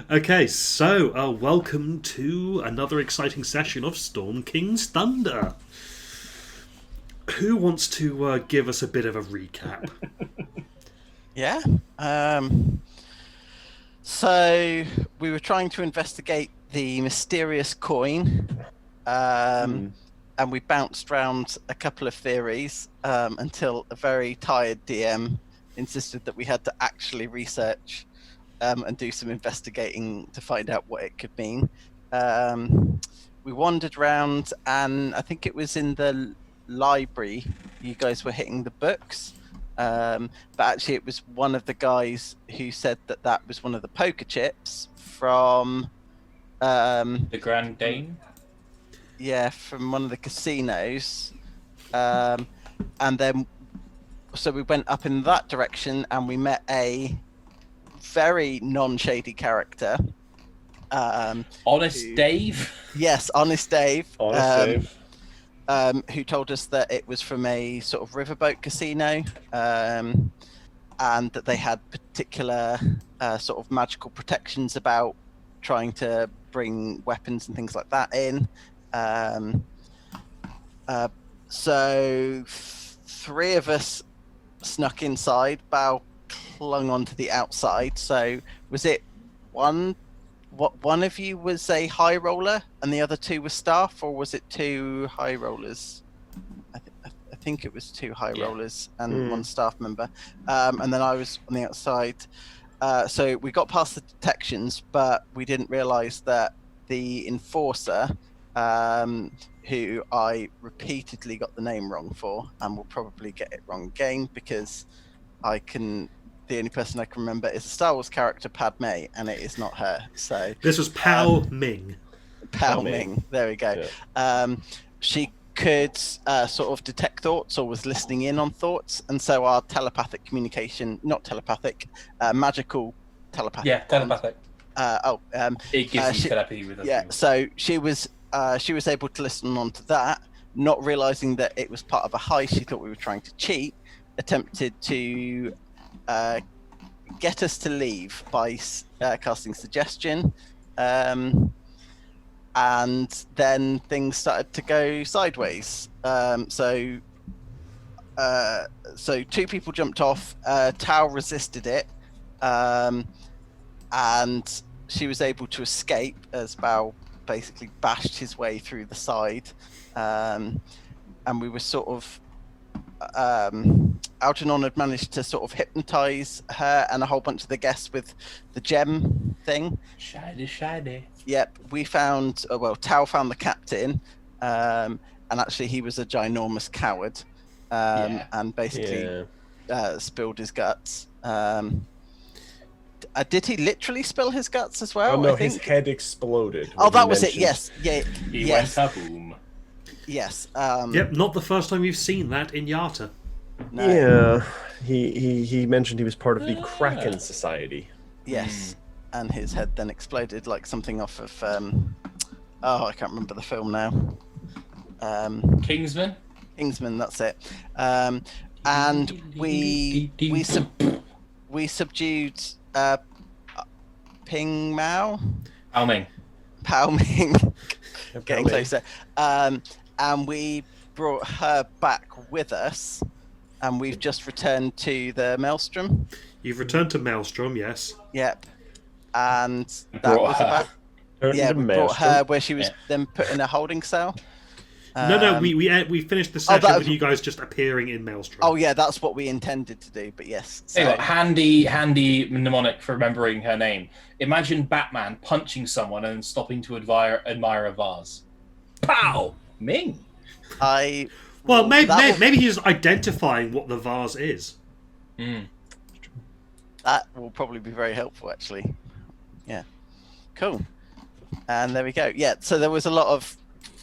Okay, so welcome to another exciting session of Storm King's Thunder. Who wants to give us a bit of a recap? Yeah. So we were trying to investigate the mysterious coin, and we bounced around a couple of theories until a very tired DM insisted that we had to actually research and do some investigating to find out what it could mean. We wandered around, and I think it was in the library. You guys were hitting the books. But actually, it was one of the guys who said that that was one of the poker chips from the Grand Dane. Yeah, from one of the casinos. And then, so we went up in that direction, and we met a very non-shady character. Honest Dave. Yes, Honest Dave. Honest Dave. Who told us that it was from a sort of riverboat casino, and that they had particular sort of magical protections about trying to bring weapons and things like that in. So three of us snuck inside. Bao clung onto the outside. So was it one of you was a high roller and the other two were staff, or was it two high rollers? I think it was two high rollers and one staff member. And then I was on the outside. So we got past the detections, but we didn't realize that the enforcer, who I repeatedly got the name wrong for, and will probably get it wrong again because the only person I can remember is a Star Wars character, Padme, and it is not her. So This was Pao Ming. Pao Ming. There we go. Yeah. She could sort of detect thoughts, or was listening in on thoughts, and so our telepathic communication, not telepathic, magical telepathic. Yeah, telepathic. It gives you telepathy with us. Yeah, so she was able to listen on to that, not realizing that it was part of a heist. She thought we were trying to cheat, attempted to get us to leave by casting suggestion, and then things started to go sideways. So two people jumped off. Tao resisted it, and she was able to escape as Bao basically bashed his way through the side, and we were sort of Algernon had managed to sort of hypnotize her and a whole bunch of the guests with the gem thing. Shiny. Yep, we found Tao found the captain, and actually he was a ginormous coward, and basically spilled his guts. Did he literally spill his guts as well? Oh no, his head exploded. Oh, that was it. Yes, yeah, he went kaboom. Yes. Yep, not the first time we've seen that in Yata. No. Yeah, he mentioned he was part of the Kraken Society. Yes, and his head then exploded like something off of I can't remember the film now. Kingsman, that's it. And we subdued Ping Mao. Pao Ming. Getting closer. And we brought her back with us, and we've just returned to the Maelstrom. You've returned to Maelstrom, yes. Yep. And that was about... Yeah, we brought her where she was then put in a holding cell. No, we finished the session with you guys just appearing in Maelstrom. Oh yeah, that's what we intended to do, but yes. So. Anyway, handy mnemonic for remembering her name. Imagine Batman punching someone and stopping to admire a vase. Pow! Ming! Maybe he's identifying what the vase is. That will probably be very helpful, actually. Yeah. Cool. And there we go. Yeah, so there was a lot of...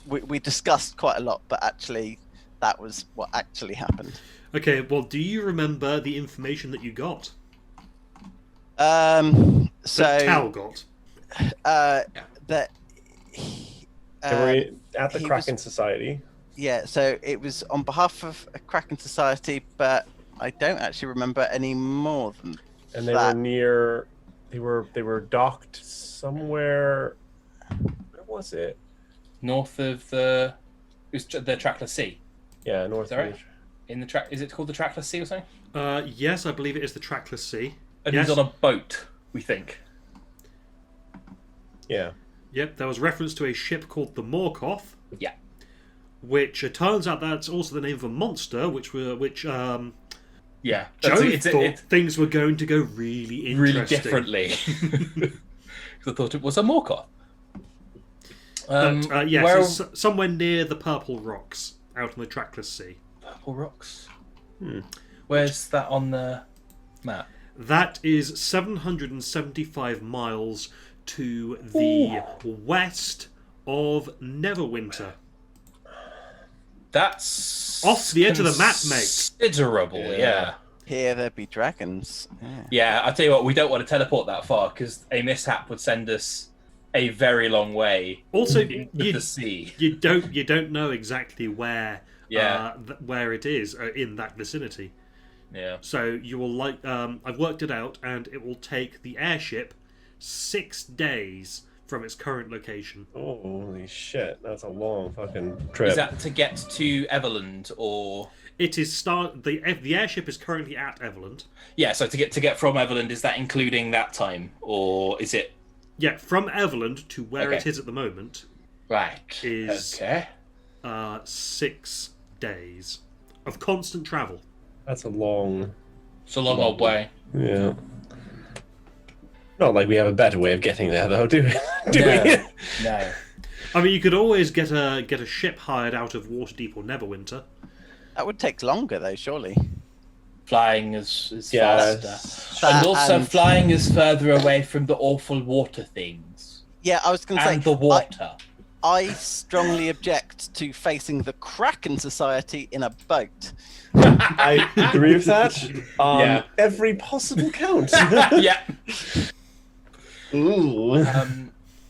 We discussed quite a lot, but actually that was what actually happened. Okay, well, do you remember the information that you got? So... That Tao got? That... They were at the Kraken Society. Yeah, so it was on behalf of a Kraken Society, but I don't actually remember any more than and they were near. They were docked somewhere. Where was it? North of the Trackless Sea. Yeah, north Sorry? of. In the track, is it called the Trackless Sea or something? Yes, I believe it is the Trackless Sea. And yes. he's on a boat, we think. Yeah. Yep, there was reference to a ship called the Morkoth. Yeah. Which it turns out that's also the name of a monster, which Yeah. Joe thought things were going to go really interesting. Really differently. Because I thought it was a Morkoth. Yes, it's somewhere near the Purple Rocks, out on the Trackless Sea. Purple Rocks? Where's that on the map? That is 775 miles to the west of Neverwinter. That's off the edge of the map, mate. Considerable, yeah. Here there be dragons. Yeah, I'll tell you what, we don't want to teleport that far because a mishap would send us a very long way. Also, into the sea. You don't know exactly where where it is in that vicinity. Yeah. So you will I've worked it out, and it will take the airship 6 days from its current location. Holy shit, that's a long fucking trip. Is that to get to Everland or? It is the airship is currently at Everland. Yeah, so to get from Everland, is that including that time, or is it? Yeah, from Everland to where it is at the moment. Right. Is 6 days of constant travel. That's a long. It's a long old way. Yeah. Not like we have a better way of getting there, though, do we? No. I mean, you could always get a ship hired out of Waterdeep or Neverwinter. That would take longer, though, surely. Flying is faster. And also and flying is further away from the awful water things. Yeah, I was going to say... And the water. I strongly object to facing the Kraken Society in a boat. I agree with that on every possible count. Yeah. Ooh.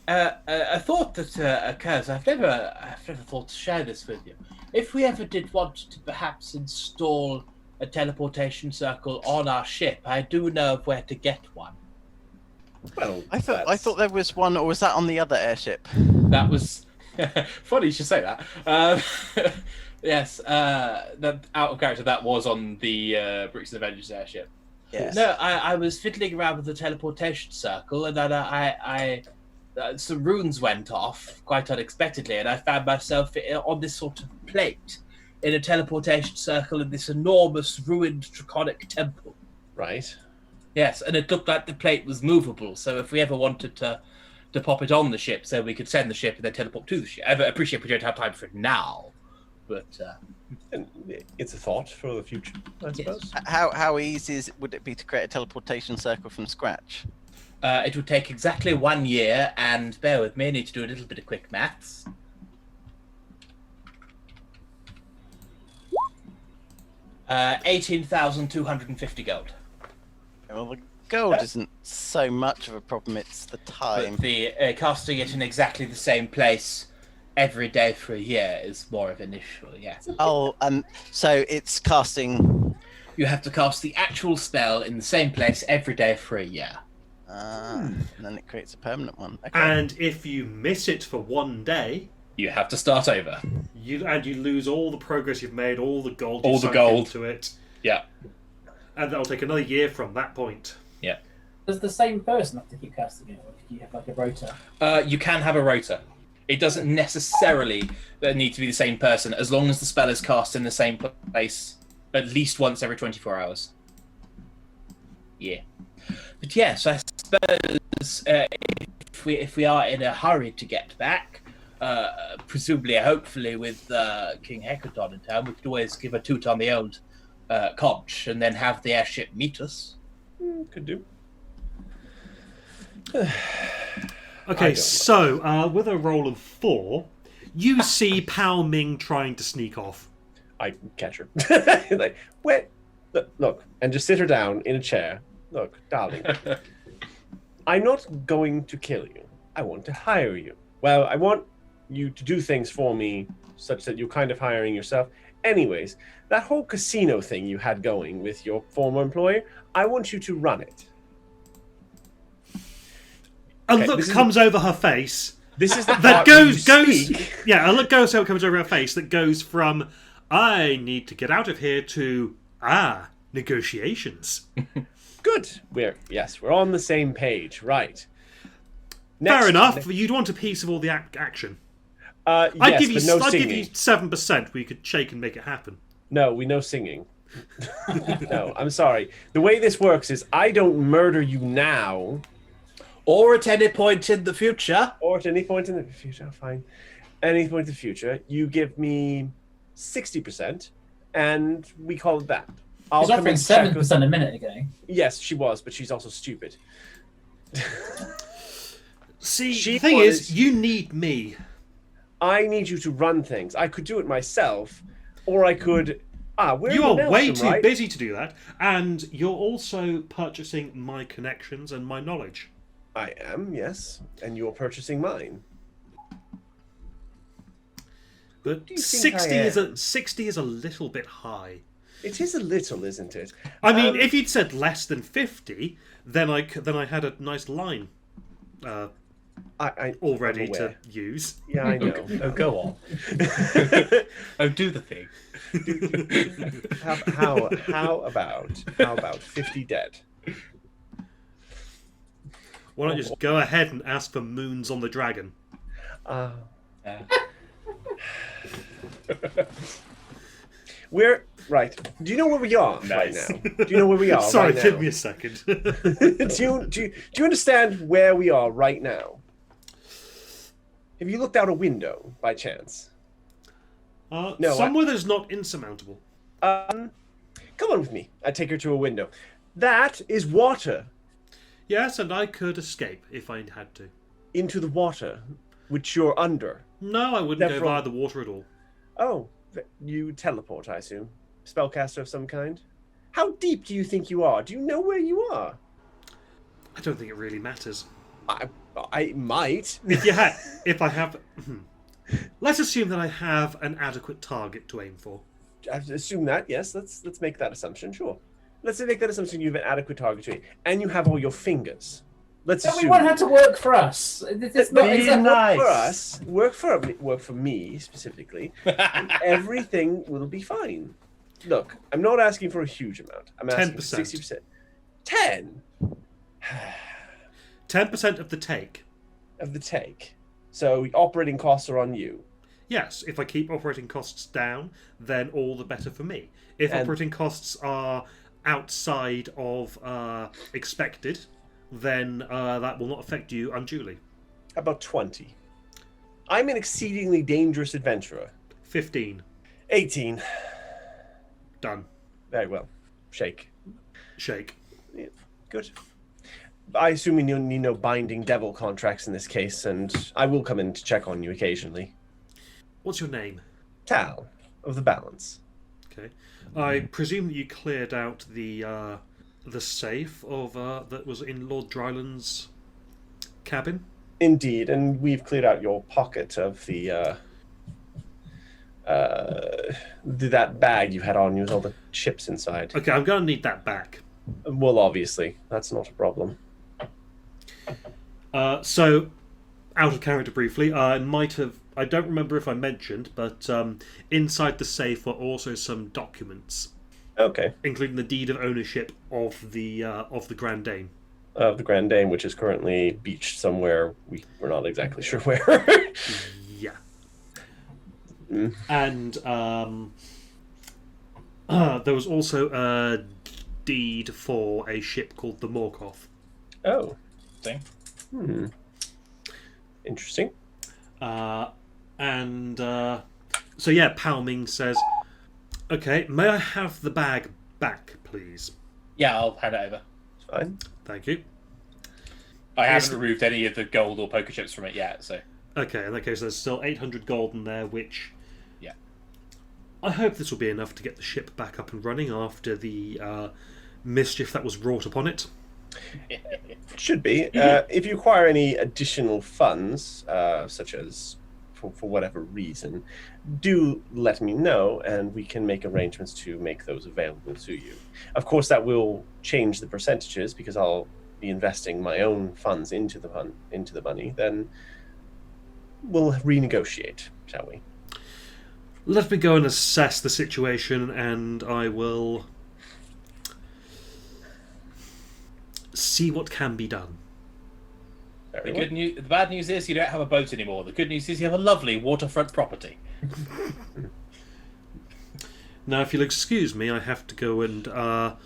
A thought that occurs. I've never thought to share this with you. If we ever did want to perhaps install a teleportation circle on our ship, I do know of where to get one. Well, I thought there was one, or was that on the other airship? That was funny you should say that. Yes, that out of character. That was on the Bricks and Avengers airship. Yes. No, I was fiddling around with the teleportation circle, and then I some runes went off quite unexpectedly, and I found myself on this sort of plate in a teleportation circle in this enormous ruined draconic temple. Right. Yes, and it looked like the plate was movable, so if we ever wanted to pop it on the ship, so we could send the ship and then teleport to the ship. I appreciate we don't have time for it now, but And it's a thought for the future, I suppose. How easy would it be to create a teleportation circle from scratch? It would take exactly 1 year, and bear with me, I need to do a little bit of quick maths. Uh, 18,250 gold. Well, the gold isn't so much of a problem, it's the time. But the casting it in exactly the same place every day for a year is more of an issue, yes. Oh, so it's casting... You have to cast the actual spell in the same place every day for a year. And then it creates a permanent one. Okay. And if you miss it for 1 day, You have to start over. you lose all the progress you've made, all the gold All you've the sunk gold. into it, Yeah. and that'll take another year from that point. Yeah. Does the same person have to keep casting it, or do you have like a rota? You can have a rota. It doesn't necessarily need to be the same person, as long as the spell is cast in the same place at least once every 24 hours. Yeah. But yes, I suppose if we are in a hurry to get back, presumably, hopefully, with King Hecaton in town, we could always give a toot on the old conch and then have the airship meet us. Could do. Okay, so with a roll of 4, you see Pao Ming trying to sneak off. I catch her. Like, wait, look, and just sit her down in a chair. Look, darling, I'm not going to kill you. I want to hire you. Well, I want you to do things for me such that you're kind of hiring yourself. Anyways, that whole casino thing you had going with your former employer, I want you to run it. A Okay, look this is- comes over her face This is the that part where goes. you speak. Yeah, a look comes over her face that goes from I need to get out of here to negotiations. Good. We're on the same page, right? Fair enough. You'd want a piece of all the action. Yes, I'd give you. but no I'd singing. give you 7%. We could shake and make it happen. No, we know singing. No, I'm sorry. The way this works is I don't murder you now, Or at any point in the future. or at any point in the future. Fine. Any point in the future, you give me 60%, and we call it that. I'll She's come offering and check 7% a minute ago. Yes, she was, but she's also stupid. See, She the thing was- is, you need me. I need you to run things. I could do it myself, or I could. We're You in are way Nelson, too right? busy to do that, and you're also purchasing my connections and my knowledge. I am, yes, and you're purchasing mine. But do you think 60 I is am? 60 is a little bit high. It is a little, isn't it? I mean, if you'd said less than 50, then I had a nice line I all ready I'm to aware. use. Yeah, I know. Oh, go on. Oh, do the thing. how about 50 dead? Why don't you just go ahead and ask for moons on the dragon? We're right. Do you know where we are right Nice. now? Do you know where we are? Sorry, right give now? me a second. do you understand where we are right now? Have you looked out a window by chance? No, somewhere that's not insurmountable. Come on with me. I take her to a window. That is water. Yes, and I could escape if I had to. Into the water, which you're under. No, I wouldn't They're go from- via the water at all. Oh, you teleport, I assume. Spellcaster of some kind. How deep do you think you are? Do you know where you are? I don't think it really matters. I might. If I have, let's assume that I have an adequate target to aim for. I assume that. Yes, let's make that assumption. Sure. Let's make that assumption. You have an adequate target to aim, and you have all your fingers. Let's So we assume. want her to work for us. It's not Be exactly nice. For us, work for me specifically, and everything will be fine. Look, I'm not asking for a huge amount. I'm asking for 10%. 60%. 10 10% of the take. of the take. So operating costs are on you. Yes, if I keep operating costs down, then all the better for me. If And- operating costs are outside of expected, then that will not affect you unduly. About 20. I'm an exceedingly dangerous adventurer. 15. 18. Done. Very well. Shake. Shake. Good. I assume you need no binding devil contracts in this case, and I will come in to check on you occasionally. What's your name? Tal of the Balance. Okay. I presume that you cleared out the safe of that was in Lord Dryland's cabin. Indeed, and we've cleared out your pocket of the that bag you had on you with all the chips inside. Okay, I'm going to need that back. Well, obviously, that's not a problem. So, out of character briefly, I don't remember if I mentioned, but inside the safe were also some documents, Okay. including the deed of ownership of the Grand Dame. Of the Grand Dame, which is currently beached somewhere. We're not exactly sure where. Yeah. Mm. And there was also a deed for a ship called the Morkoth. Oh. Thing. Interesting. So yeah, Pao Ming says, "Okay, may I have the bag back, please?" Yeah, I'll hand it over. It's fine. Thank you. I Yes. haven't removed any of the gold or poker chips from it yet, so Okay, in that case, there's still 800 gold in there, which... Yeah. I hope this will be enough to get the ship back up and running after the mischief that was wrought upon it. Should be. If you require any additional funds, such as for whatever reason, do let me know, and we can make arrangements to make those available to you. Of course, that will change the percentages because I'll be investing my own funds into the money, then we'll renegotiate, shall we? Let me go and assess the situation, and I will see what can be done. The good news, the bad news is you don't have a boat anymore. The good news is you have a lovely waterfront property. Now, if you'll excuse me, I have to go and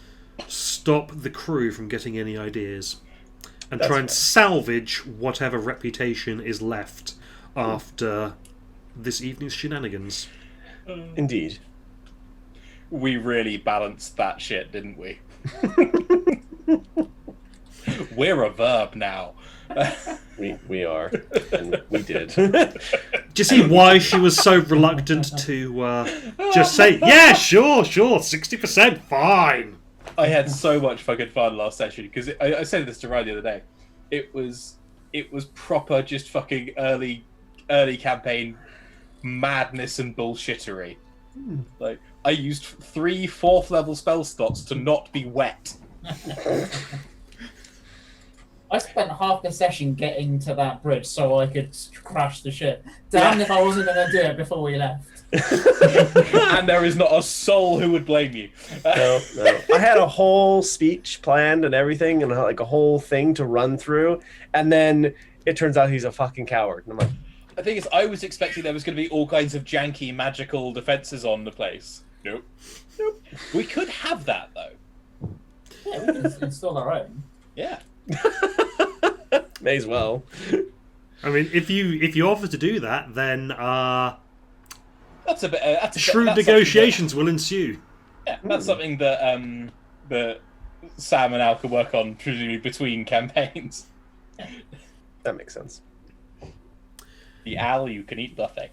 stop the crew from getting any ideas, and That's try and fine. salvage whatever reputation is left after this evening's shenanigans. Indeed. We really balanced that shit, didn't we? We're a verb now. We are, and we did. Do you see why she was so reluctant to just say, yeah, sure, 60%, fine? I had so much fucking fun last session because I said this to Ryan the other day. It was proper, just fucking early campaign madness and bullshittery. Like I used 3 4th level spell slots to not be wet. I spent half the session getting to that bridge so I could crash the ship. Damn if I wasn't going to do it before we left. And there is not a soul who would blame you. No. I had a whole speech planned and everything, and like a whole thing to run through, and then it turns out he's a fucking coward. And I'm like, The thing is, I was expecting there was going to be all kinds of janky magical defenses on the place. Nope. We could have that though. Yeah, we can install our own. Yeah. may as well. I mean, if you offer to do that, then That's a bit. shrewd negotiations will ensue. Yeah, that's something that that Sam and Al can work on, presumably between campaigns. That makes sense. The Al you can eat buffet.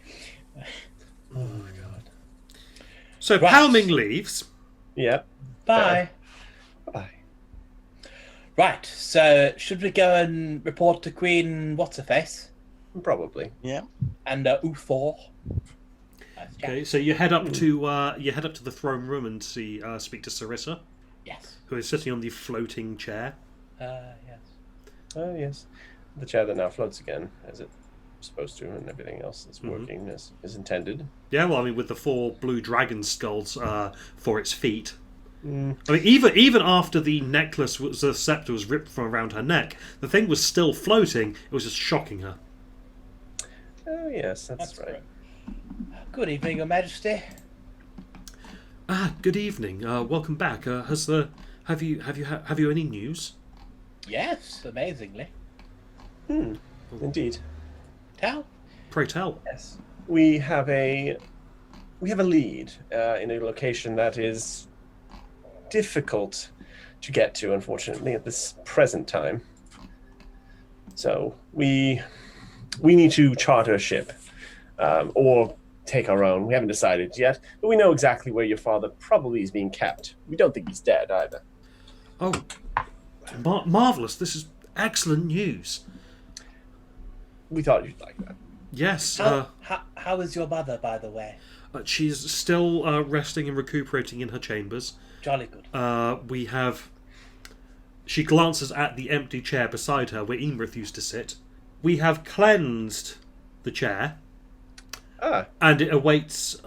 Oh my god. So Right. Palming leaves. Yep. Bye. Bye. Right, so should we go and report to Queen What's-Her-Face Probably. Yeah. and U4? Okay, so you head up to the throne room and speak to Sarissa, Yes. who is sitting on the floating chair. Yes. Oh yes. The chair that now floats again, as it's supposed to, and everything else is Mhm. working as intended. Yeah, well, I mean, with the 4 blue dragon skulls for its feet. Mm. I mean, even after the necklace the scepter was ripped from around her neck, the thing was still floating. It was just shocking her. Oh yes, that's right. correct. Good evening, Your Majesty. Good evening. Welcome back. Have you any news? Yes, amazingly. Indeed. Tell. Pray tell. Yes. We have a lead in a location that is difficult to get to, unfortunately, at this present time. So we need to charter a ship, or take our own. We haven't decided yet, but we know exactly where your father probably is being kept. We don't think he's dead either. Oh, marvelous! This is excellent news. We thought you'd like that. Yes. How is your mother, by the way? She's still resting and recuperating in her chambers. Jolly good. We have. She glances at the empty chair beside her, where Emerith used to sit. We have cleansed the chair, and it awaits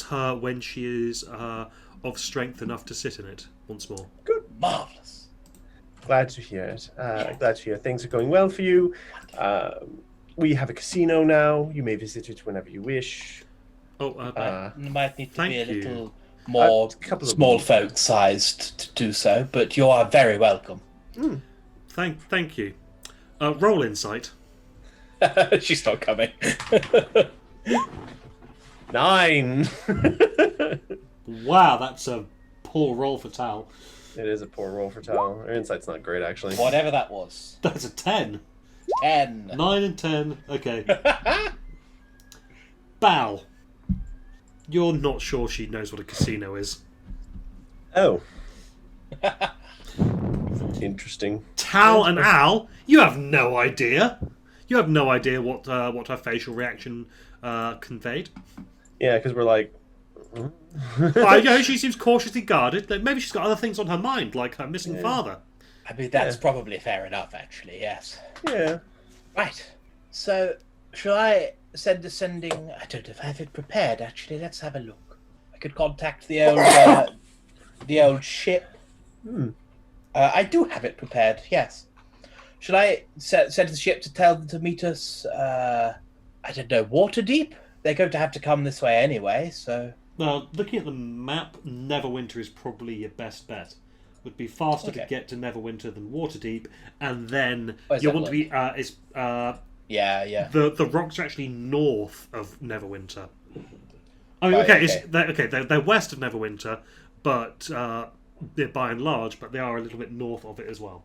her when she is of strength enough to sit in it once more. Good. Marvelous. Glad to hear it. Glad to hear things are going well for you. We have a casino now. You may visit it whenever you wish. Oh, Might need to Thank be a you. little more a couple of small folk sized to do so, but you are very welcome. thank you. Roll insight. She's not coming. 9. Wow, that's a poor roll for Tal. It is a poor roll for Tal. Her insight's not great, actually. Whatever that was. That's a 10. 10. 9 and 10. Okay. Bal. You're not sure she knows what a casino is. Oh. Interesting. Tal and Al, you have no idea. You have no idea what her facial reaction conveyed. Yeah, because we're like... I know she seems cautiously guarded. Maybe she's got other things on her mind, like her missing father. I mean, that's probably fair enough, actually, yes. Yeah. Right. So, shall I send I don't know if I have it prepared, actually. Let's have a look. I could contact the old ship. I do have it prepared, yes. Should I send the ship to tell them to meet us, I don't know, Waterdeep? They're going to have to come this way anyway, so... Well, looking at the map, Neverwinter is probably your best bet. It would be faster to get to Neverwinter than Waterdeep, and then you want to be... yeah. The rocks are actually north of Neverwinter. I mean, they're west of Neverwinter, but they're by and large, but they are a little bit north of it as well.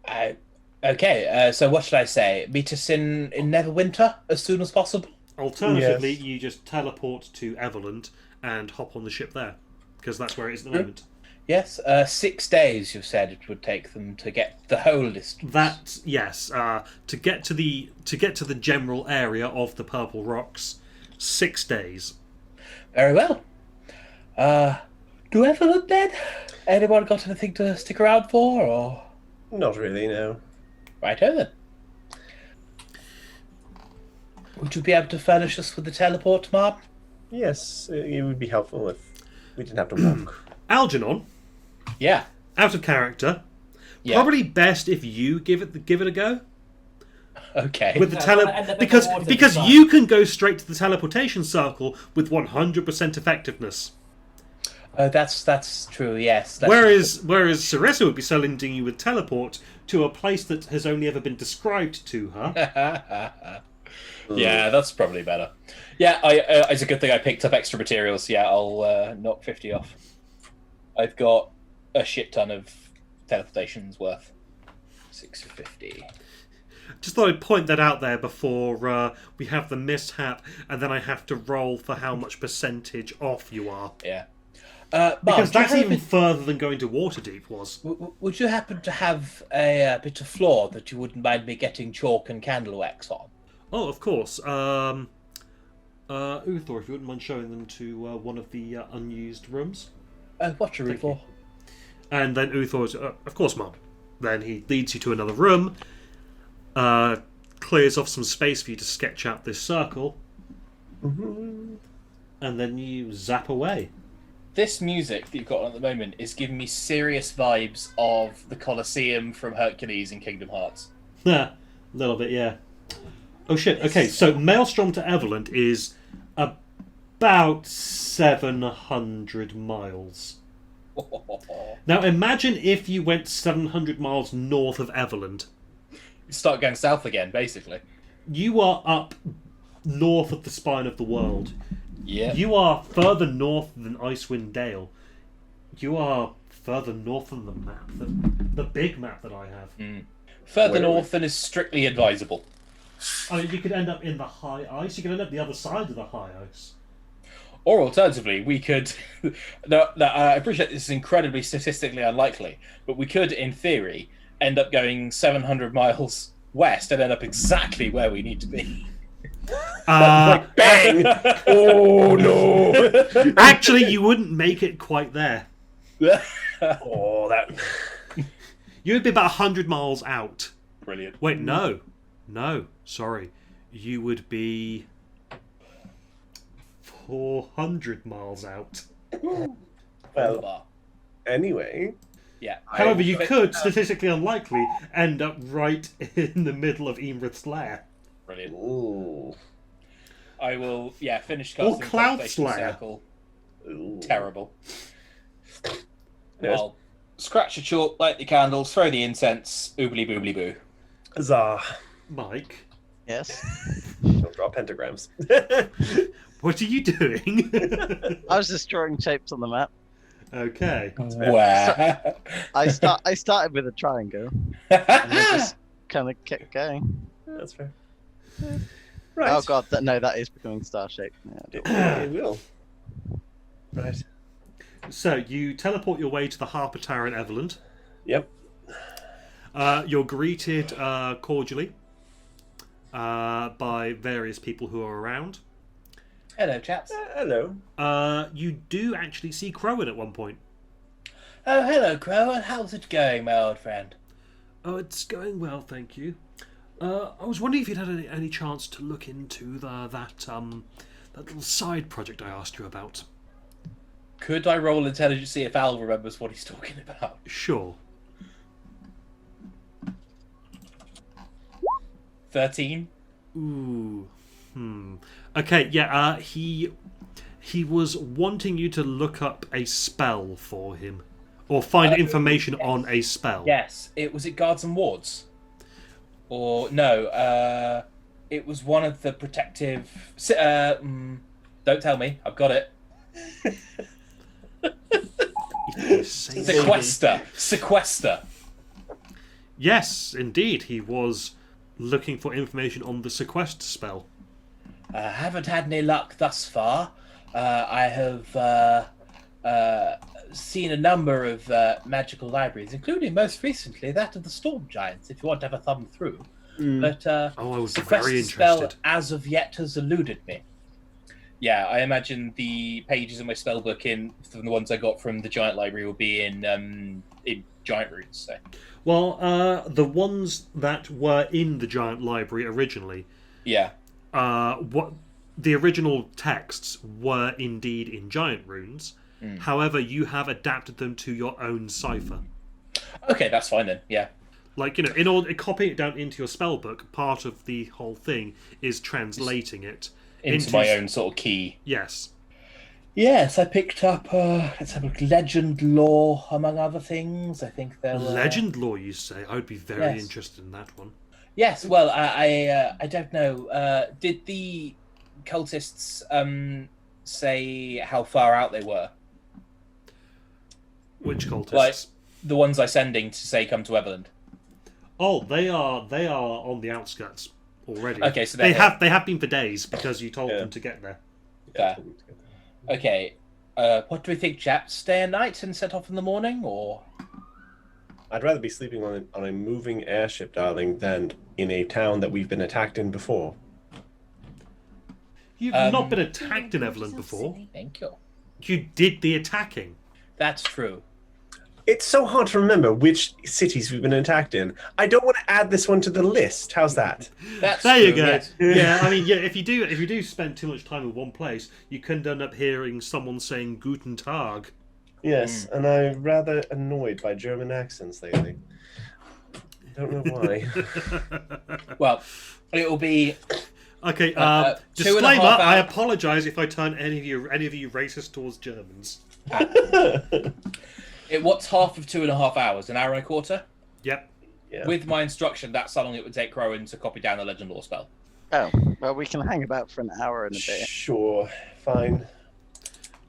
So what should I say? Meet us in Neverwinter as soon as possible? Alternatively, you just teleport to Everland and hop on the ship there, because that's where it is at the moment. Yes, 6 days you said it would take them to get the whole distance. That, yes, to get to the general area of the Purple Rocks, 6 days. Very well. Do Everland then? Anyone got anything to stick around for, or...? Not really, no. Righto then. Would you be able to furnish us with the teleport, Mark? Yes, it would be helpful if we didn't have to walk. Algernon. Yeah. Out of character. Yeah. Probably best if you give it a go. Okay. With the because you can go straight to the teleportation circle with 100% effectiveness. That's true. Yes. Whereas Sarissa would be sending you with teleport to a place that has only ever been described to her. Yeah, that's probably better. Yeah, it's a good thing I picked up extra materials. Yeah, I'll knock 50 off. I've got a shit ton of teleportations worth. 650. Just thought I'd point that out there before we have the mishap, and then I have to roll for how much percentage off you are. Yeah. Because that's even further than going to Waterdeep was. Would you happen to have a bit of floor that you wouldn't mind me getting chalk and candle wax on? Oh, of course. Uthor, if you wouldn't mind showing them to one of the unused rooms. What's your room for? And then Uthor's, of course, Mum. Then he leads you to another room, clears off some space for you to sketch out this circle, and then you zap away. This music that you've got on at the moment is giving me serious vibes of the Colosseum from Hercules in Kingdom Hearts. A little bit, yeah. Oh shit, okay, so Maelstrom to Everland is about 700 miles. Now imagine if you went 700 miles north of Everland. You start going south again, basically. You are up north of the spine of the world. Yeah. You are further north than Icewind Dale. You are further north than the map, the big map that I have. Further north than is strictly advisable. I mean, you could end up in the high ice. You could end up the other side of the high ice. Or alternatively, we could... No, I appreciate this is incredibly statistically unlikely, but we could, in theory, end up going 700 miles west and end up exactly where we need to be. Like, bang! Oh, no! Actually, you wouldn't make it quite there. Oh, that... You would be about 100 miles out. Brilliant. Wait, no, sorry. You would be 400 miles out. Well, anyway... Yeah. However, you could, statistically unlikely, end up right in the middle of Imrith's lair. Brilliant. Ooh. I will, finish casting Cloud Teleportation Slayer. Circle. Ooh. Terrible. Yes. I'll scratch the chalk, light the candles, throw the incense, oobly boobly boo. Huzzah. Mike, Yes. Don't draw pentagrams. what are you doing? I was just drawing shapes on the map. Okay. Where? I started with a triangle and then just kind of kept going. That's fair. Right. Oh god, that is becoming star shaped. It will. Right. So, you teleport your way to the Harper Tower in Everland. Yep. You're greeted cordially by various people who are around. Hello, chaps. Hello. You do actually see Crowan at one point. Oh, hello, Crow. How's it going, my old friend? Oh, it's going well, thank you. I was wondering if you'd had any chance to look into that little side project I asked you about. Could I roll intelligence to see if Al remembers what he's talking about? Sure. 13. Ooh. Okay, yeah, he was wanting you to look up a spell for him. Or find information on a spell. Yes. Was it Guards and Wards? Or, no, it was one of the protective... don't tell me. I've got it. Sequester. Yes, indeed. He was looking for information on the sequester spell. Haven't had any luck thus far. I have seen a number of magical libraries, including most recently that of the Storm Giants, if you want to have a thumb through. But I was sequester very spell interested. as of yet has eluded me. Yeah, I imagine the pages in my spellbook from the ones I got from the Giant Library will be in Giant Roots. So. Well, the ones that were in the Giant Library originally, Yeah. what the original texts were indeed in Giant Runes. However, you have adapted them to your own cipher. Okay, that's fine then. Yeah. Like, you know, in order copying it down into your spellbook, part of the whole thing is translating it Into my own sort of key. Yes. Yes, I picked up, let's have a look, legend lore, among other things. I think there were... Legend lore, you say? I would be very interested in that one. Yes, well, I don't know. Did the cultists say how far out they were? Which cultists? Like, the ones I'm sending to say come to Everland. Oh, they are on the outskirts already. Okay, so they have been for days because you told them to get there. Fair. Okay. What do we think, chaps? Stay a night and set off in the morning, or? I'd rather be sleeping on a moving airship, darling, than in a town that we've been attacked in before. You've not been attacked in Everland before. Thank you. You did the attacking. That's true. It's so hard to remember which cities we've been attacked in. I don't want to add this one to the list. How's that? That's there true, you go. yes. Yeah, I mean, yeah. If you do spend too much time in one place, you can end up hearing someone saying "Guten Tag." Yes, and I'm rather annoyed by German accents lately. Don't know why. Well, it will be. Okay. 2.5 Disclaimer: hours. I apologise if I turn any of you racist towards Germans. What's half of 2.5 hours? An hour and a quarter? Yep. Yeah. With my instruction, that's how long it would take Rowan to copy down the legend lore spell. Oh, well, we can hang about for an hour and a bit. Sure, fine.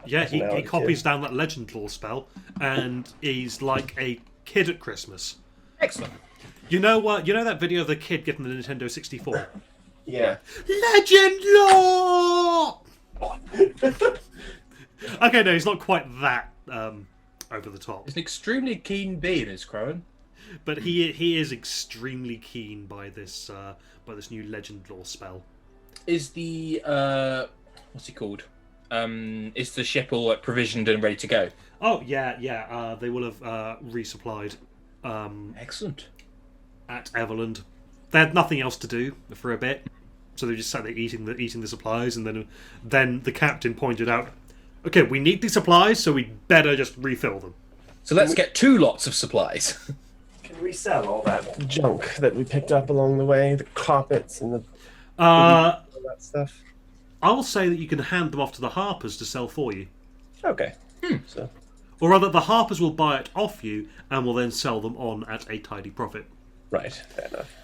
Yeah, An hour he to copies kill. down that legend lore spell, and he's like a kid at Christmas. Excellent. You know what? You know that video of the kid getting the Nintendo 64? Yeah. Legend lore. Okay, no, he's not quite that over the top, He's an extremely keen bean, is Crowan. but he is extremely keen by this new legend lore spell. Is the what's he called? Is the ship all provisioned and ready to go? Oh yeah. They will have resupplied Excellent. at Everland. They had nothing else to do for a bit, so they just sat there eating the supplies, and then the captain pointed out, "Okay, we need these supplies, so we better just refill them." So let's get 2 lots of supplies. Can we sell all that junk that we picked up along the way? The carpets and the Uh, all that stuff? I'll say that you can hand them off to the Harpers to sell for you. Okay. So, Or rather, the Harpers will buy it off you and will then sell them on at a tidy profit. right, fair enough.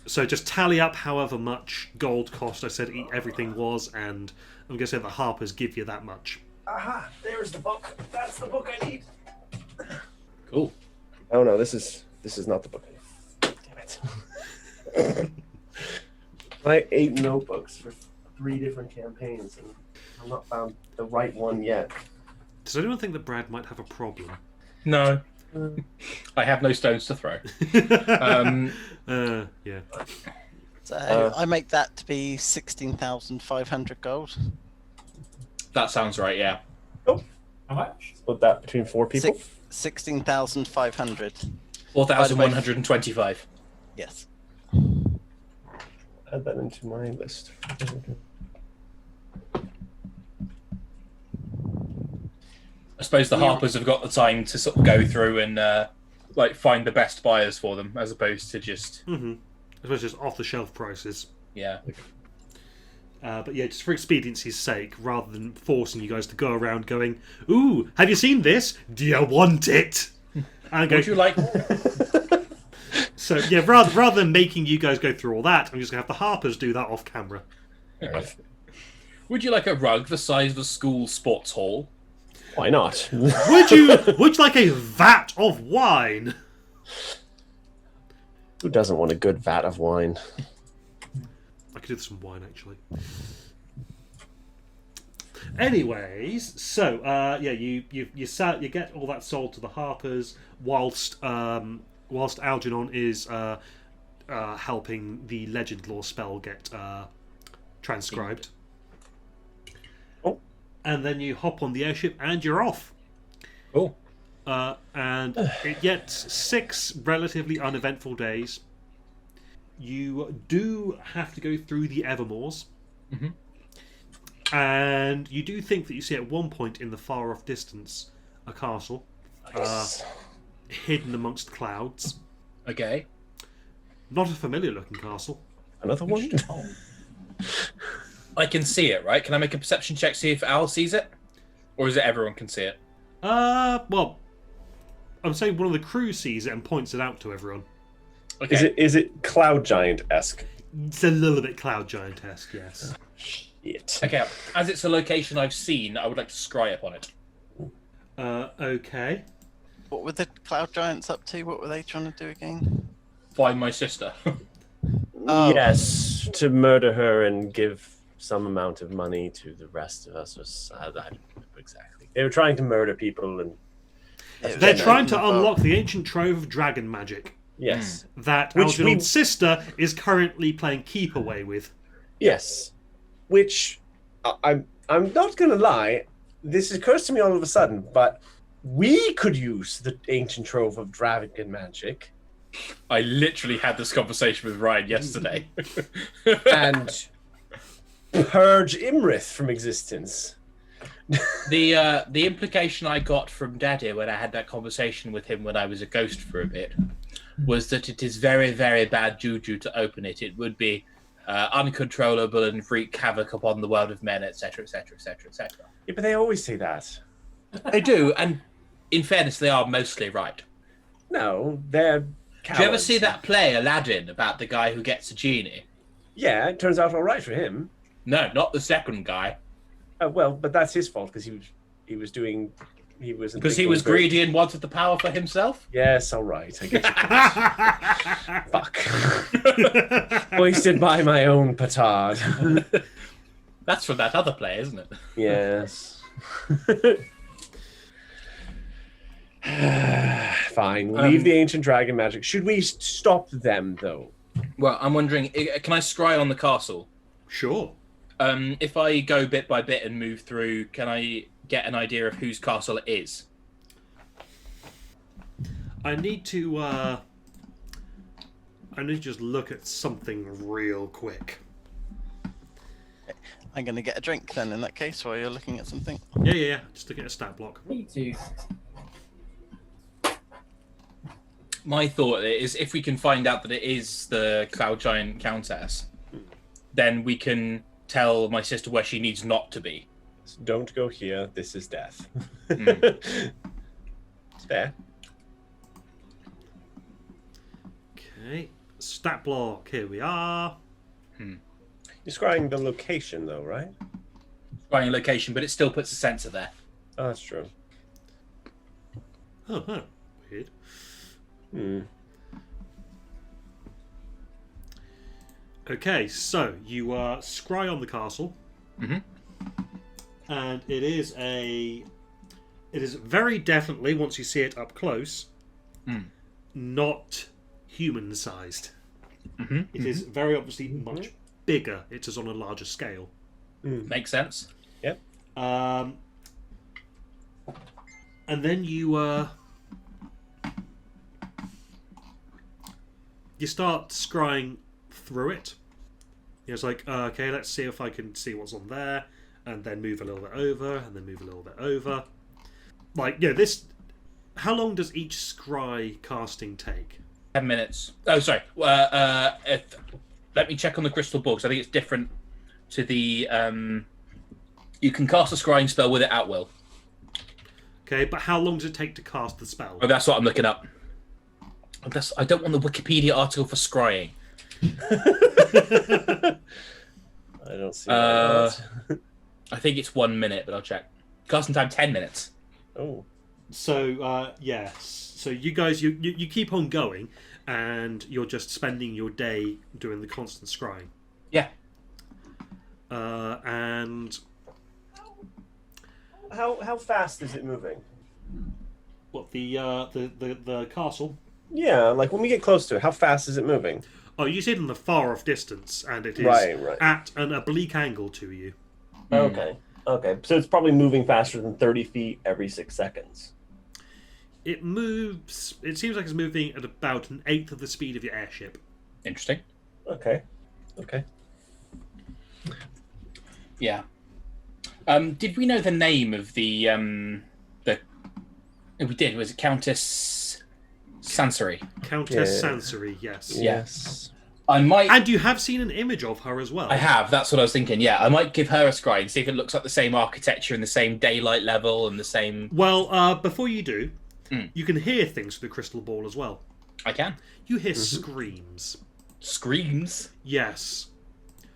So just tally up however much gold cost I said everything was, and I'm going to say the Harpers give you that much. Aha, there's the book. That's the book I need. Cool. Oh no, this is not the book I need. Damn it. I 8 notebooks for 3 different campaigns, and I've not found the right one yet. Does anyone think that Brad might have a problem? No. I have no stones to throw. Yeah. So I make that to be 16,500 gold. That sounds right, yeah. How much? Split that between 4 people. 16,500. 4,125. Yes. Add that into my list. I suppose the Harpers have got the time to sort of go through and like find the best buyers for them, as opposed to just I suppose just off-the-shelf prices. yeah. But yeah, just for expediency's sake, rather than forcing you guys to go around going, "Ooh, have you seen this? Do you want it?" And go, Would you like? So yeah, rather than making you guys go through all that, I'm just gonna have the Harpers do that off camera. Would you like a rug the size of a school sports hall? Why not? Would you like a vat of wine? Who doesn't want a good vat of wine? I could do some wine actually. Anyways, so yeah, you get all that sold to the Harpers whilst Algernon is helping the Legend Lore spell get transcribed. Oh. And then you hop on the airship and you're off. Oh. And it gets 6 relatively uneventful days. You do have to go through the Evermores. And you do think that you see at one point in the far off distance a castle hidden amongst clouds. Okay. Not a familiar looking castle. Another one? I can see it, right? Can I make a perception check, see if Al sees it? Or is it everyone can see it? Well, I'm saying one of the crew sees it and points it out to everyone. Okay. Is it Cloud Giant-esque? It's a little bit Cloud Giant-esque, yes. Shit. Okay, as it's a location I've seen, I would like to scry upon it. Okay. What were the Cloud Giants up to? What were they trying to do again? Find my sister. Oh. Yes, to murder her and give some amount of money to the rest of us. I don't remember exactly. They were trying to murder people and... They're trying to unlock the ancient trove of dragon magic. Yes. That Which Algernon's sister is currently playing keep away with. Yes. Which, I'm not going to lie, this occurs to me all of a sudden, but we could use the ancient trove of dragon magic. I literally had this conversation with Ryan yesterday. And purge Imrith from existence. The implication I got from Daddy when I had that conversation with him when I was a ghost for a bit was that it is very, very bad juju to open it. It would be uncontrollable and wreak havoc upon the world of men, etc., etc., etc., etc. Yeah, but they always say that. They do, and in fairness, they are mostly right. No, they're cowards. Do you ever see that play, Aladdin, about the guy who gets a genie? Yeah, it turns out all right for him. No, not the second guy. Well, but that's his fault because he was Because he was greedy and wanted the power for himself? Yes, all right. I get your point. Fuck. Wasted by my own petard. That's from that other play, isn't it? Yes. Fine. Leave the ancient dragon magic. Should we stop them, though? Well, I'm wondering, can I scry on the castle? Sure. If I go bit by bit and move through, can I get an idea of whose castle it is? I need to just look at something real quick. I'm going to get a drink then in that case while you're looking at something. Yeah. Just to get a stat block. Me too. My thought is, if we can find out that it is the Cloud Giant Countess, then we can tell my sister where she needs not to be. Don't go here. This is death. There. Okay. Stat block. Here we are. You're scrying the location, though, right? Scrying a location, but it still puts a sensor there. Oh, that's true. Oh, huh. Weird. Okay, so you scry on the castle, and it is very definitely, once you see it up close, not human-sized. It is very obviously much bigger. It is on a larger scale. Makes sense. Yep. And then you start scrying through it. It's like, okay, let's see if I can see what's on there, and then move a little bit over, and then move a little bit over. Like, this. How long does each scry casting take? 10 minutes. Oh, sorry. Let me check on the crystal ball, because I think it's different to the... you can cast a scrying spell with it at will. Okay, but how long does it take to cast the spell? Oh, that's what I'm looking up. I don't want the Wikipedia article for scrying. I don't see that. I think it's 1 minute, but I'll check. Casting time 10 minutes. Oh. So, yes. So you guys, you keep on going, and you're just spending your day doing the constant scrying. Yeah. And... How fast is it moving? What, the castle? Yeah, like when we get close to it, how fast is it moving? Oh, you see it in the far off distance, and it is Right. at an oblique angle to you. Okay. So it's probably moving faster than 30 feet every 6 seconds. It moves... It seems like it's moving at about an eighth of the speed of your airship. Interesting. Okay. Yeah. Did we know the name of the... We did. Was it Countess Sansary? Countess Sansary, yes. Yes. I might... And you have seen an image of her as well. I have. That's what I was thinking. Yeah, I might give her a scry and see if it looks like the same architecture and the same daylight level and the same... Well, before you do, you can hear things through the crystal ball as well. I can. You hear screams. Screams? Yes.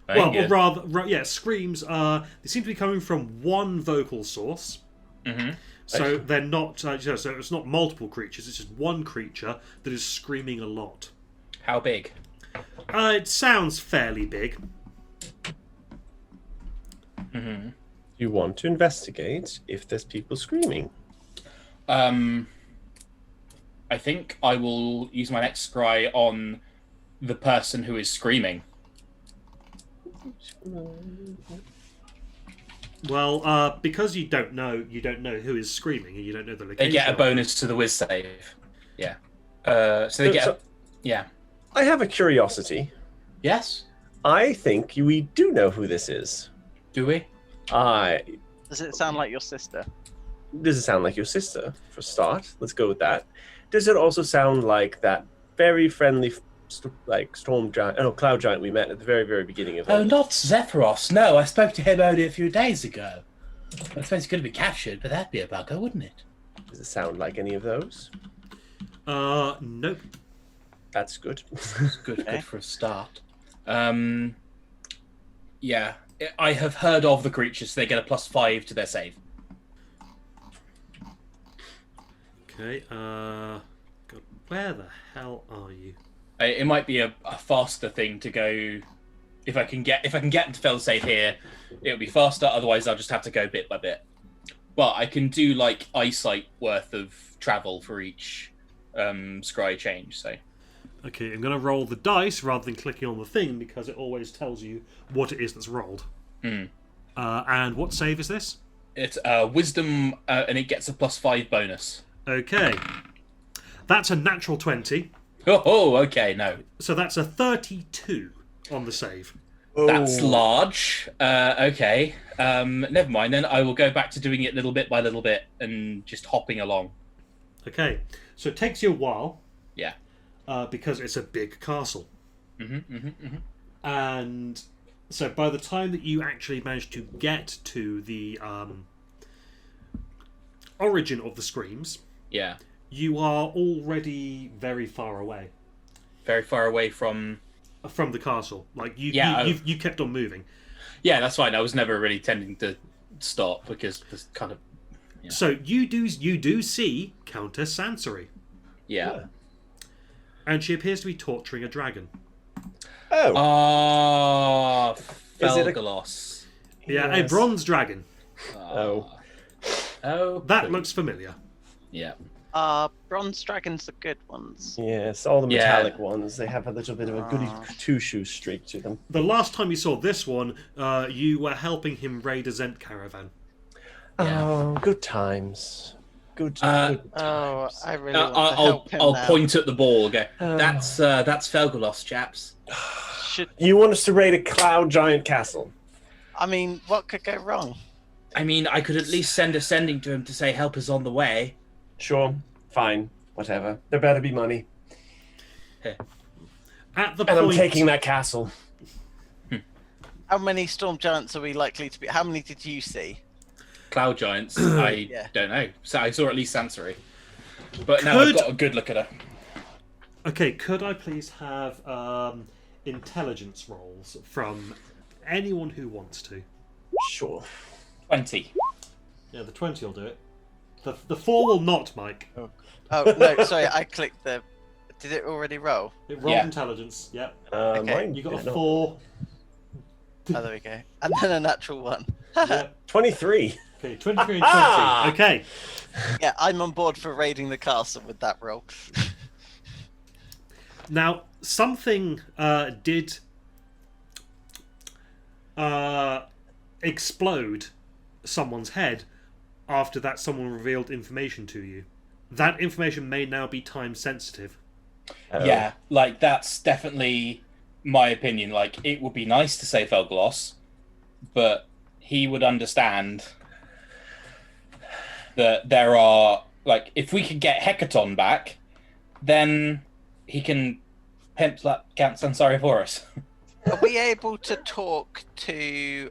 Very Well, or good. rather, screams they seem to be coming from one vocal source. Mm-hmm. So they're not... so it's not multiple creatures, it's just one creature that is screaming a lot. How big? It sounds fairly big. Mm-hmm. You want to investigate if there's people screaming. I think I will use my next scry on the person who is screaming. Well, because you don't know who is screaming, and you don't know the location. They get a bonus to the whiz save. Yeah. So they get... Yeah. I have a curiosity. Yes? I think we do know who this is. Do we? Does it sound like your sister? Does it sound like your sister, for a start? Let's go with that. Does it also sound like that very friendly, storm giant, cloud giant we met at the very, very beginning of it? Oh, not Zephyros. No, I spoke to him only a few days ago. I suppose he's going to be captured, but that'd be a bugger, wouldn't it? Does it sound like any of those? Nope. That's good. Good for a start. Yeah, I have heard of the creatures. So they get a +5 to their save. Okay. God, where the hell are you? It might be a faster thing to go. If I can get them to fail the save here, it'll be faster. Otherwise, I'll just have to go bit by bit. But I can do like eyesight worth of travel for each scry change. So. Okay, I'm going to roll the dice rather than clicking on the thing because it always tells you what it is that's rolled. And what save is this? It's wisdom, and it gets a +5 bonus. Okay. That's a natural 20. Oh, okay, no. So that's a 32 on the save. That's large. Okay. Never mind, then I will go back to doing it little bit by little bit and just hopping along. Okay. So it takes you a while. Yeah. Because it's a big castle. And so by the time that you actually manage to get to the origin of the screams, Yeah. you are already very far away. Very far away from the castle. Like you kept on moving. Yeah, that's fine. I was never really tending to stop because this kind of... Yeah. So you do see Countess Sansary. Yeah. And she appears to be torturing a dragon. Oh. Ah, Is it a- Felgalos. Yeah, a Yes. bronze dragon. Oh. Oh. That please. looks familiar. Yeah. Bronze dragons are good ones. Yes, all the Yeah. metallic ones, they have a little bit of a goody two-shoe streak to them. The last time you saw this one, you were helping him raid a Zent caravan. Yeah. Oh, good times. Good. Oh, I really want to I'll help him I'll now. point at the ball. And go. That's Felgolos, chaps. You want us to raid a cloud giant castle? I mean, what could go wrong? I mean, I could at least send a sending to him to say help is on the way. Sure, fine, whatever. There better be money. At the And I'm point, taking that castle. How many storm giants are we likely to be? How many did you see? Cloud giants. I Yeah. don't know. So I saw at least Sansari, but now I've got a good look at her. Okay, could I please have intelligence rolls from anyone who wants to? Sure. 20. Yeah, the 20 will do it. The 4 will not, Mike. Oh no, sorry, I clicked the. Did it already roll? It rolled Yeah. intelligence, yep. Okay. Mine You got a did not. 4. Oh, there we go. And then a natural 1. Yep. 23. Okay, 23 and 20. Okay. Yeah, I'm on board for raiding the castle with that roll. Now, something did explode someone's head after that someone revealed information to you. That information may now be time sensitive. Yeah, like that's definitely my opinion. Like it would be nice to say Felgloss, but he would understand that there are like if we could get Hecaton back, then he can pimp that Count Sansari for us. Are we able to talk to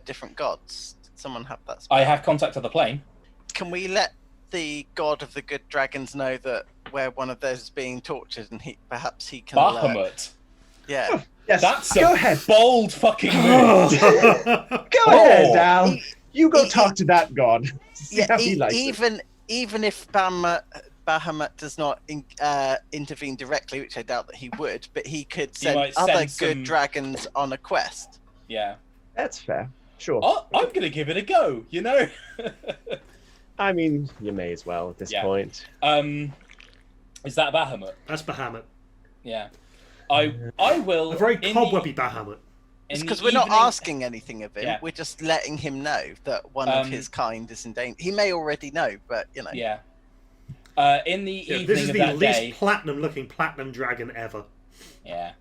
different gods? Did someone have that spell? I have contact of the plane. Can we let the god of the good dragons know that where one of those is being tortured, and perhaps he can alert? Bahamut. Yeah. Yes, That's go a ahead. bold fucking move. Go ahead, Al. You go he- talk to that god. See Yeah. how he likes it. Even if Bahamut does not intervene directly, which I doubt that he would, but he could send might other send good some- dragons on a quest. Yeah. That's fair. Sure. I'm gonna give it a go. You know. I mean, you may as well at this Yeah. point. Is that Bahamut? That's Bahamut. Yeah. I will. A very in the- cobwebby Bahamut. It's in because the we're not evening- asking anything of him. Yeah. We're just letting him know that one of his kind is in danger. He may already know, but you know. Yeah. In the Yeah, evening this is of the that least day. platinum-looking platinum dragon ever. Yeah.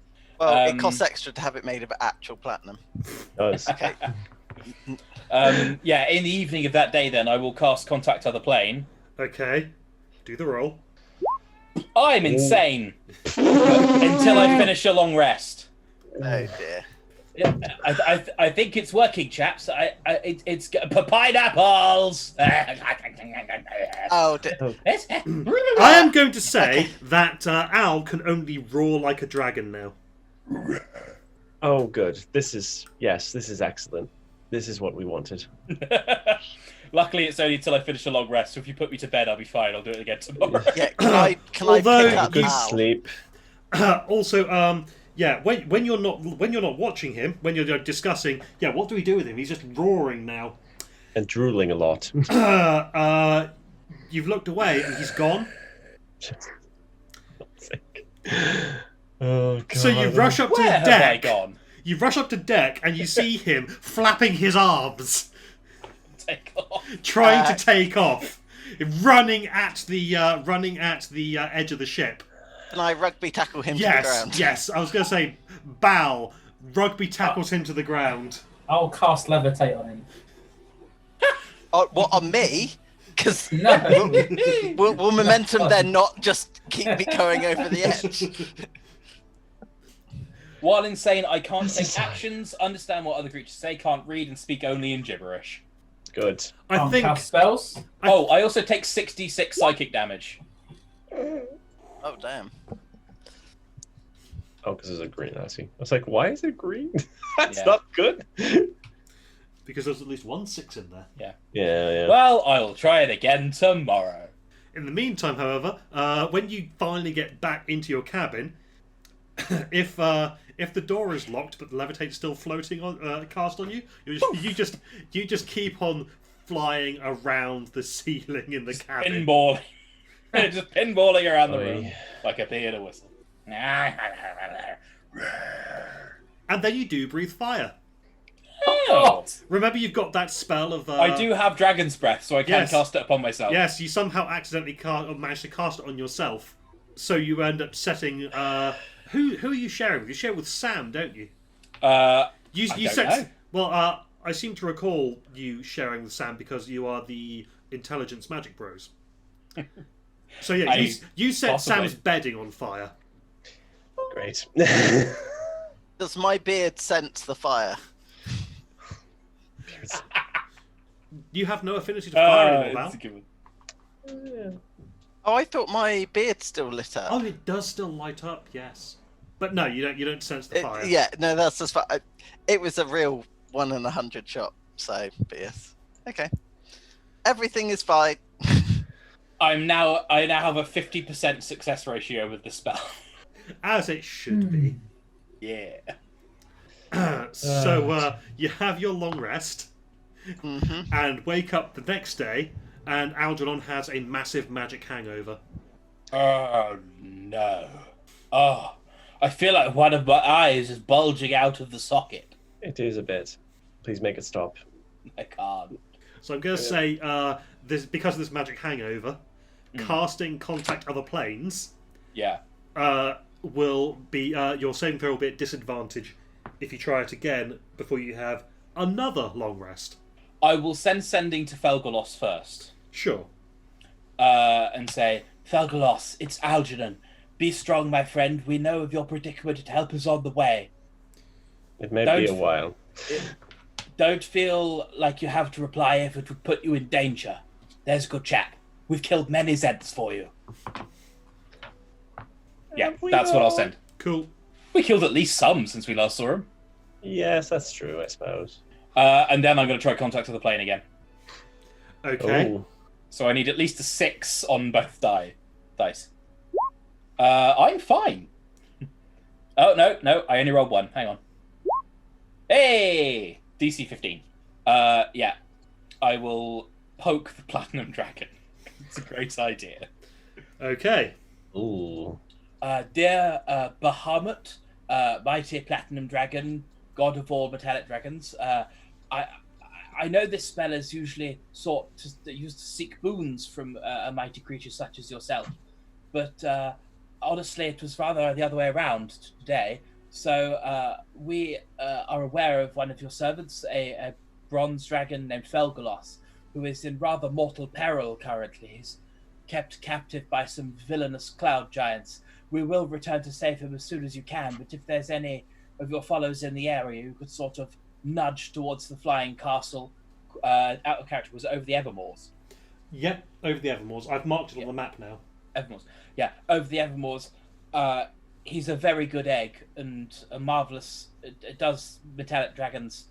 Well, it costs extra to have it made of actual platinum. Does. Okay. Yeah. In the evening of that day, then I will cast Contact Other Plane. Okay, do the roll. I'm insane until I finish a long rest. Oh dear. Yeah, I think it's working, chaps. It's pineapples. Oh dear. I am going to say that Al can only roar like a dragon now. Oh, good. This is excellent. This is what we wanted. Luckily, it's only until I finish a long rest. So if you put me to bed, I'll be fine. I'll do it again tomorrow. Yeah. Can I Although pick up Good Al? sleep. Also, yeah, when you're not watching him, when you're discussing, yeah, what do we do with him? He's just roaring now. And drooling a lot. You've looked away and he's gone. Oh, God. So you rush up to Where the have I deck. gone? You rush up to deck and you see him flapping his arms, Take off. trying to take off, running at the edge of the ship. Can I rugby tackle him to the Yes, ground? yes. I was going to say, Bal rugby tackles him to the ground. I'll cast levitate on him. Oh, what, on me? Because No. will momentum then not just keep me going over the edge? While insane, I can't take actions, understand what other creatures say, can't read, and speak only in gibberish. Good. I Can't think cast spells. Oh, I also take 66 psychic damage. Oh damn. Oh, because there's a green. I see. I was like, why is it green? That's Yeah. not good. because there's at least 1 6 in there. Yeah. Well, I'll try it again tomorrow. In the meantime, however, when you finally get back into your cabin, if the door is locked but the levitate's still floating on cast on you, you just keep on flying around the ceiling in the cabin. Pinballing. Just pinballing around the Oi. room like a bee in a whistle. And then you do breathe fire. God! Remember, you've got that spell of. I do have Dragon's Breath, so I can Yes. cast it upon myself. Yes, you somehow accidentally managed to cast it on yourself, so you end up setting. Who are you sharing with? You share with Sam, don't you? I You don't set. know. Well, I seem to recall you sharing with Sam because you are the intelligence magic bros. So yeah, you set possibly. Sam's bedding on fire. Great. Does my beard sense the fire? You have no affinity to fire anymore, Val. it's a good one. Oh, I thought my beard still lit up. Oh, it does still light up, yes. But no, you don't. You don't sense the fire. Yeah, no, that's just fine. It was a real 1 in 100 shot. So, but yes, okay. Everything is fine. I now have a 50% success ratio with the spell. As it should be. Yeah. So you have your long rest Mm-hmm. and wake up the next day, and Algernon has a massive magic hangover. Oh no. Oh, I feel like one of my eyes is bulging out of the socket. It is a bit. Please make it stop. I can't. So I'm going to say, because of this magic hangover, casting contact other planes Yeah. will be your saving throw will be at disadvantage if you try it again before you have another long rest. I will send sending to Felgolos first. Sure. And say, Felgolos, it's Algernon. Be strong, my friend. We know of your predicament. Help is on the way. It may be a while. Don't feel like you have to reply if it would put you in danger. There's a good chap. We've killed many Zeds for you. Yeah, that's what I'll send. Cool. We killed at least some since we last saw him. Yes, that's true, I suppose. And then I'm going to try contact with the plane again. Okay. Ooh. So I need at least a 6 on both dice. I'm fine. Oh, no, I only rolled 1. Hang on. Hey! DC 15. Yeah. I will poke the Platinum Dragon. It's a great idea. Okay. Ooh. Dear Bahamut, mighty Platinum Dragon, god of all metallic dragons, I know this spell is usually used to seek boons from a mighty creature such as yourself, but honestly, it was rather the other way around today. So we are aware of one of your servants, a bronze dragon named Felgolos, who is in rather mortal peril currently. He's kept captive by some villainous cloud giants. We will return to save him as soon as you can, but if there's any of your followers in the area who could sort of nudge towards the flying castle, out of character, was it over the Evermoors? Yep, over the Evermoors. I've marked it on the map now. Evermoors. Yeah, over the Evermoors. He's a very good egg and a marvelous. It does metallic dragons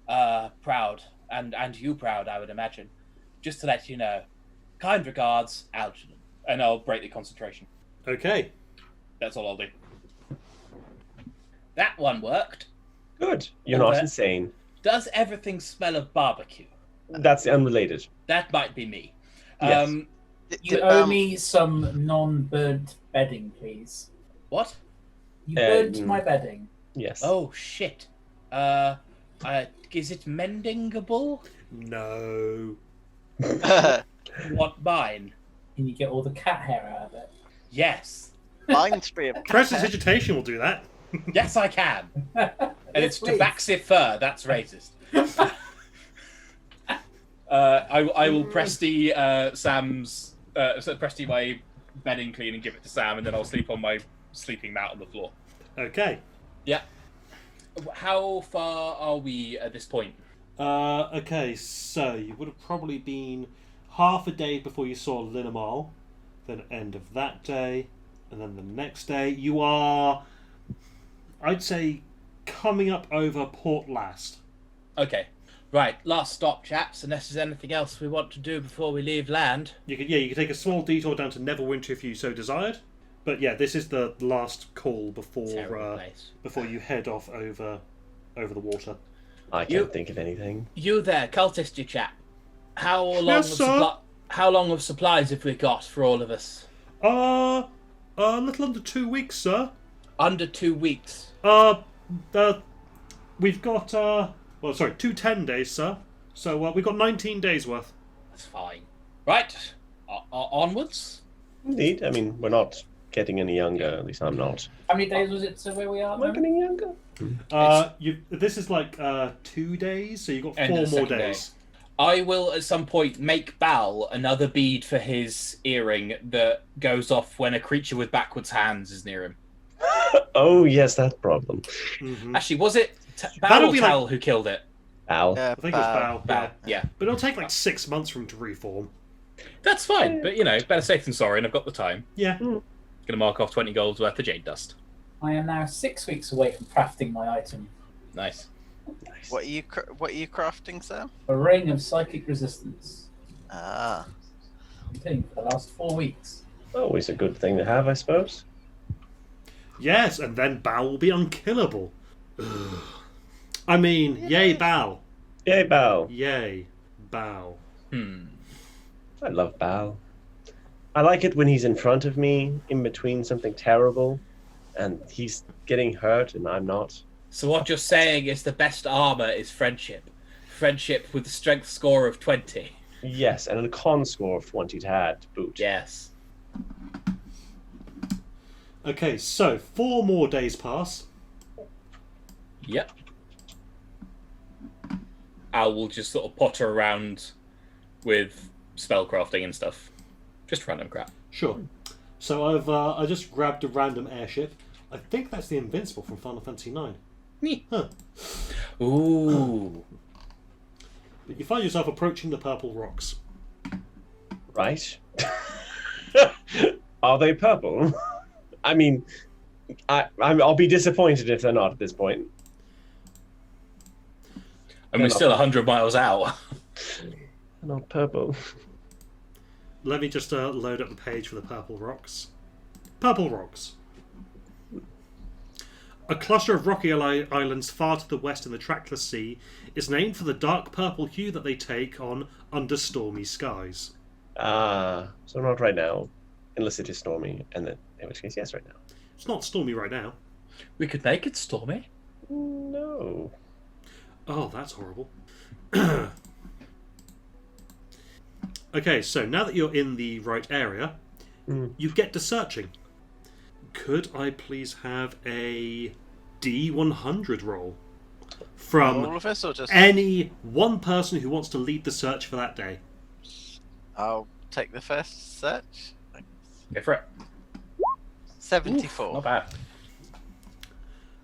proud, and you proud, I would imagine. Just to let you know. Kind regards, Algernon. And I'll break the concentration. Okay. That's all I'll do. That one worked. Good. You're not insane. Does everything smell of barbecue? That's unrelated. That might be me. Yes. You owe me some non-burnt bedding, please. What? You burnt my bedding. Yes. Oh, shit. Is it mendingable? No. What, mine? Can you get all the cat hair out of it? Yes. Mine's free of cat hair. Prestidigitation will do that. Yes, I can. And it's please. tabaxi fur. That's racist. I will Presti Sam's Presti my bedding clean and give it to Sam, and then I'll sleep on my sleeping mat on the floor. Okay. Yeah. How far are we at this point? Okay, so you would have probably been half a day before you saw Linamal, then end of that day, and then the next day. You are, I'd say, coming up over Port Last. Okay. Right, last stop, chaps, unless there's anything else we want to do before we leave land. You could take a small detour down to Neverwinter if you so desired. But yeah, this is the last call before before you head off over the water. I can't think of anything. You there, cultist, you chap. How long Yes, how long of supplies have we got for all of us? A little under 2 weeks, sir. Under 2 weeks. We've got Well, sorry, 2 10 days, sir. So we've got 19 days worth. That's fine. Right, onwards. Indeed. I mean, we're not getting any younger. At least I'm not. How many days was it to where we are? Am I getting younger? This is like 2 days, so you've got End 4 of the more second day. days. I will at some point make Bal another bead for his earring that goes off when a creature with backwards hands is near him. Oh yes, that problem. Mhm. Actually, was it Bal That'll or be Tal who killed it? Ow. I think it was Bao. Bal, yeah. But it'll take like 6 months for him to reform. That's fine, but better safe than sorry, and I've got the time. Yeah. Gonna mark off 20 golds worth of jade dust. I am now 6 weeks away from crafting my item. Nice. What are you crafting, Sam? A ring of psychic resistance. Ah. I'm doing for the last 4 weeks. Always a good thing to have, I suppose. Yes, and then Bao will be unkillable. Ugh. I mean, yay Bao. Yay, Bao. Yay Bao. I love Bao. I like it when he's in front of me, in between something terrible, and he's getting hurt and I'm not. So what you're saying is the best armor is friendship. Friendship with a strength score of 20. Yes, and a con score of 20 to add to boot. Yes. Okay, so 4 more days pass. Yep. Al will just sort of potter around with spellcrafting and stuff. Just random crap. Sure. So I just grabbed a random airship. I think that's the Invincible from Final Fantasy IX. Huh. Ooh. But you find yourself approaching the purple rocks. Right? Are they purple? I mean, I'll be disappointed if they're not at this point. And we're still 100 miles out. They're not purple. Let me just load up the page for the purple rocks. Purple rocks. A cluster of rocky islands far to the west in the trackless sea is named for the dark purple hue that they take on under stormy skies. So not right now, unless it is stormy, and then in which case, yes, right now. It's not stormy right now. We could make it stormy. No. Oh, that's horrible. Okay, so now that you're in the right area, you get to searching. Could I please have a D100 roll from All of us, or just any one person who wants to lead the search for that day? I'll take the first search. Go for it. 74. Not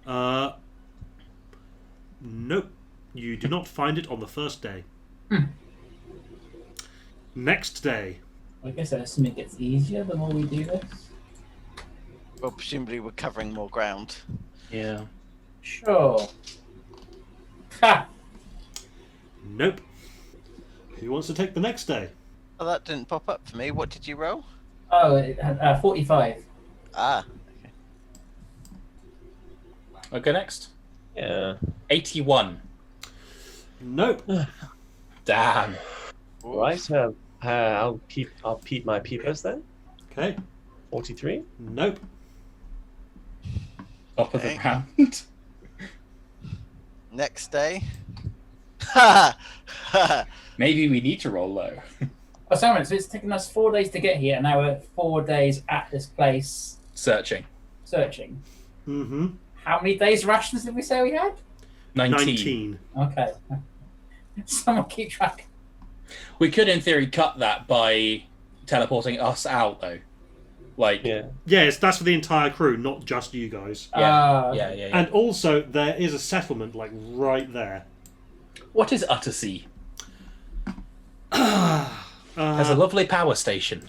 bad. Nope. You do not find it on the first day. Next day. I guess I assume it gets easier the more we do this. Well, presumably we're covering more ground. Yeah. Sure. Ha! Nope. Who wants to take the next day? Oh, that didn't pop up for me. What did you roll? Oh, it had 45. Ah. I'll go next. Yeah. 81. Nope. Damn. Right. I'll peep my peepers then. Okay. 43. Nope. Top of the Okay. round. Next day. Ha! Maybe we need to roll low. Oh, Simon, so it's taken us 4 days to get here, and now we're 4 days at this place Searching. searching. Mm-hmm. How many days rations did we say we had? 19. Okay. Someone keep track. We could, in theory, cut that by teleporting us out, though. Like, Yeah. Yes, that's for the entire crew, not just you guys. yeah. And also, there is a settlement, like, right there. What is Uttersea? Has a lovely power station.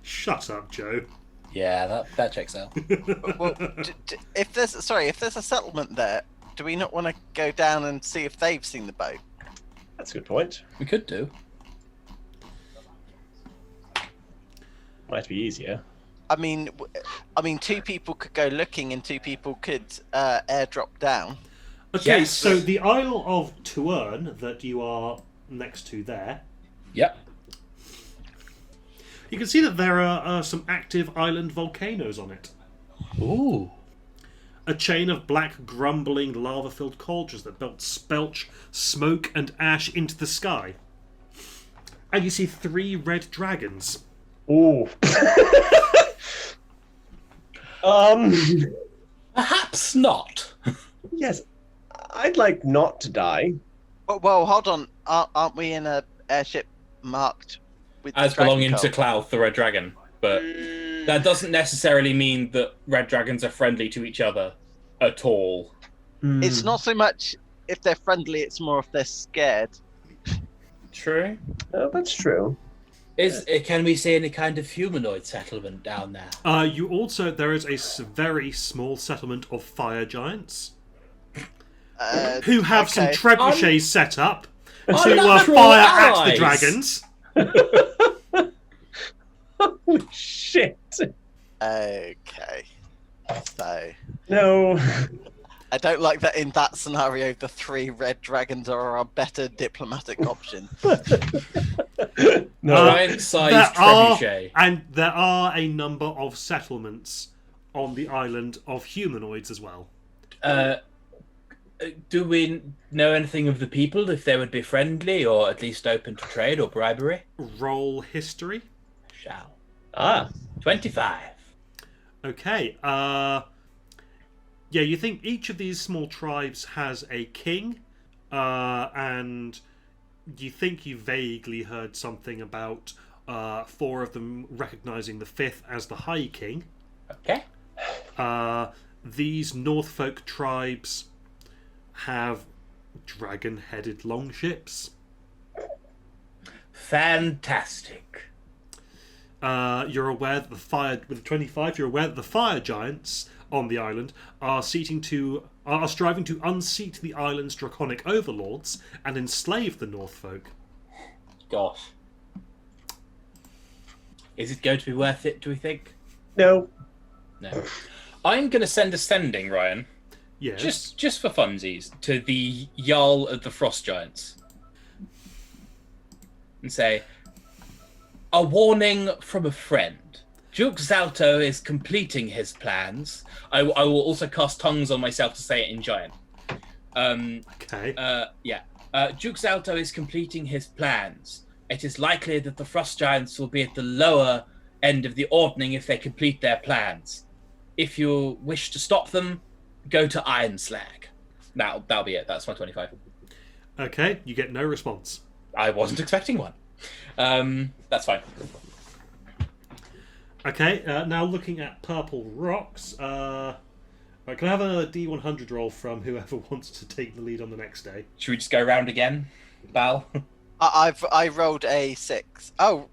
Shut up, Joe. Yeah, that checks out. Well, if there's a settlement there, do we not want to go down and see if they've seen the boat? That's a good point. We could do. Might be easier. I mean, 2 people could go looking, and 2 people could airdrop down. Okay, Yes. so the Isle of Tuern that you are next to there, Yep. you can see that there are some active island volcanoes on it. Ooh. a chain of black, grumbling, lava-filled cauldrons that belch smoke and ash into the sky. And you see 3 red dragons. Ooh. Perhaps not. Yes, I'd like not to die. Well, hold on. Aren't we in a airship marked with As dragon belonging to colour? Clouth, the red dragon. But that doesn't necessarily mean that red dragons are friendly to each other at all. It's not so much if they're friendly; it's more if they're scared. True. Oh, that's true. Can we see any kind of humanoid settlement down there? There is a very small settlement of fire giants who have some okay. trebuchets set up to Unnatural fire at the allies. dragons. Holy shit. Okay. So No. I don't like that in that scenario. The 3 red dragons are a better diplomatic option. No. Giant-sized trebuchet. And there are a number of settlements on the island of humanoids as well. Do we know anything of the people, if they would be friendly or at least open to trade or bribery? Roll history. Shall. 25. Okay. Yeah, you think each of these small tribes has a king, and you think you vaguely heard something about 4 of them recognizing the 5th as the High King. Okay. These Northfolk tribes have dragon-headed longships. Fantastic. You're aware that with 25, you're aware that the fire giants on the island are striving to unseat the island's draconic overlords and enslave the Northfolk. Gosh. Is it going to be worth it, do we think? No. No. I'm going to send a sending, Ryan, Yes. just for funsies, to the Jarl of the Frost Giants. And say, a warning from a friend. Duke Zalto is completing his plans. I will also cast tongues on myself to say it in Giant. Okay. Duke Zalto is completing his plans. It is likely that the Frost Giants will be at the lower end of the ordning if they complete their plans. If you wish to stop them, go to Iron Slag. That'll be it. That's my 25. Okay, you get no response. I wasn't expecting one. That's fine. Okay, now looking at Purple Rocks, right, can I have a D100 roll from whoever wants to take the lead on the next day? Should we just go around again, Bal? I rolled a 6. Oh,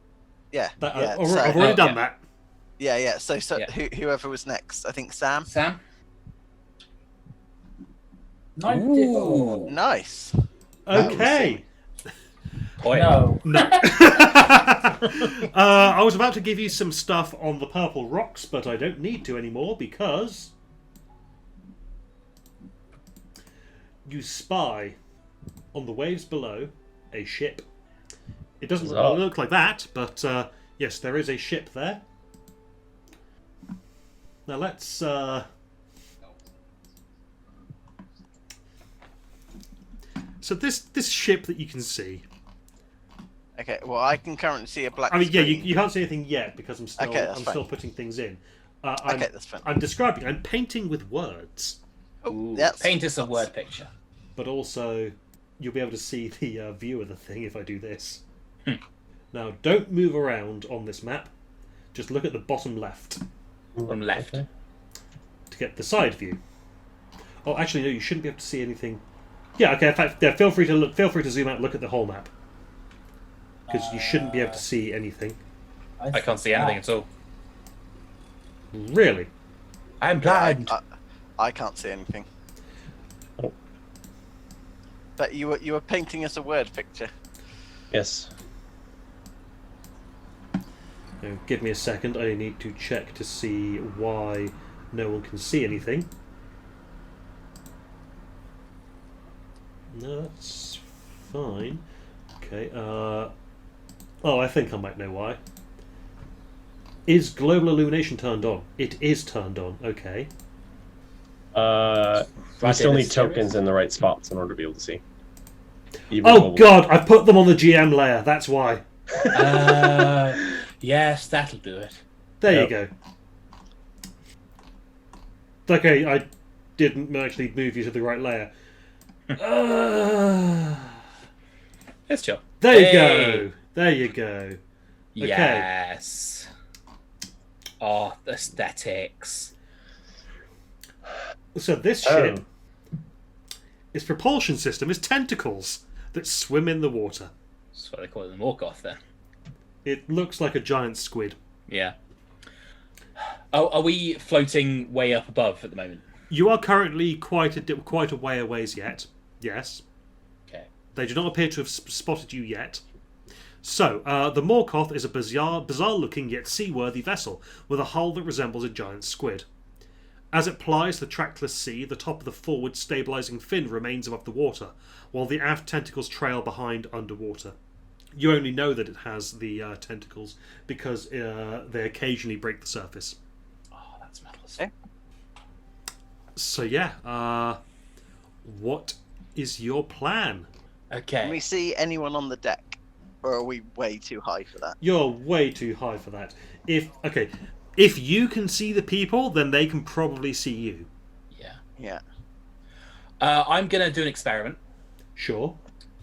yeah. I've already done that. Yeah. So Yeah. Whoever was next, I think Sam. Sam? 94. Nice. Okay. Oi. No. I was about to give you some stuff on the Purple Rocks, but I don't need to anymore because you spy on the waves below a ship. It doesn't look like that, but yes, there is a ship there. Now let's so this ship that you can see. Okay. Well, I can currently see a black. I mean, yeah, screen. you can't see anything yet because I'm still Okay, that's I'm fine. still putting things in. Okay, that's fine. I'm painting with words, Oh, that's, Paint us a word picture. but also you'll be able to see the view of the thing if I do this. Now, don't move around on this map. Just look at the bottom left From left. Okay. to get the side view. Oh, actually, no, you shouldn't be able to see anything. Yeah, okay. In fact, yeah, feel free to zoom out and look at the whole map because you shouldn't be able to see anything. I can't see anything at all. Really? I'm blind. I can't see anything. Oh. But you were painting us a word picture. Yes. Now, give me a second. I need to check to see why no one can see anything. No, that's fine. Okay. Oh, I think I might know why. Is global illumination turned on? It is turned on. Okay. We still need tokens in the right spots in order to be able to see. Oh god, I put them on the GM layer. That's why. Yes, that'll do it. There you go. Okay, I didn't actually move you to the right layer. Let's chill. There you go. There you go. Okay. Yes. Oh, aesthetics. So this ship, its propulsion system is tentacles that swim in the water. That's what they call it in Morgoth, then. It looks like a giant squid. Yeah. Oh, are we floating way up above at the moment? You are currently quite a way away yet. Yes. Okay. They do not appear to have spotted you yet. So, the Morgoth is a bizarre-looking yet seaworthy vessel with a hull that resembles a giant squid. As it plies the trackless sea, the top of the forward stabilising fin remains above the water, while the aft tentacles trail behind underwater. You only know that it has the tentacles because they occasionally break the surface. Oh, that's metal. Okay. So yeah, what is your plan? Okay. Can we see anyone on the deck? Or are we way too high for that? You're way too high for that. If you can see the people, then they can probably see you. Yeah. Yeah. I'm going to do an experiment. Sure.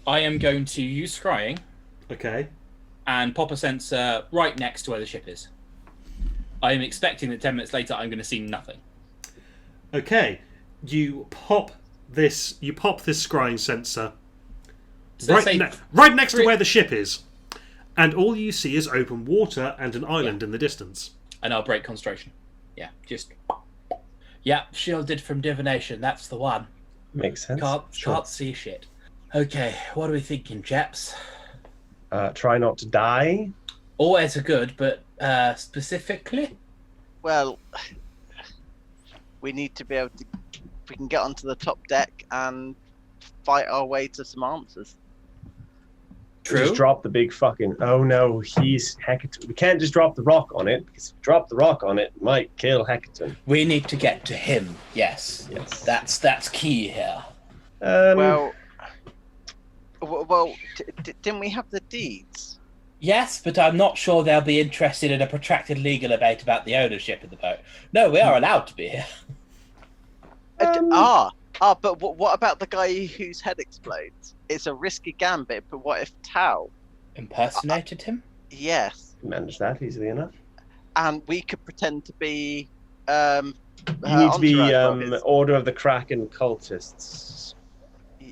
I am going to use scrying Okay. and pop a sensor right next to where the ship is. I am expecting that 10 minutes later I'm going to see nothing. Okay. You pop this scrying sensor So right next to where the ship is, and all you see is open water and an island in the distance. And I'll break concentration. Yeah, just... Yeah, shielded from divination, that's the one. Makes sense. Can't see shit. Okay, what are we thinking, chaps? Try not to die. Always a good, but specifically? Well, we need to be able to... We can get onto the top deck and fight our way to some answers. True. Just drop the big fucking... Oh no, he's Hecaton. We can't just drop the rock on it, because if we drop the rock on it, it might kill Hecaton. We need to get to him, yes. Yes. That's key here. Well, didn't we have the deeds? Yes, but I'm not sure they'll be interested in a protracted legal debate about the ownership of the boat. No, we are allowed to be here. But what about the guy whose head explodes? It's a risky gambit, but what if Tau? Impersonated him? Yes. Manage that easily enough. And we could pretend to be... You need to be Order of the Kraken cultists.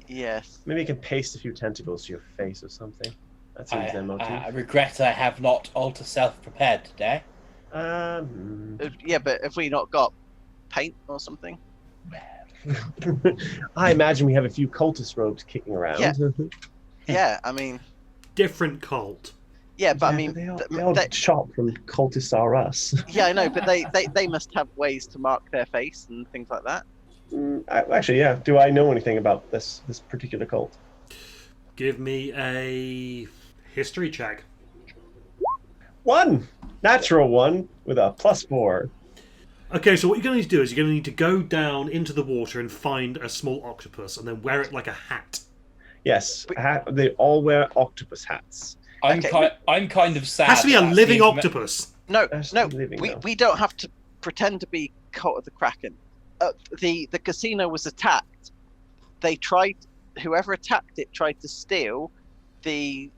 Yes. Maybe you can paste a few tentacles to your face or something. That seems their motive. I regret I have not alter self prepared today. Yeah, but have we not got paint or something? I imagine we have a few cultist robes kicking around. Yeah. Yeah, I mean... Different cult. Yeah, but I Yeah, mean... they all shop from Cultists R Us. Yeah, I know, but they must have ways to mark their face and things like that. Actually, yeah. Do I know anything about this particular cult? Give me a history check. 1! Natural 1 with a +4. Okay, so what you're going to need to do is you're going to need to go down into the water and find a small octopus and then wear it like a hat. Yes, they all wear octopus hats. I'm kind of sad. It has to be a living octopus. No, living, we don't have to pretend to be Cult of the Kraken. The casino was attacked. Whoever attacked it tried to steal the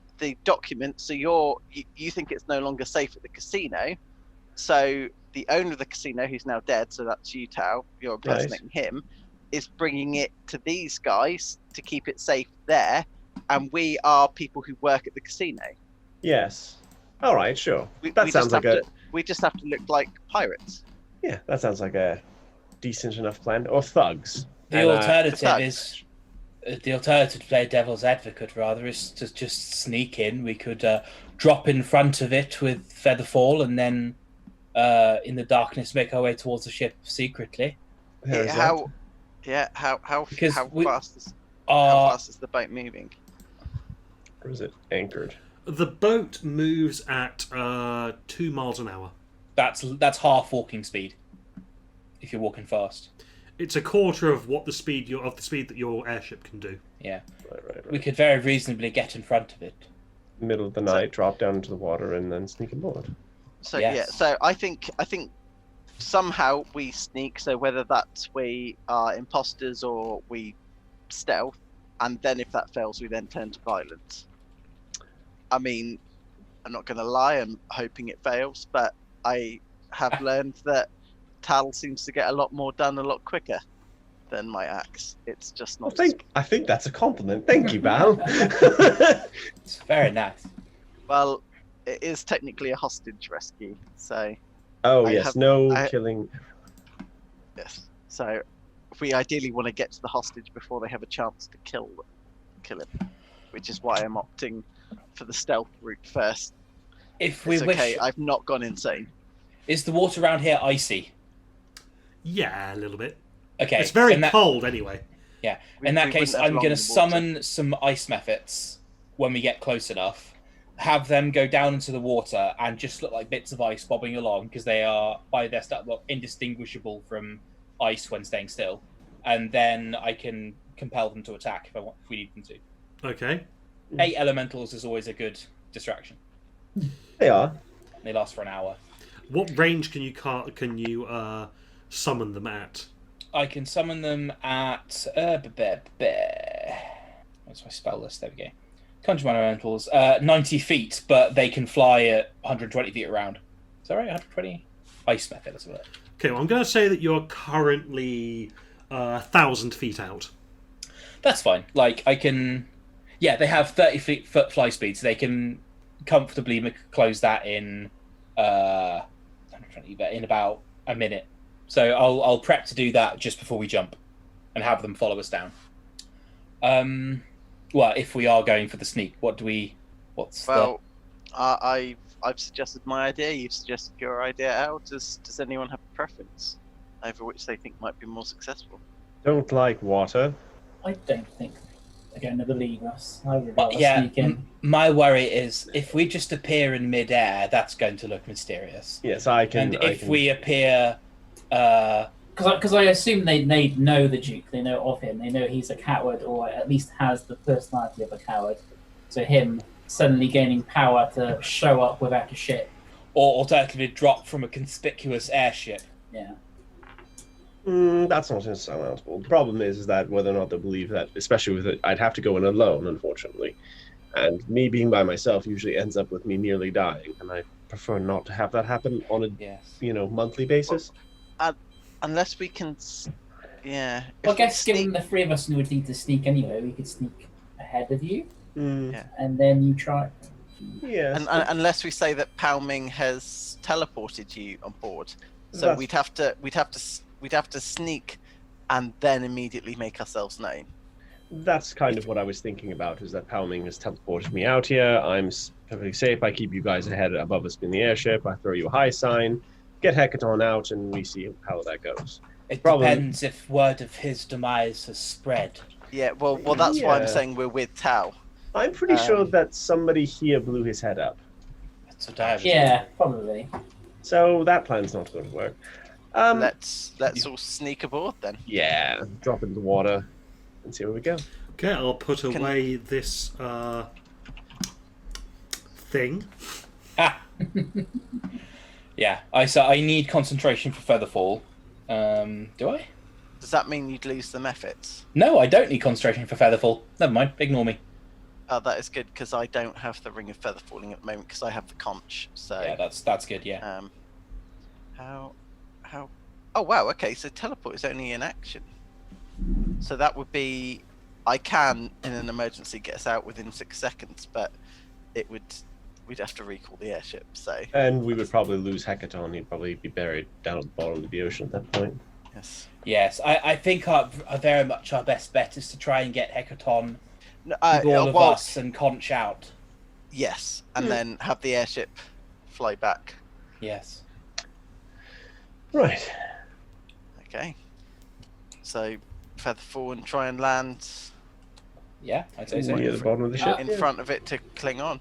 document, so you think it's no longer safe at the casino. So the owner of the casino, who's now dead, so that's you, Tao, you're impersonating him, is bringing it to these guys to keep it safe there, and we are people who work at the casino. Yes. All right, sure. We just have to look like pirates. Yeah, that sounds like a decent enough plan. Or thugs. The alternative to play devil's advocate, rather, is to just sneak in. We could drop in front of it with Featherfall and then in the darkness make our way towards the ship secretly. How fast is the boat moving? Or is it anchored? The boat moves at 2 miles an hour. That's half walking speed if you're walking fast. It's a quarter of what the speed that your airship can do. Yeah. Right. We could very reasonably get in front of it. Middle of the night, drop down into the water, and then sneak aboard. So Yes. yeah, so I think somehow we sneak. So whether that's we are imposters or we stealth, and then if that fails, we then turn to violence. I mean, I'm not going to lie. I'm hoping it fails, but I have learned that Tal seems to get a lot more done a lot quicker than my axe. It's just not. I think that's a compliment. Thank you, Val. It's very nice. Well, it is technically a hostage rescue, so Oh I yes, have- no I- killing. yes. So we ideally want to get to the hostage before they have a chance to kill him, which is why I'm opting for the stealth route first. If we It's wish, okay. I've not gone insane. is the water around here icy? Yeah, a little bit. Okay. It's very in that, cold anyway. Yeah. We- In that we case, wouldn't have I'm long going in to the water. summon some ice methods when we get close enough. Have them go down into the water and just look like bits of ice bobbing along because they are, by their start, indistinguishable from ice when staying still. And then I can compel them to attack if we need them to. Okay. 8 elementals is always a good distraction. They are. They last for an hour. What range can you summon them at? I can summon them at... What's my spell list? There we go. Conjure my elementals. 90 feet, but they can fly at 120 feet around. Is that right? 120? Ice method, that's what. Okay, well, I'm going to say that you're currently 1,000 feet out. That's fine. Like, I can... Yeah, they have 30 foot fly speed, so they can comfortably close that in 120, but in about a minute. So I'll prep to do that just before we jump and have them follow us down. Well, if we are going for the sneak, Well, I've suggested my idea. You've suggested your idea. Out. Does anyone have a preference over which they think might be more successful? Don't like water. I don't think they're going to believe us. I would rather yeah, sneak in. my worry is if we just appear in midair, that's going to look mysterious. Yes, I can. And if we appear... Because I assume they know the Duke, they know of him, they know he's a coward, or at least has the personality of a coward. So him suddenly gaining power to show up without a ship. Or alternatively drop from a conspicuous airship. Yeah. That's not insurmountable. The problem is that whether or not they believe that, especially with it, I'd have to go in alone, unfortunately. And me being by myself usually ends up with me nearly dying, and I prefer not to have that happen on a monthly basis. Unless we can, yeah. Well, I If we guess given the three of us would need to sneak anyway, we could sneak ahead of you, and then you try. Yeah. And unless we say that Pao Ming has teleported you on board, so we'd have to sneak, and then immediately make ourselves known. That's kind of what I was thinking about, is that Pao Ming has teleported me out here. I'm perfectly safe. I keep you guys ahead above us in the airship. I throw you a high sign, get Hecaton out, and we see how that goes. It depends if word of his demise has spread. Yeah, well, that's why I'm saying we're with Tao. I'm pretty sure that somebody here blew his head up. That's what I was Yeah, probably. So that plan's not going to work. Let's all sneak aboard then. Yeah, drop into the water and see where we go. Okay, I'll put away this thing. Yeah, I need concentration for feather fall. Do I? Does that mean you'd lose the methods? No, I don't need concentration for feather fall. Never mind, ignore me. Oh, that is good because I don't have the ring of feather falling at the moment because I have the conch. So Yeah, that's good. Yeah. how? Oh wow. Okay, so teleport is only in action. So that would be, I can in an emergency get us out within 6 seconds, but we'd have to recall the airship. So And we would probably lose Hecaton. He'd probably be buried down at the bottom of the ocean at that point. yes. Yes, I think our very much our best bet is to try and get Hecaton No, with all of well, us and conch out. yes, and then have the airship fly back. Yes. Right. Okay. So feather fall and try and land Yeah, I'd say so. Near the bottom of the ship. in front of it to cling on.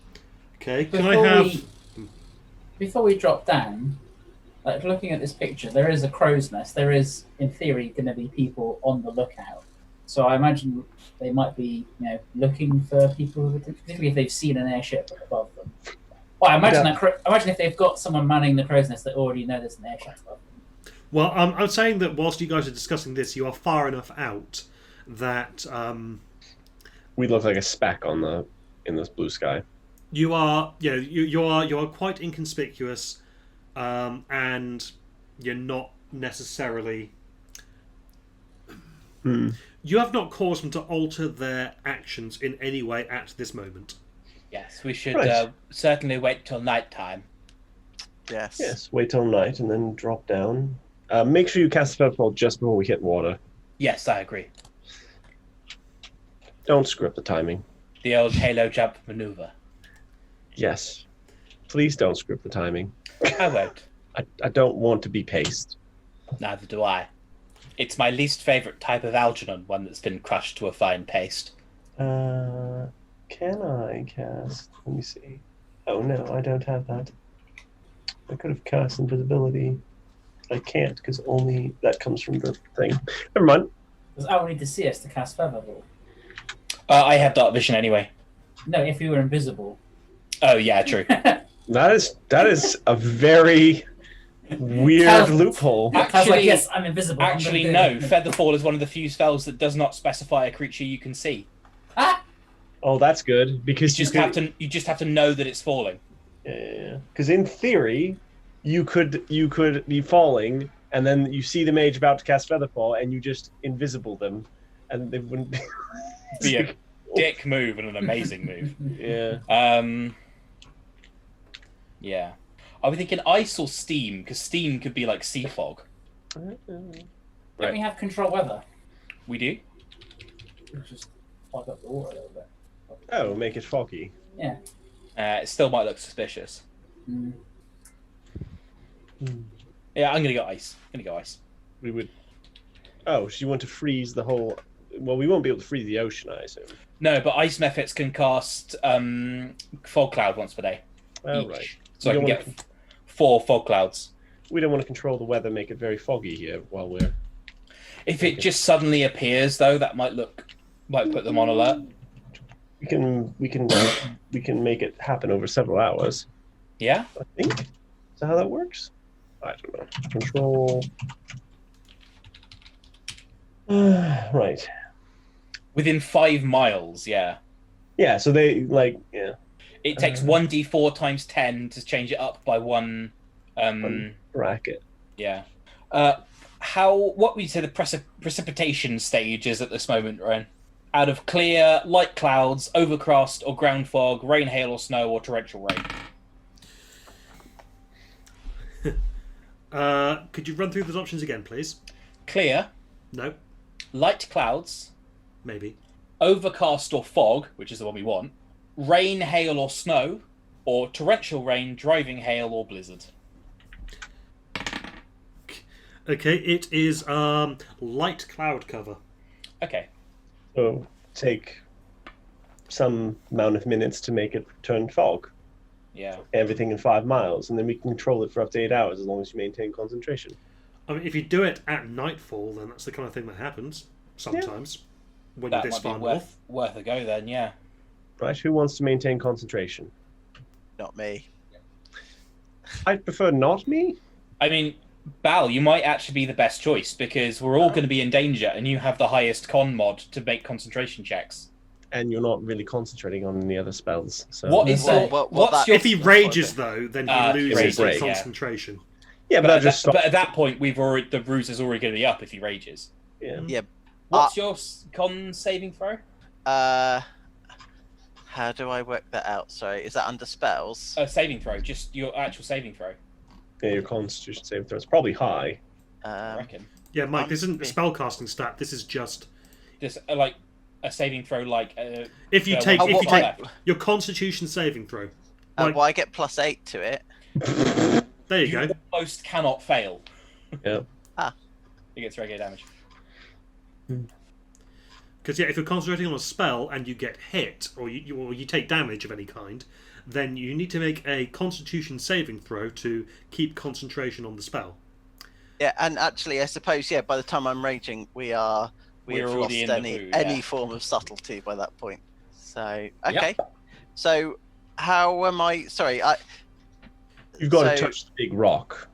Okay, can I have... Before we drop down, Like looking at this picture, there is a crow's nest. There is, in theory, going to be people on the lookout. So I imagine they might be, looking for people, particularly if they've seen an airship above them. Well, I imagine imagine if they've got someone manning the crow's nest that already know there's an airship above them. Well, I'm saying that whilst you guys are discussing this, you are far enough out that we look like a speck in this blue sky. You are, you are quite inconspicuous, and you're not necessarily. You have not caused them to alter their actions in any way at this moment. Yes, we should certainly wait till night time. Yes. Yes, wait till night and then drop down. Make sure you cast the feather just before we hit water. Yes, I agree. Don't screw up the timing. The old halo jump maneuver. Yes. Please don't screw up the timing. I won't. I don't want to be paced. Neither do I. It's my least favourite type of Algernon, one that's been crushed to a fine paste. Can I cast? Let me see. Oh no, I don't have that. I could have cast invisibility. I can't because only that comes from the thing. Never mind. Does Owl need to see us to cast Featherball? I have dark vision anyway. No, if we were invisible. Oh yeah, true. That is a very weird loophole. Actually, yes, I'm invisible. Actually, no. Featherfall is one of the few spells that does not specify a creature you can see. Ah! Oh, that's good because you just have to know that it's falling. Yeah. Because in theory, you could be falling, and then you see the mage about to cast Featherfall, and you just invisible them, and they wouldn't be a dick move and an amazing move. Yeah. Yeah. Are we thinking ice or steam? Because steam could be like sea fog. Don't we have control weather? We do. Just fog up the water a little bit. Oh, make it foggy. Yeah. It still might look suspicious. Yeah, I'm gonna go ice. We would. Oh, so you want to freeze the whole? Well, we won't be able to freeze the ocean, I assume. No, but ice mephits can cast fog cloud once per day. Oh, each. right. So I can get 4 fog clouds. We don't want to control the weather, make it very foggy here while we're. If it just suddenly appears, though, that might put them on alert. We can make it happen over several hours. Yeah? I think. Is that how that works? I don't know. Control. Right. Within 5 miles, yeah. Yeah, so they yeah. It takes 1d4 times 10 to change it up by one bracket. Yeah. What would you say the precipitation stage is at this moment, Ryan? Out of clear, light clouds, overcast or ground fog, rain, hail or snow, or torrential rain. Could you run through those options again, please? Clear. No. Light clouds. Maybe. Overcast or fog, which is the one we want. Rain, hail or snow, or torrential rain, driving hail or blizzard. Okay, it is light cloud cover. Okay. So take some amount of minutes to make it turn fog. Yeah. Everything in 5 miles, and then we can control it for up to 8 hours as long as you maintain concentration. I mean, if you do it at nightfall, then that's the kind of thing that happens sometimes when you're this far north. Worth a go then, yeah. Right, who wants to maintain concentration? Not me. I prefer not me. I mean, Bal, you might actually be the best choice because we're all going to be in danger, and you have the highest con mod to make concentration checks. And you're not really concentrating on any other spells. So. What is If he rages, though, then he loses his concentration. Yeah, but but at that point, the ruse is already going to be up if he rages. Yeah. What's your con saving throw? How do I work that out? Sorry, is that under spells? Saving throw, just your actual saving throw. Yeah, your Constitution saving throw is probably high. I reckon. Yeah, Mike, this isn't a spellcasting stat. This is just like a saving throw, like if you take your Constitution saving throw. Well, I get +8 to it. There you go. Almost cannot fail. Yeah. It gets regular damage. Because if you're concentrating on a spell and you get hit, or you take damage of any kind, then you need to make a Constitution saving throw to keep concentration on the spell. Yeah, and actually, I suppose, by the time I'm raging, we have lost already in the poo, any yeah. form of subtlety by that point. So, okay. So, how am I... Sorry, You've got to touch the big rock.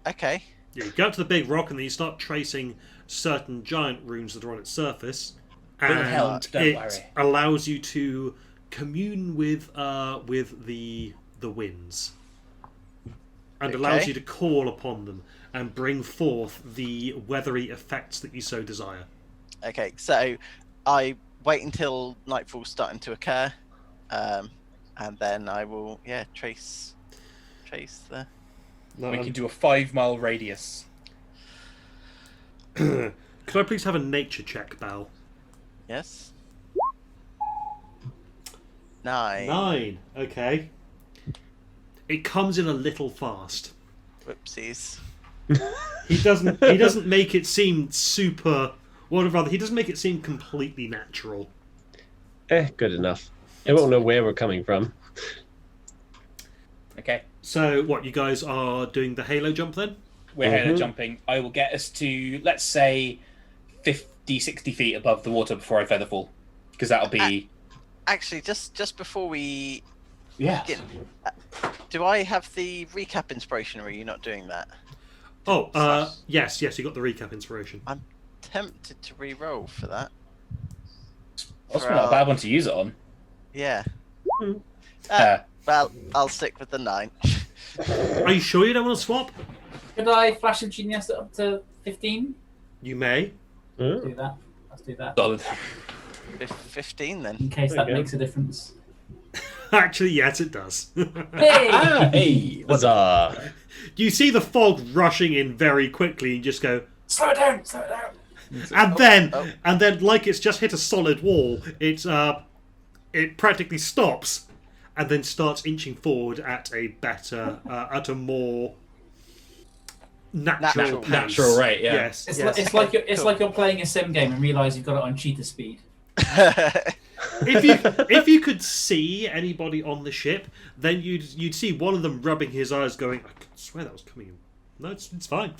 Okay. Yeah, you go up to the big rock and then you start tracing certain giant runes that are on its surface. It'll And help, don't it worry. allows you to commune with the winds. And allows you to call upon them and bring forth the weathery effects that you so desire. Okay, so I wait until nightfall's starting to occur, and then I will, trace the... We can do a 5-mile radius. Could I please have a nature check, Bal? Yes. 9. 9. Okay. It comes in a little fast. Whoopsies. He doesn't make it seem super. Well, rather, he doesn't make it seem completely natural. Good enough. It won't know where we're coming from. Okay. So, what, you guys are doing the halo jump then? We're halo jumping. I will get us to, let's say, 50, 60 feet above the water before I feather fall. Because that'll be... Actually, just before we... Yeah. Do I have the recap inspiration, or are you not doing that? Oh, yes, you got the recap inspiration. I'm tempted to re-roll for that. That's not a bad one to use it on. Yeah. Uh, Well, I'll stick with the 9. Are you sure you don't want to swap? Could I flash of genius up to 15? You may. Do that. Let's do that. solid. 15 then. In case There that you go. makes a difference. Actually, yes, it does. Hey! Hey, huzzah! You see the fog rushing in very quickly and just go, Slow it down! Slow it down! and then, like it's just hit a solid wall, it practically stops, and then starts inching forward at a more natural pace. Natural rate, yeah. Yes. It's like you're playing a sim game and realise you've got it on cheetah speed. If you could see anybody on the ship, then you'd see one of them rubbing his eyes, going, "I could swear that was coming in." No, it's fine.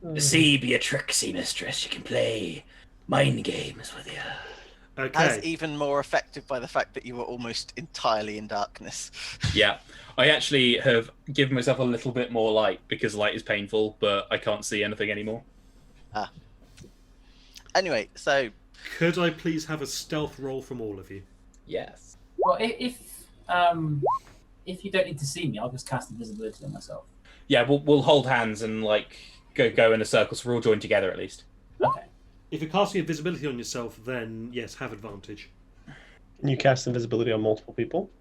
The sea be a tricksy mistress. You can play mind games with you. Okay. As even more effective by the fact that you were almost entirely in darkness. Yeah. I actually have given myself a little bit more light because light is painful, but I can't see anything anymore. Anyway, so... Could I please have a stealth roll from all of you? Yes. Well, if you don't need to see me, I'll just cast invisibility on myself. Yeah, we'll hold hands and go in a circle so we're all joined together at least. Okay. If you're casting invisibility on yourself, then yes, have advantage. Can you cast invisibility on multiple people?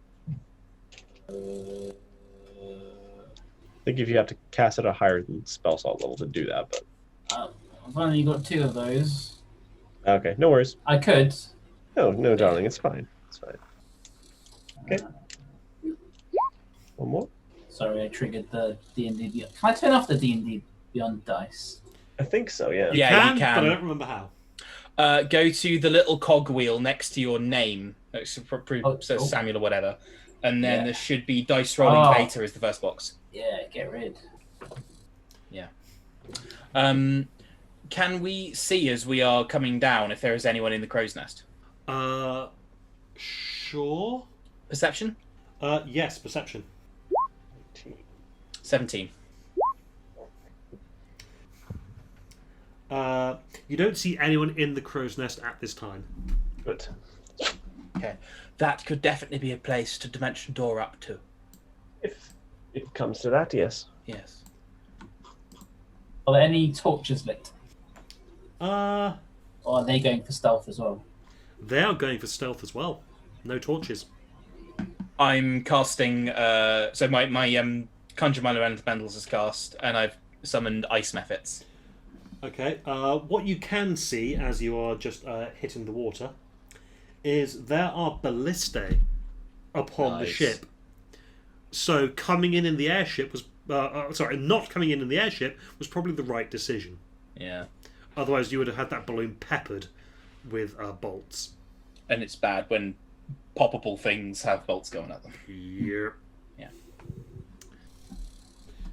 I think if you have to cast at a higher spell slot level to do that, but I've only got 2 of those. okay, no worries. I could. No, darling, it's fine. It's fine. Okay. One more. Sorry, I triggered the D&D Beyond. Can I turn off the D&D Beyond dice? I think so. Yeah. Yeah, you But I can. don't remember how. Go to the little cog wheel next to your name. It says Samuel or whatever. And then there should be dice rolling beta is the first box. Yeah, get rid. Yeah. Can we see as we are coming down if there is anyone in the crow's nest? Sure. Perception? Yes, perception. 17. You don't see anyone in the crow's nest at this time. Good. Okay. That could definitely be a place to dimension door up to. If it comes to that, yes. Yes. Are there any torches lit? They Or are they going for stealth as well? are going for stealth as well. No torches. I'm casting. So my Conjure Minor Elementals is cast, and I've summoned Ice Mephits. Okay. What you can see as you are just hitting the water is there are ballistae upon the Nice. ship. So coming in the airship was not coming in the airship was probably the right decision. Yeah. Otherwise, you would have had that balloon peppered with bolts. And it's bad when poppable things have bolts going at them. Yep. Yeah.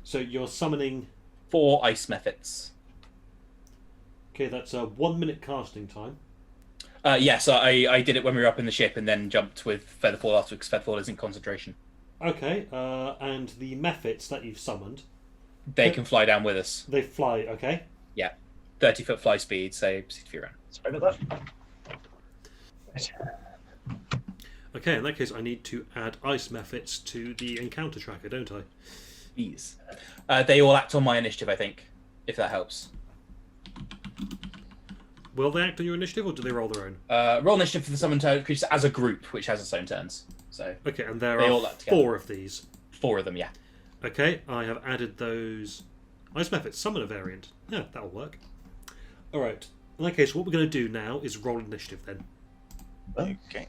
So you're summoning... 4 ice methods. Okay, that's a 1 minute casting time. Yes, I did it when we were up in the ship and then jumped with Featherfall after, because Featherfall is in concentration. Okay, and the mephits that you've summoned... They can fly down with us. They fly, okay? Yeah. 30-foot fly speed, so 60 feet around. Sorry about that. Okay, in that case, I need to add ice mephits to the encounter tracker, don't I? Please. They all act on my initiative, I think, if that helps. Will they act on your initiative, or do they roll their own? Roll initiative for the summoned creatures as a group, which has its own turns. So Okay, and there they are all act together. 4 of these. 4 of them, yeah. Okay, I have added those ice mephits. Summon a variant. Yeah, that'll work. Alright, in that case, what we're going to do now is roll initiative then. Okay.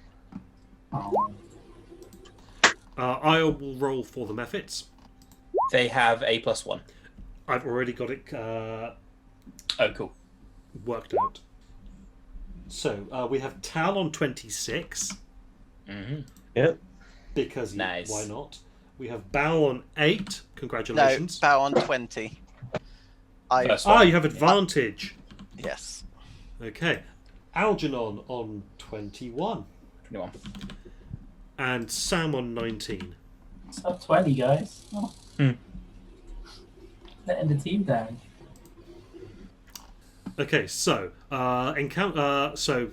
I will roll for the mephits. They have a +1. I've already got it Oh, cool. worked out. So, we have Tal on 26. Mm-hmm. Yeah. Because Nice. why not? We have Bao on 8. No, Congratulations. bow on 20. First one. You have advantage. Yes. Okay. Algernon on 21. 21. And Sam on 19. It's up 20, guys. Oh. Hmm. Letting the team down. Okay, so so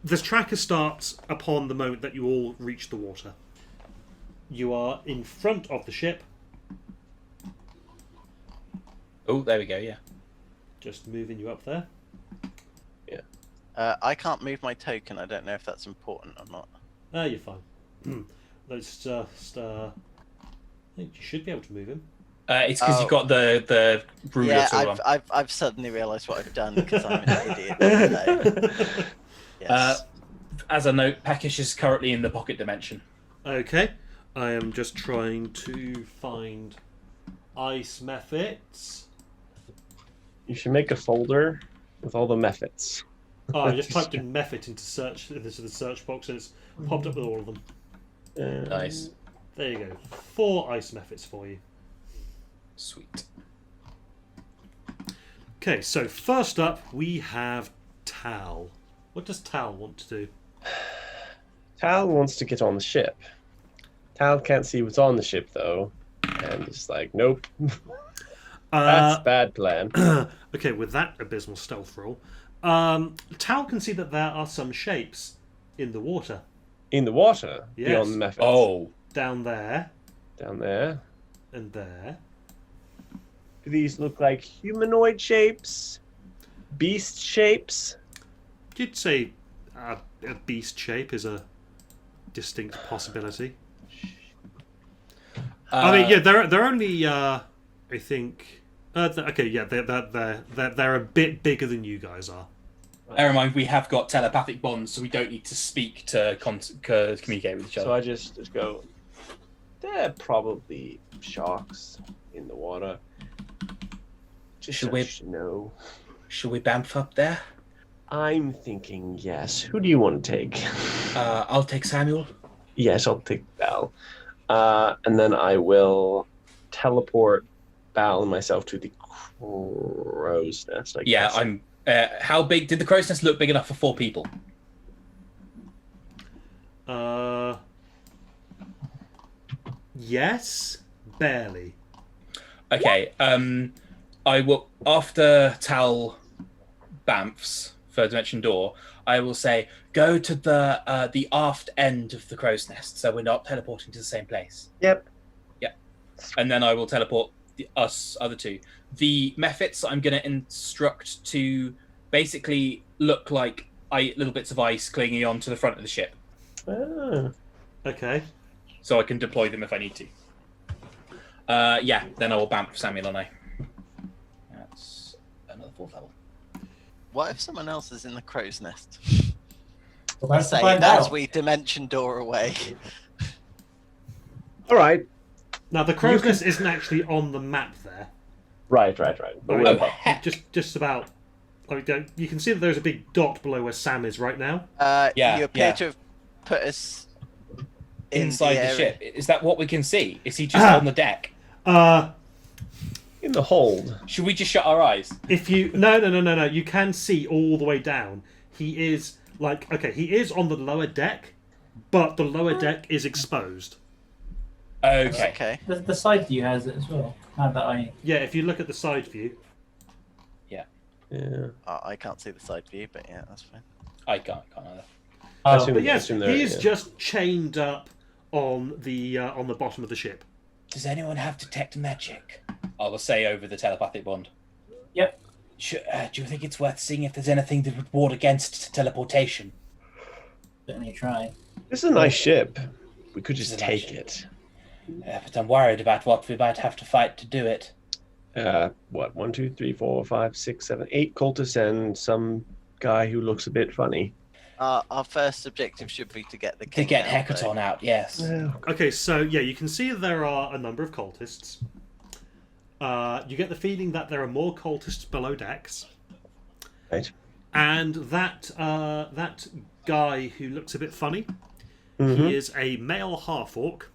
this tracker starts upon the moment that you all reach the water. You are in front of the ship. Oh, there we go, yeah. Just moving you up there. I can't move my token. I don't know if that's important or not. You're fine. Let's just... I think you should be able to move him. It's because you've got the ruler Yeah, tool on. I've suddenly realised what I've done because I'm an idiot. So, yes. As a note, Peckish is currently in the pocket dimension. Okay. I am just trying to find ice mephits. You should make a folder with all the mephits. Oh, I just typed in mephit into the search box and it's popped up with all of them. Nice. There you go. 4 ice mephits for you. Sweet. Okay, so first up we have Tal. What does Tal want to do? Tal wants to get on the ship. Tal can't see what's on the ship, though. And it's like, nope. That's a bad plan. Okay, with that abysmal stealth roll, Tal can see that there are some shapes in the water. In the water? Yes. Beyond the mephits. Oh. Down there Down there. and there. Do these look like humanoid shapes? Beast shapes? You'd say a beast shape is a distinct possibility. I mean, yeah, they're only I think. Okay, yeah, they're a bit bigger than you guys are. Bear in mind, we have got telepathic bonds, so we don't need to speak to communicate with each other. So I just go, they're probably sharks in the water. Just Should so we- you know. Should we bamf up there? I'm thinking yes. Who do you want to take? I'll take Samuel. Yes, I'll take Bal. And then I will teleport Bal and myself to the crow's nest. I Yeah, guess. I'm. How big did the crow's nest look big enough for 4 people? Yes, barely. Okay. I will after Tal bamfs third dimension door. I will say go to the aft end of the crow's nest, so we're not teleporting to the same place. Yep. Yeah, and then I will teleport us other 2. The mephits I'm going to instruct to basically look like little bits of ice clinging onto the front of the ship, Okay. so I can deploy them if I need to. Yeah, then I will bamf Samuel and I. That's another 4th level. What if someone else is in the crow's nest? Well, that's to Say find as out. we dimension door away. All right. Now the crow's nest isn't actually on the map there. Right. But Right. we'll- heck. Just about. You can see that there's a big dot below where Sam is right now. Yeah, You appear yeah. to have put us in inside the area? ship? Is that what we can see? Is he just on the deck? In the hold. Should we just shut our eyes? If you no, you can see all the way down. He is he is on the lower deck, but the lower deck is exposed. Okay. The side view has it as well. Now that I Yeah, if you look at the side view. Yeah. I can't see the side view, but yeah, that's fine. I can't either. But yes, he is just chained up on the bottom of the ship. Does anyone have detect magic? I will say over the telepathic bond. Yep. Do you think it's worth seeing if there's anything that would ward against teleportation? certainly try. This is a nice ship. We could just It's a nice take ship. it. But I'm worried about what we might have to fight to do it. What? 1, 2, 3, 4, 5, 6, 7, 8 cultists and some guy who looks a bit funny. Our first objective should be to get the king To get out, Hecaton though. out, yes. Okay, so yeah, you can see there are a number of cultists. You get the feeling that there are more cultists below decks. Right. And that guy who looks a bit funny, Mm-hmm. he is a male half-orc.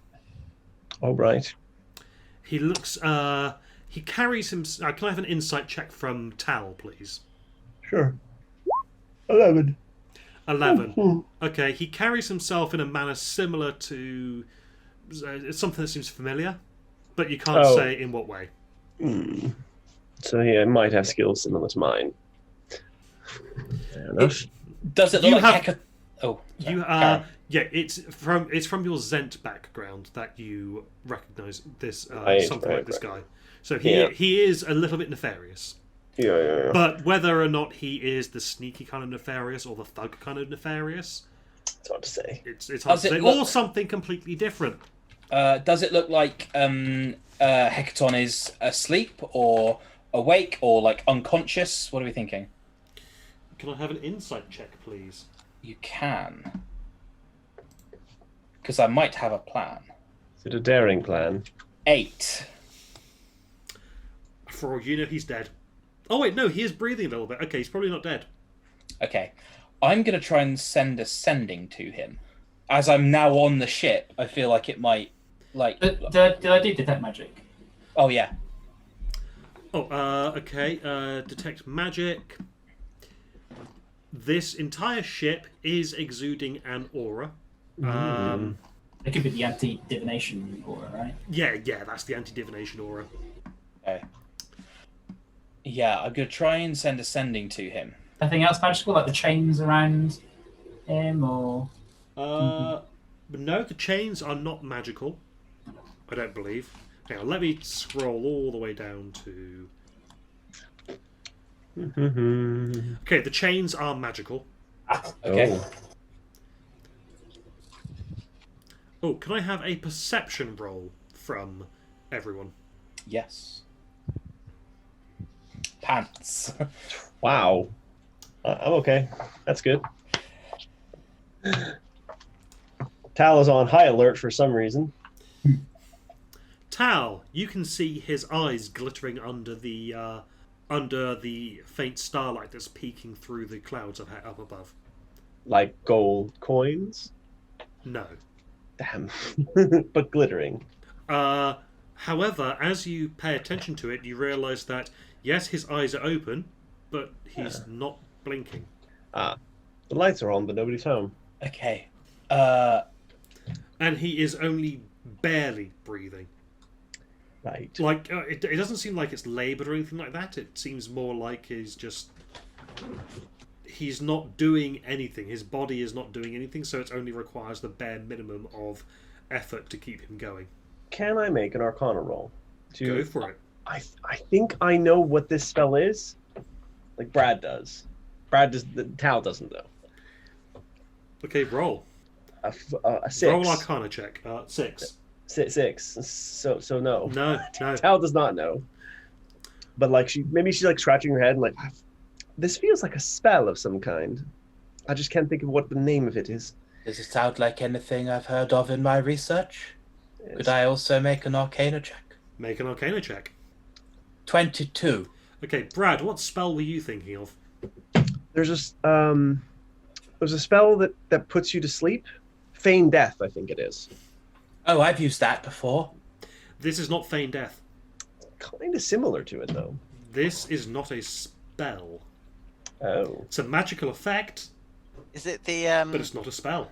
All right. He looks... he carries him... can I have an insight check from Tal, please? Sure. 11. 11. Okay, he carries himself in a manner similar to... it's something that seems familiar, but you can't say in what way. So he might have skills similar to mine. Fair enough. Does it You look like have- Hecaton? Oh, sorry. You Karen. yeah, it's from your Zent background that you recognise this Right, something right, like this right. guy. So he is a little bit nefarious. Yeah. But whether or not he is the sneaky kind of nefarious or the thug kind of nefarious, It's hard to say. it's hard Does to it say. look- Or something completely different. Does it look like Hecaton is asleep or awake or like unconscious? What are we thinking? Can I have an insight check, please? You can. Because I might have a plan. Is it a daring plan? 8. For all you know, he's dead. Oh wait, no, he is breathing a little bit. Okay, he's probably not dead. Okay. I'm going to try and send a sending to him. As I'm now on the ship, I feel like it might... Did I do detect magic? Oh, yeah. Okay. Detect magic. This entire ship is exuding an aura. It could be the anti-divination aura, right? Yeah, that's the anti-divination aura. Okay. Yeah, I'm going to try and send a sending to him. Anything else magical, like the chains around him, or... But no, the chains are not magical. I don't believe. Hang on, let me scroll all the way down to... Okay, the chains are magical. Okay. Oh, can I have a perception roll from everyone? Yes. Pants. Wow. I'm okay. That's good. Tal is on high alert for some reason. Tal, you can see his eyes glittering under the faint starlight that's peeking through the clouds up above. Like gold coins? No. Damn. But glittering. However, as you pay attention to it, you realise that, yes, his eyes are open, but he's not blinking. The lights are on, but nobody's home. Okay. And he is only barely breathing. Right. Like, it doesn't seem like it's laboured or anything like that. It seems more like he's not doing anything. His body is not doing anything, so it only requires the bare minimum of effort to keep him going. Can I make an Arcana roll? Go for it. I think I know what this spell is. Like Brad does. Tal doesn't though. Okay, roll. A 6. Roll Arcana check. 6. 6. So no. No. Tal does not know. But like she's like scratching her head and like, this feels like a spell of some kind. I just can't think of what the name of it is. Does it sound like anything I've heard of in my research? Could I also make an Arcana check? Make an Arcana check. 22. Okay, Brad, what spell were you thinking of? There's a spell that puts you to sleep Feign death, I think it is. Oh, I've used that before. This is not feign death. Kind of similar to it, though. This is not a spell. Oh. It's a magical effect, Is it the but it's not a spell.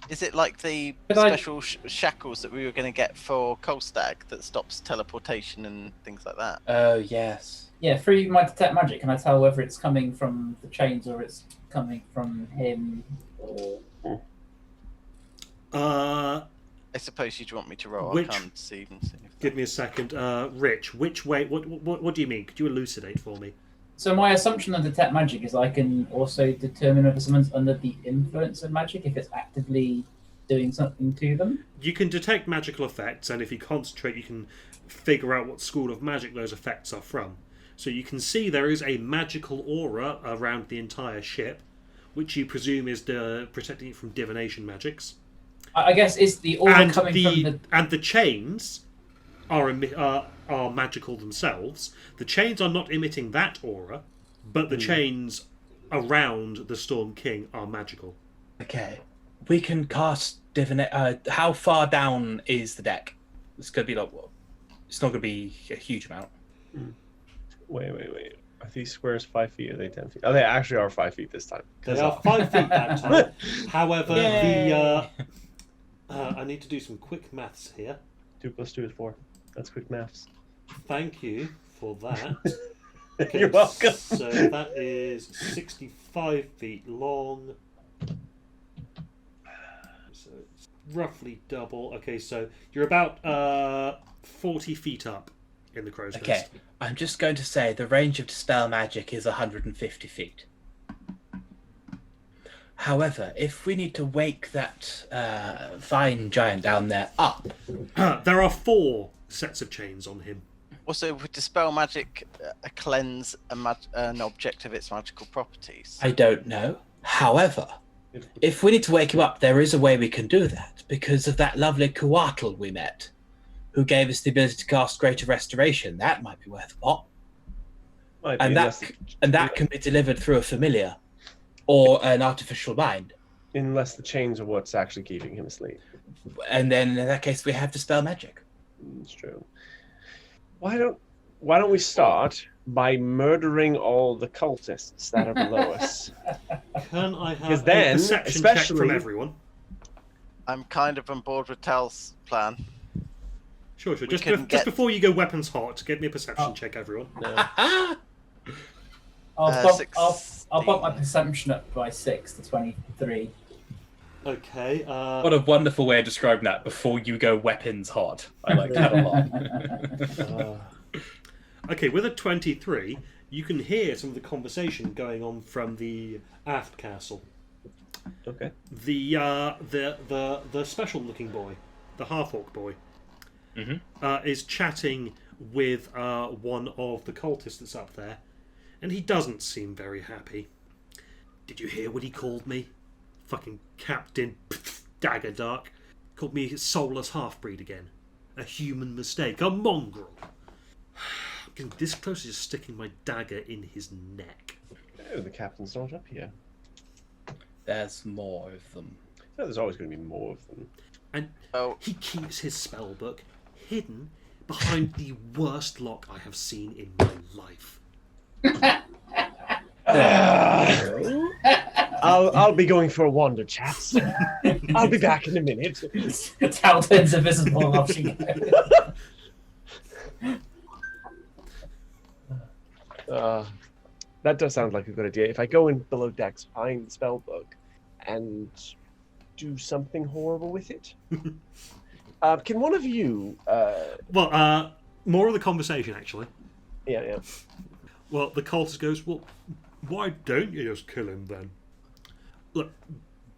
Is it like the Could I- special shackles that we were going to get for Kolstag that stops teleportation and things like that? Oh, yes. Yeah, through my detect magic, can I tell whether it's coming from the chains or it's coming from him? Or... I suppose you'd want me to roll. Which- I can't see even see. Give me a second. Rich, which way? What do you mean? Could you elucidate for me? So my assumption of detect magic is I can also determine whether someone's under the influence of magic if it's actively doing something to them. You can detect magical effects, and if you concentrate, you can figure out what school of magic those effects are from. So you can see there is a magical aura around the entire ship, which you presume is protecting it from divination magics. I guess is the aura And coming from the chains are magical themselves. The chains are not emitting that aura, but the chains around the Storm King are magical. Okay. We can cast divination. How far down is the deck? It's going to be like, well, it's not going to be a huge amount. Wait. Are these squares 5 feet? Are they 10 feet? Oh, they actually are 5 feet this time. They are 5 feet that time. However, I need to do some quick maths here. 2 + 2 is 4. That's quick maths. Thank you for that. Okay, You're welcome. So that is 65 feet long. So it's roughly double. Okay, so you're about 40 feet up in the crow's Okay. nest. I'm just going to say the range of Dispel Magic is 150 feet. However, if we need to wake that vine giant down there up... There are 4 sets of chains on him. Also, would dispel magic cleanse an object of its magical properties? I don't know. However, if we need to wake him up, there is a way we can do that because of that lovely Kuatl we met, who gave us the ability to cast Greater Restoration. That might be worth a pop. Might be, And that can be delivered through a familiar or an artificial mind. unless the chains are what's actually keeping him asleep. And then in that case, we have Dispel Magic. It's true. Why don't we start by murdering all the cultists that are below us? Can I have 'Cause a then, perception check from especially- everyone? I'm kind of on board with Tal's plan. Sure. We Just couldn't get- before you go weapons hot, give me a perception Oh. check, everyone. I'll bump my perception up by 6 to 23. Okay. What a wonderful way of describing that before you go weapons hot. I like that a lot. Okay, with a 23, you can hear some of the conversation going on from the aft castle. Okay. The special looking boy, the half-orc boy, is chatting with one of the cultists that's up there, and he doesn't seem very happy. Did you hear what he called me? Fucking Captain Dagger Dark. Called me a soulless half-breed again. A human mistake. A mongrel. I'm getting this close to just sticking my dagger in his neck. Oh, the captain's not up here. There's more of them. No, there's always going to be more of them. And Oh. he keeps his spellbook hidden behind the worst lock I have seen in my life. I'll be going for a wander, chaps. I'll be back in a minute. Tal turns invisible while she goes. That does sound like a good idea. If I go in below decks, find the spell book, and do something horrible with it. Can one of you? Well, more of the conversation, actually. Yeah. Well, the cultist goes, well, why don't you just kill him then? Look,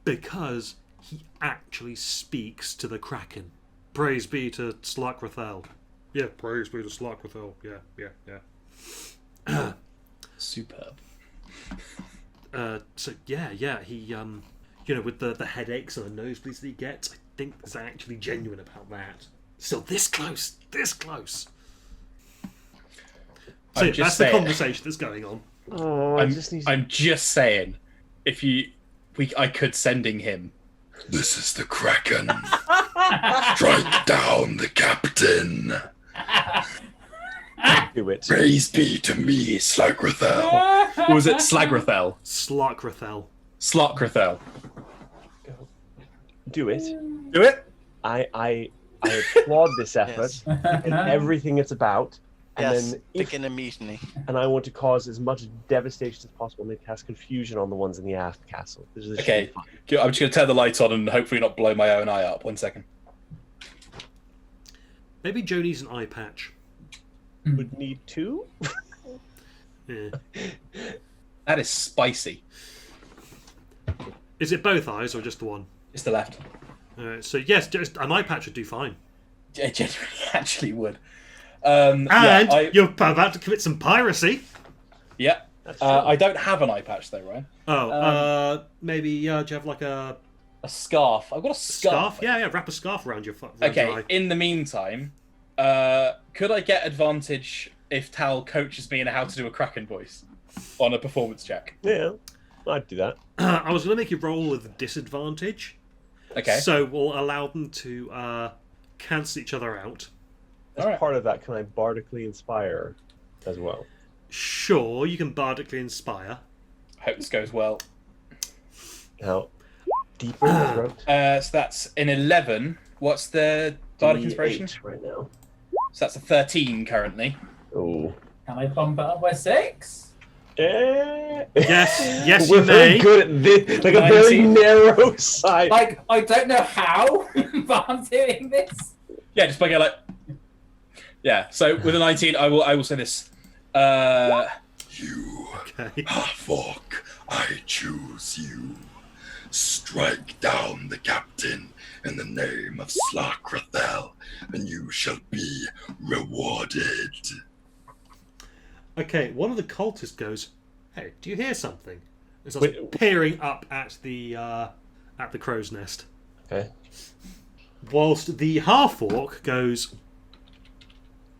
because he actually speaks to the Kraken. Praise be to Slackrathel. Yeah, praise be to Slackrathel. Yeah. Superb. So yeah, he with the headaches and the nosebleeds that he gets, I think is actually genuine about that. Still this close. So I'm just that's the saying. conversation that's going on. Oh, I'm just saying, I could sending him This is the Kraken. Strike down the captain. Do it. Praise be to me, Slagrathel. Or was it Slagrathel? Slockrathel. Slockrathel. Do it. Do it. I applaud this effort and everything it's about. And Yes, then begin a mutiny. and I want to cause as much devastation as possible and cast confusion on the ones in the aft castle. This is Okay. I'm just going to turn the lights on and hopefully not blow my own eye up. 1 second. Maybe Joe needs an eye patch. Would need 2. Yeah. That is spicy. Is it both eyes or just the one? It's the left. So yes, just an eye patch would do fine. It genuinely actually would. And yeah, you're about to commit some piracy. Yeah. I don't have an eye patch though, Ryan. Oh, maybe do you have like a scarf? I've got a scarf. Yeah, wrap a scarf around your foot. Okay. In the meantime, could I get advantage if Tal coaches me in how to do a Kraken voice on a performance check? Yeah, I'd do that. I was going to make you roll with disadvantage. Okay. So we'll allow them to cancel each other out. As part of that, can I bardically inspire as well? Sure, you can bardically inspire. Hope this goes well. How deeper in the throat? So that's an 11. What's the bardic inspiration? Right now. So that's a 13 currently. Oh. Can I bump it up by 6? Yes, We're you very may. good at this, like a very 19. narrow side. Like, I don't know how, but I'm doing this. Yeah, just by going like. Yeah. So with a 19, I will say this. You, Okay. half-orc, I choose you. Strike down the captain in the name of Slakrathel, and you shall be rewarded. Okay, one of the cultists goes, "Hey, do you hear something?" And starts Wait. peering up at the crow's nest. Okay. Whilst the half-orc goes,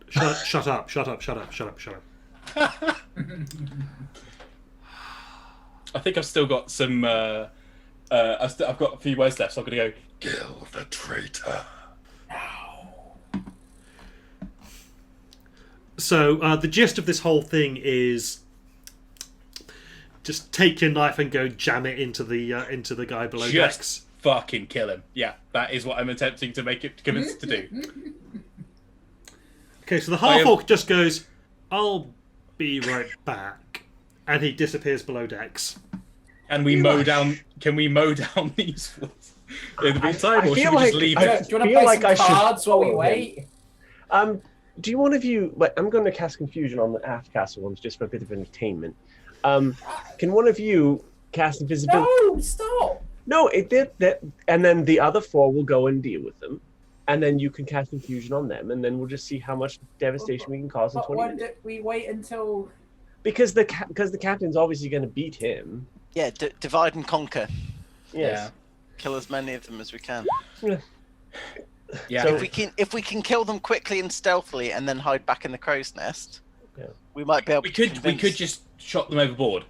shut up. I think I've still got some. I've got a few words left, so I'm going to go. Kill the traitor. So the gist of this whole thing is just take your knife and go jam it into the guy below decks. Just fucking kill him. Yeah, that is what I'm attempting to make it convince to do. Okay, so the half-orc just goes, "I'll be right back," and he disappears below decks. And we mow down. Can we mow down these fools in the meantime, or should we just leave Do it? you want to play some cards while we wait? Do you one of you? Like, I'm going to cast confusion on the aft castle ones just for a bit of entertainment. Can one of you cast invisibility? No, stop. No, it did that, and then the other 4 will go and deal with them, and then you can cast confusion on them, and then we'll just see how much devastation we can cause in But 20 why minutes. did we wait until? Because the captain's obviously going to beat him. Yeah, divide and conquer. Yes. Kill as many of them as we can. Yeah. So- If we can kill them quickly and stealthily, and then hide back in the crow's nest, Yeah. we might be able. We to could just shot them overboard,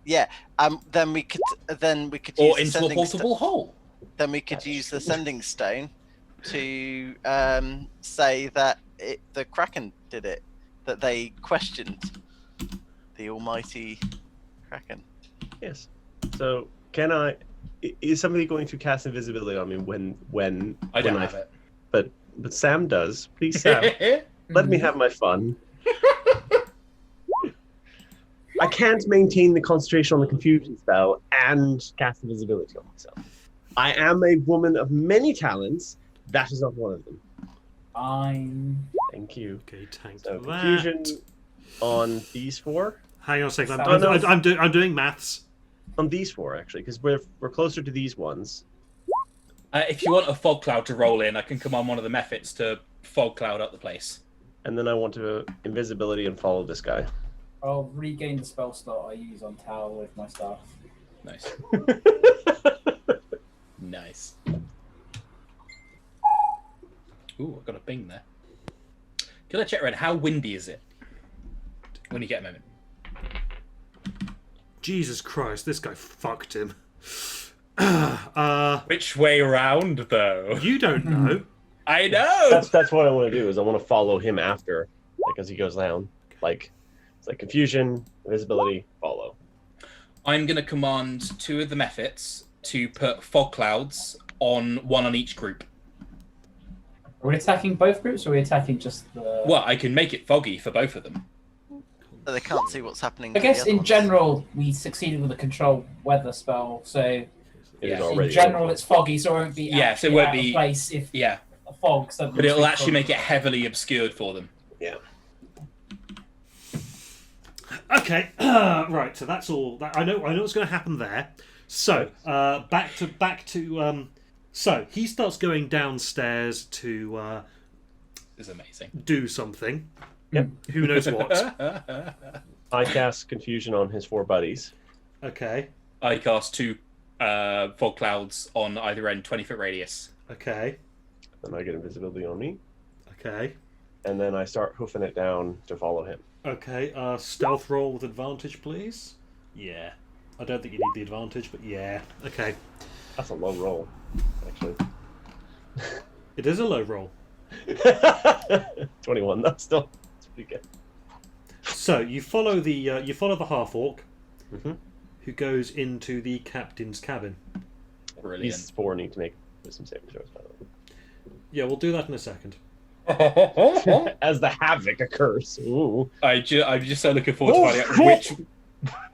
Yeah. Then we could or use the into a sending portable hole. then we could use the sending stone to say that the Kraken did it, that they questioned the almighty Kraken. Yes. So can I? Is somebody going to cast invisibility on me when I don't when have it. But Sam does. Please, Sam, let me have my fun. I can't maintain the concentration on the confusion spell and cast invisibility on myself. I am a woman of many talents. That is not one of them. Fine. Thank you. Okay, tank So that. confusion on these 4. Hang on a second. Oh, no. I'm doing maths. On these 4 actually, because we're closer to these ones. If you want a fog cloud to roll in, I can come on one of the methods to fog cloud up the place. And then I want to invisibility and follow this guy. I'll regain the spell slot I use on Tower with my staff. Nice. Nice. Ooh, I've got a bing there. Can I check, Red, how windy is it? When you get a moment. Jesus Christ, this guy fucked him. Which way round, though? You don't know. I know. That's what I want to do. Is I want to follow him after, like as he goes down. Like it's like confusion, invisibility, follow. I'm going to command 2 of the mephits to put fog clouds on one on each group. Are we attacking both groups, or are we attacking just the... Well, I can make it foggy for both of them. So they can't see what's happening. I to guess the other in ones. general, we succeeded with a control weather spell, so It is Yeah. already in general over. it's foggy, so it won't be Yeah, so it actually won't out of be- place if Yeah, a fog suddenly... but it'll sweeps actually on. make it heavily obscured for them. Yeah. Okay, right. So that's all. I know what's going to happen there. So back to. So he starts going downstairs to It's amazing. do something. Yep. Who knows what? I cast confusion on his 4 buddies. Okay. I cast 2 fog clouds on either end, 20-foot radius. Okay. Then I get invisibility on me, Okay. and then I start hoofing it down to follow him. Okay. Stealth roll with advantage, please. Yeah. I don't think you need the advantage, but yeah. Okay. That's a low roll, actually. It is a low roll. 21. That's still pretty good. So you follow the half orc, Mhm. who goes into the captain's cabin. Brilliant. These 4 need to make wisdom saving throws, by the Yeah, we'll do that in a second. way. As the havoc occurs. Ooh. I'm just so looking forward to finding out which...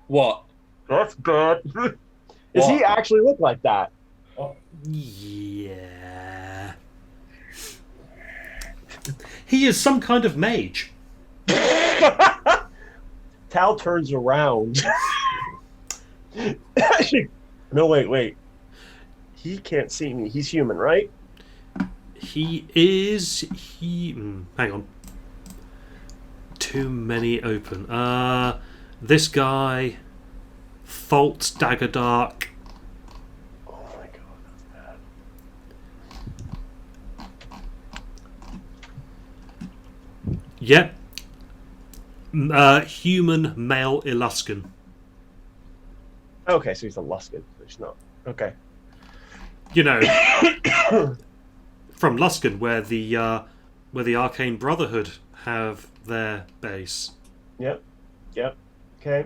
What? That's good. Does he actually look like that? Yeah. He is some kind of mage. Tal turns around. No, wait. He can't see me. He's human, right? He is... hang on. Too many open. This guy... Fault Dagger Dark. Oh my god, that's bad. Yep. Human male Eluskan. Okay, so he's a Luskin. He's not. Okay. You know, from Luskan, where the Arcane Brotherhood have their base. Yep. Okay.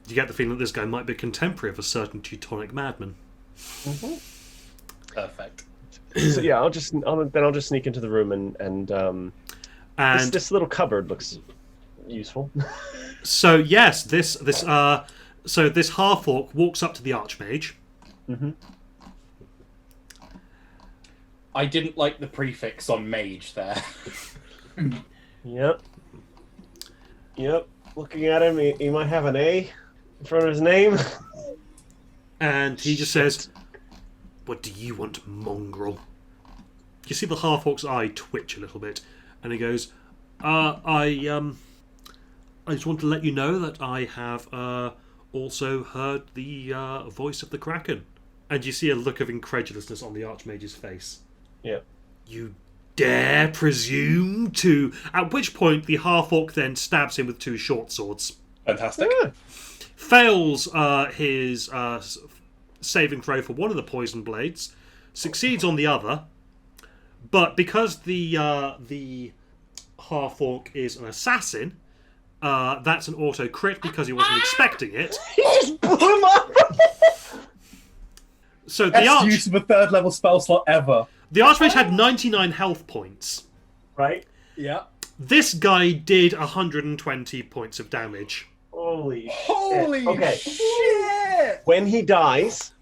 You get the feeling that this guy might be a contemporary of a certain Teutonic madman. Perfect. So yeah, I'll just sneak into the room and this little cupboard looks useful. So yes, this half orc walks up to the Archmage. Mm-hmm. I didn't like the prefix on mage there. Yep. Looking at him, he might have an A in front of his name. And he just says, "What do you want, mongrel?" You see the half orc's eye twitch a little bit, and he goes, I just want to let you know that I have also heard the voice of the Kraken." And you see a look of incredulousness on the Archmage's face. Yeah. "You dare presume to..." At which point the half-orc then stabs him with 2 short swords. Fantastic. Yeah. Fails his saving throw for one of the poison blades. Succeeds on the other. But because the half-orc is an assassin, that's an auto crit because he wasn't expecting it. He just blew him up. So the Best use of a 3rd level spell slot ever. the Archmage had 99 health points. Right? Yeah. This guy did 120 points of damage. Holy Holy shit! When he dies,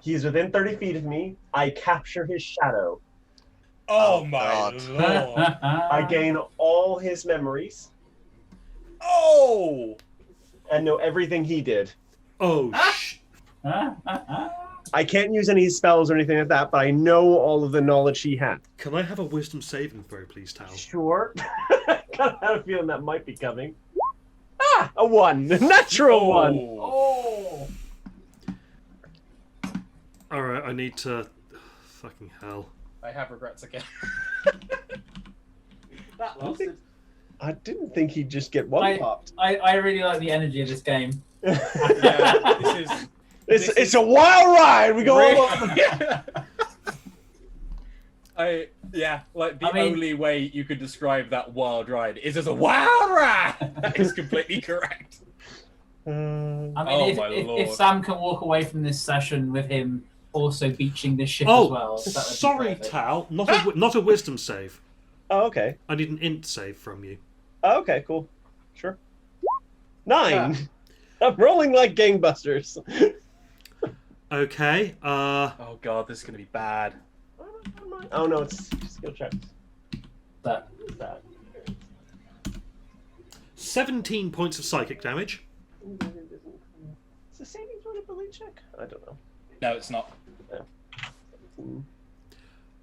he's within 30 feet of me. I capture his shadow. Oh my God. lord. I gain all his memories Oh! and know everything he did. Oh, I can't use any spells or anything like that, but I know all of the knowledge he had. Can I have a wisdom saving throw, please, Tal? Sure. Kind of have a feeling that might be coming. Ah, a 1. Natural 1. Oh! Alright, I need to... Fucking hell. I have regrets again. That lasted. I didn't think he'd just get one popped. I really like the energy of this game. Yeah, this is It's a wild ride. We go all over. The only way you could describe that wild ride is as a wild ride. That is completely correct. I mean, if Sam can walk away from this session with him also beaching this ship as well. Sorry, Tal, not a wisdom save. Oh, okay. I need an int save from you. Oh, okay, cool. Sure. 9. I'm rolling like gangbusters. Okay. Oh god, this is gonna be bad. Oh no, it's skill checks. That. 17 points of psychic damage. Is the saving throw an ability check? I don't know. No, it's not.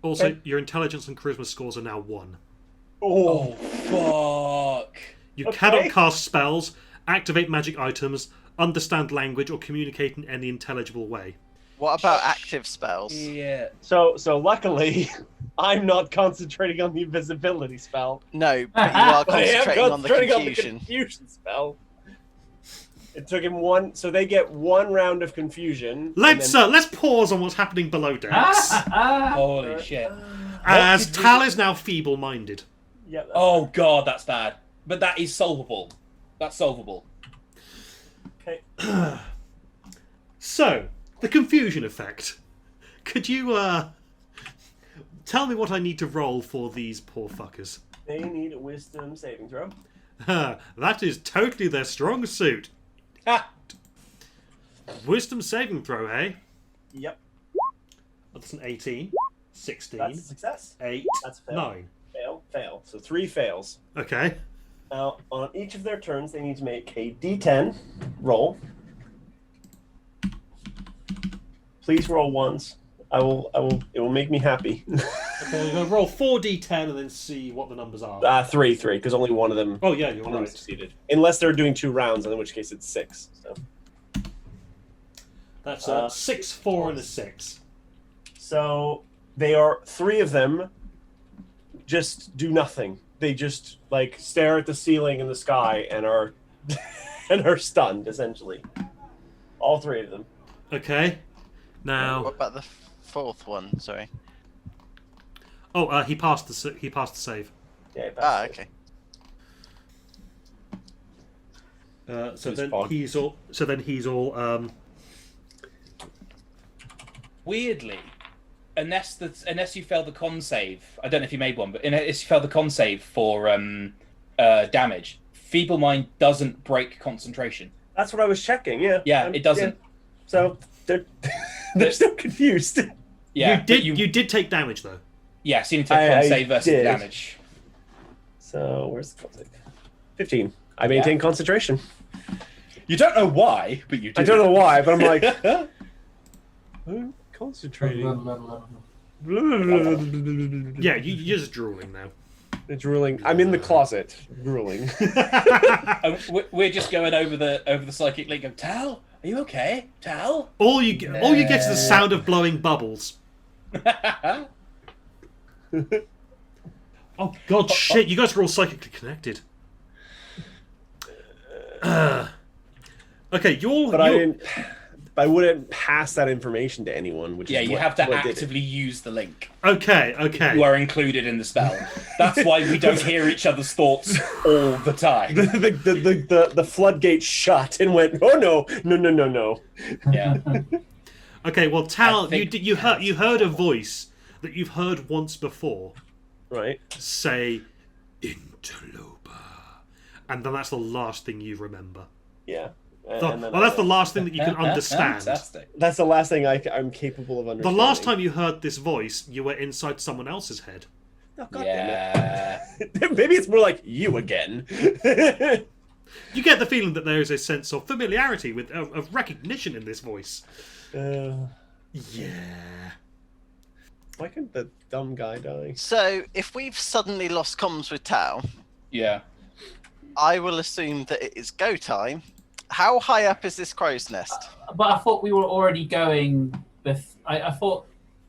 Also, Okay. your intelligence and charisma scores are now 1. Oh, Fuck. You cannot cast spells, activate magic items, understand language, or communicate in any intelligible way. What about active spells? Yeah. So luckily, I'm not concentrating on the invisibility spell. No, but you are I am concentrating on the concentrating confusion. spell. It took him one, so they get 1 round of confusion. Let's pause on what's happening below decks. Holy shit. As Tal is now feeble-minded. Yeah. Oh god, that's bad. But that is solvable. That's solvable. Okay. So, the confusion effect. Could you tell me what I need to roll for these poor fuckers? They need a wisdom saving throw. That is totally their strong suit. Ah. Wisdom saving throw, hey? Yep. That's an 18, 16, That's a success. 8, That's a fail. 9. Fail. So 3 fails. Okay. Now, on each of their turns, they need to make a D10 roll. Please roll ones. I will. It will make me happy. Okay, we're going to roll 4d10 and then see what the numbers are. 3, because only one of them. Oh, yeah, you're one of them right. succeeded. Unless they're doing 2 rounds, in which case it's 6. So. That's a 6, 4, and a 6. So they are 3 of them. Just do nothing. They just like stare at the ceiling and the sky and are and are stunned essentially. All 3 of them. Okay. Now. What about the 4th one? Sorry. Oh, he passed the save. Yeah. Okay. So Who's then fog? he's all. Weirdly, unless you failed the con save, I don't know if you made one, but unless you failed the con save for damage, Feeble Mind doesn't break concentration. That's what I was checking. Yeah. Yeah, it doesn't. Yeah. So they're still confused. Yeah, you did take damage though. Yeah, so you need to take con save versus did. damage. So where's the con save? 15. I maintain concentration. You don't know why, but you do. I don't know why, but I'm like, I'm concentrating. Yeah, you're just drooling now. Drooling. I'm in the closet, drooling. We're just going over the psychic link of Tal. Are you okay, Tal? All you get is the sound of blowing bubbles. Oh god, shit! You guys are all psychically connected. Okay, I wouldn't pass that information to anyone. Which is you have to actively use the link. Okay. You are included in the spell. That's why we don't hear each other's thoughts all the time. The floodgates shut and went. Oh no. Yeah. Okay, well, Tal, you heard a voice that you've heard once before. Right. Say, interloper, and then that's the last thing you remember. Yeah. That's the last thing that you can understand. Fantastic. That's the last thing I'm capable of The understanding. last time you heard this voice, you were inside someone else's head. Oh, God Yeah. damn it. Maybe it's more like you again. You get the feeling that there is a sense of familiarity of recognition in this voice. Yeah. Why couldn't the dumb guy die? So, if we've suddenly lost comms with Tao, Yeah. I will assume that it is go time. How high up is this crow's nest? But I thought we were already going. I thought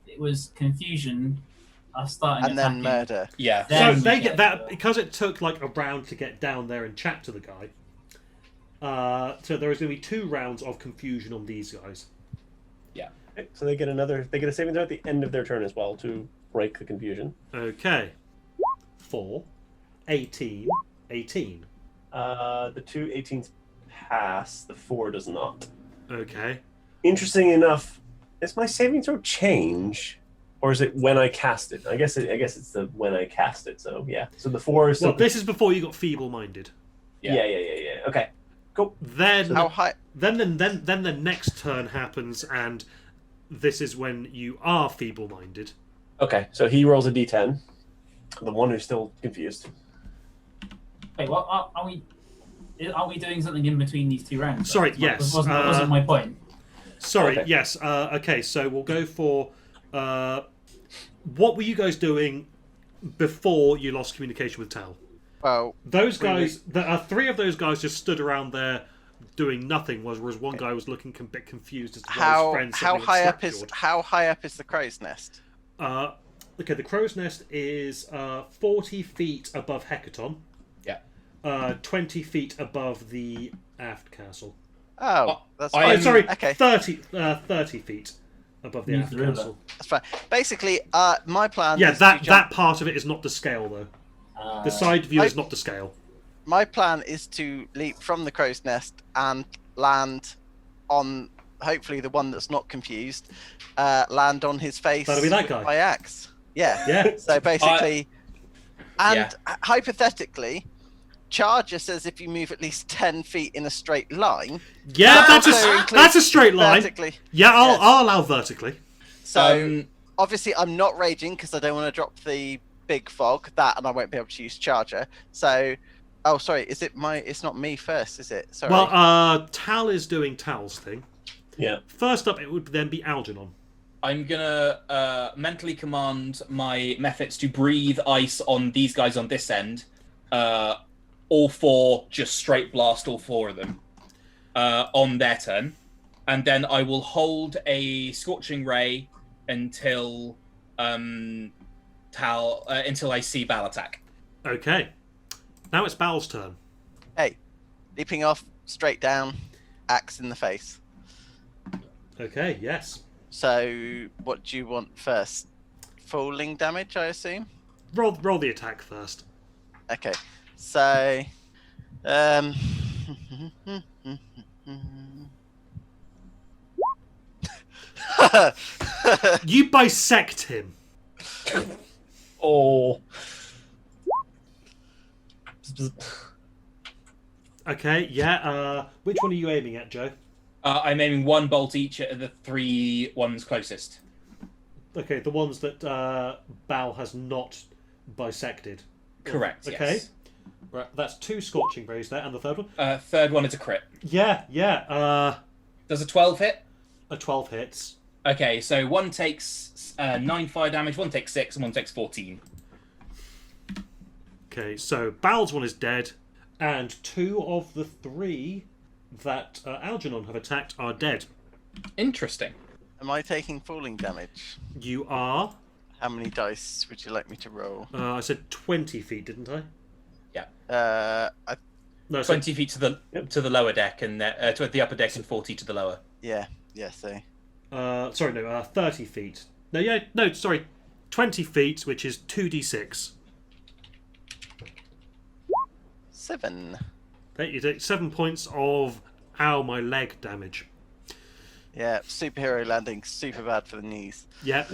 it was confusion. Starting And then attacking. murder. Yeah. So Then we they get get that because it took like a round to get down there and chat to the guy. So there is going to be 2 rounds of confusion on these guys. Okay, so they get a saving throw at the end of their turn as well to break the confusion. Okay. 4, 18, 18. The two 18s pass. The 4 does not. Okay. Interesting enough, does my saving throw change, or is it when I cast it? I guess it's the when I cast it. So yeah. So the 4 is. Well, this is before you got feeble-minded. Yeah. Okay. Cool. Then How high? Then the next turn happens, and this is when you are feeble-minded. Okay. So he rolls a d10. The one who's still confused. Wait, what are we? Are we doing something in between these two rounds? Sorry, That yes. wasn't my point. Sorry, Okay. yes. Okay, so we'll go for... what were you guys doing before you lost communication with Tal? Well, Those guys... three of those guys just stood around there doing nothing, whereas one guy was looking a bit confused as to why his friends how high up is the crow's nest? Okay, the crow's nest is 40 feet above Hecaton. Yeah. 20 feet above the aft castle. Oh, that's I fine. am- Sorry, Okay. 30 feet above the Beneath aft the river. castle. That's fine. Basically, my plan. Yeah, is that to jump, part of it is not to scale, though. The side view is not to scale. My plan is to leap from the crow's nest and land on, hopefully, the one that's not confused. Land on his face. That'll be that with guy. my axe. Yeah. Yeah. So basically, and Yeah. hypothetically, Charger says if you move at least 10 feet in a straight line. Yeah, that that's also a includes straight line. Vertically. Yeah, Yes. I'll allow vertically. So obviously, I'm not raging because I don't want to drop the big fog. That, and I won't be able to use Charger. So, oh, sorry, is it my? It's not me first, is it? Sorry. Well, Tal is doing Tal's thing. Yeah. First up, it would then be Algernon. I'm gonna mentally command my methods to breathe ice on these guys on this end. All 4, just straight blast all 4 of them on their turn, and then I will hold a scorching ray until until I see Bal attack. Okay. Now it's Bal's turn. Hey, leaping off, straight down, axe in the face. Okay, yes. So, what do you want first? Falling damage, I assume. Roll the attack first. Okay, so, You bisect him. Oh. Okay, yeah. Which one are you aiming at, Joe? I'm aiming 1 bolt each at the 3 ones closest. Okay, the ones that Bal has not bisected. Correct. Okay. Yes. Right, that's 2 scorching rays there, and the third one? Third one is a crit. Yeah. Does a 12 hit? A 12 hits. Okay, so 1 takes 9 fire damage, 1 takes 6, and 1 takes 14. Okay, so Bal's one is dead, and 2 of the 3 that Algernon have attacked are dead. Interesting. am I taking falling damage? You are. How many dice would you like me to roll? I said 20 feet, didn't I? No, I said 20 feet to the lower deck, and to the upper deck, and 40 to the lower. yeah, so. 30 feet. No, sorry. 20 feet, which is 2d6. 7. Okay, you take 7 points of ow, my leg damage. Yeah, superhero landing, super bad for the knees. Yeah.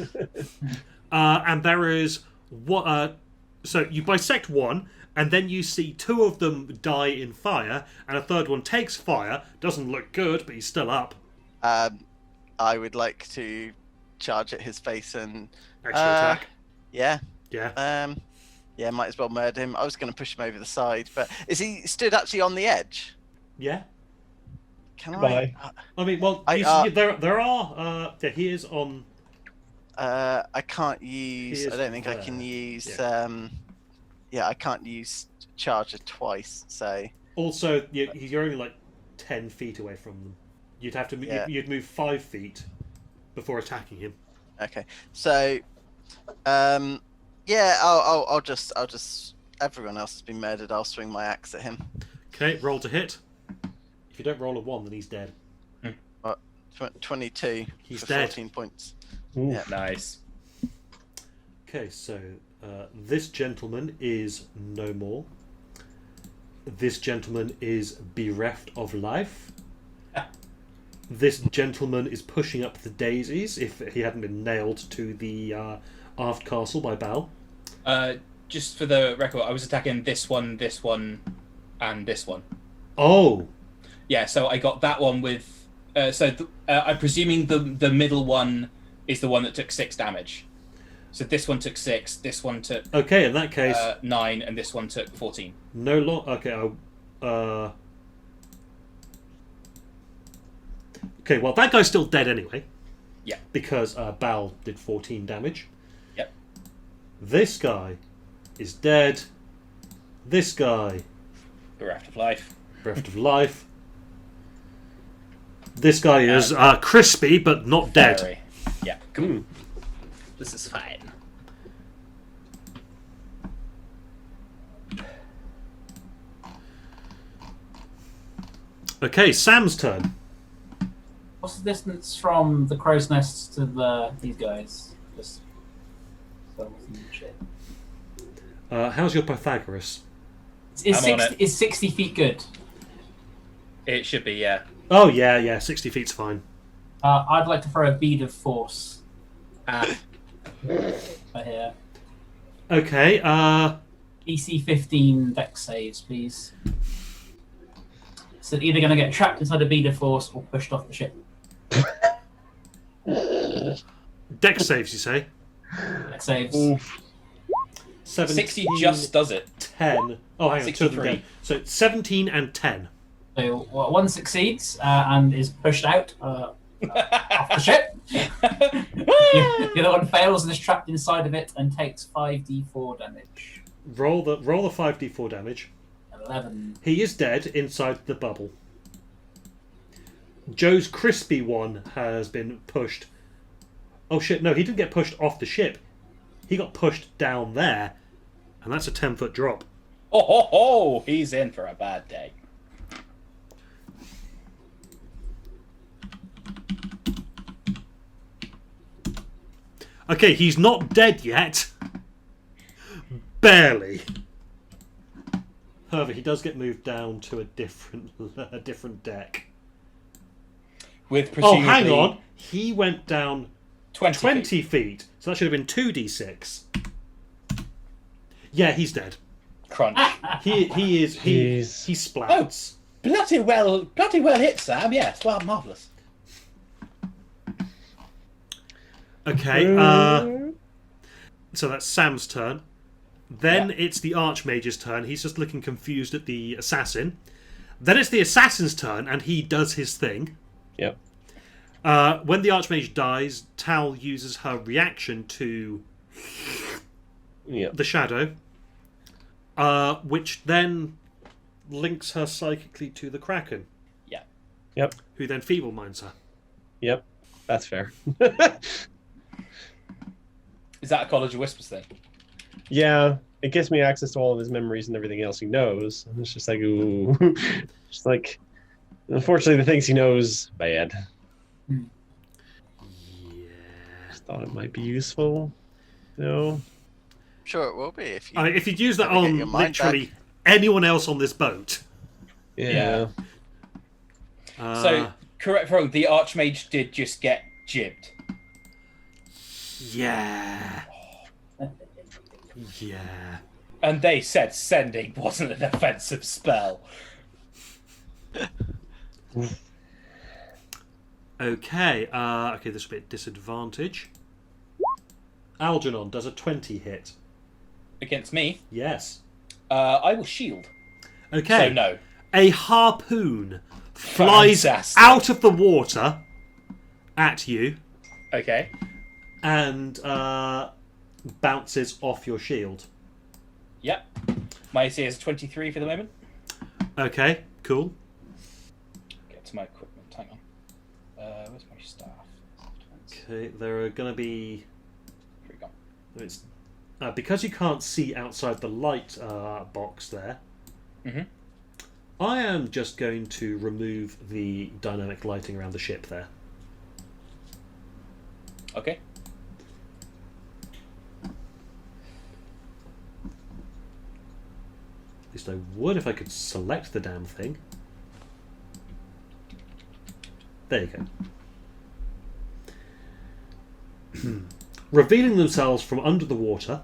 And there is what. So you bisect one, and then you see 2 of them die in fire, and a third one takes fire. Doesn't look good, but he's still up. I would like to charge at his face and Extra attack. yeah, Yeah. might as well murder him. I was going to push him over the side, but is he stood actually on the edge? Yeah. Can Goodbye. I mean, well, there are. Yeah, he is on. I can't use. He is I don't think I there. can use. Yeah. I can't use charger twice. So Also, you're only like 10 feet away from them. You'd have to. Yeah. You'd move 5 feet before attacking him. okay, so yeah, I'll just. Everyone else has been murdered. I'll swing my axe at him. Okay, roll to hit. If you don't roll a 1, then he's dead. 22 He's for dead. 14 points. Ooh. Yeah. Nice. Okay, so this gentleman is no more. This gentleman is bereft of life. This gentleman is pushing up the daisies if he hadn't been nailed to the aft castle by Bal. Just for the record, I was attacking this one, and this one. Oh! Yeah, so I got that one with... I'm presuming the middle one is the one that took 6 damage. So this one took 6, this one took... Okay, in that case... 9, and this one took 14. No long... Okay, okay, well, that guy's still dead anyway. Yeah. Because Bal did 14 damage. Yep. This guy is dead. This guy... Bereft of life. Bereft of life. This guy is crispy, but not dead. Fiery. Yeah, cool. This is fine. Okay, Sam's turn. What's the distance from the crow's nest to these guys? Just some shit. How's your Pythagoras? Is 60 feet good? It should be, yeah. Oh, yeah, 60 feet's fine. I'd like to throw a bead of force. Right here. Okay, DC 15 dex saves, please. So either going to get trapped inside a bead of force or pushed off the ship. dex saves, you say? Dex saves. Oof. 60 just does it. 10. Oh, hang on, 2 of them 63. go. So 17 and 10. So one succeeds and is pushed out off the ship. The other one fails and is trapped inside of it and takes 5d4 damage. Roll the 5d4 damage. 11. He is dead inside the bubble. Joe's crispy one has been pushed. Oh shit, no, he didn't get pushed off the ship. He got pushed down there, and that's a 10-foot drop. Oh, ho, ho! He's in for a bad day. Okay, he's not dead yet. Barely. However, he does get moved down to a different deck. With Oh, presumably hang on. He went down 20 feet. So that should have been 2d6. Yeah, he's dead. crunch. He Jeez. splats. Bloody well hit, Sam. Yes, well, marvellous. Okay, so that's Sam's turn. Then it's the Archmage's turn. He's just looking confused at the assassin. Then it's the assassin's turn, and he does his thing. Yep. When the Archmage dies, Tal uses her reaction to the shadow, which then links her psychically to the Kraken. Yeah. Yep. Who then feeble minds her. Yep. That's fair. Is that a College of Whispers thing? Yeah. It gives me access to all of his memories and everything else he knows. And it's just like, ooh. Just like, unfortunately, the things he knows, bad. Yeah. Just thought it might be useful. No. Sure, it will be if you. I mean, if you'd use that Never get on your mind literally anyone else on this boat. Yeah. So, correct or wrong, the Archmage did just get jibbed. Yeah. Yeah. And they said sending wasn't an offensive spell. Okay. Okay, this will be a disadvantage. Algernon does a 20 hit. Against me, Yes. I will shield. Okay. So no. A harpoon flies Fantastic. out of the water at you Okay. and bounces off your shield. Yep. My AC is 23 for the moment. Okay, cool. Get to my equipment. Hang on. Where's my staff? Okay, there are going to be... Here we go. It's, because you can't see outside the light box there, Mhm. I am just going to remove the dynamic lighting around the ship there. Okay. At least I would if I could select the damn thing. There you go. Revealing themselves from under the water,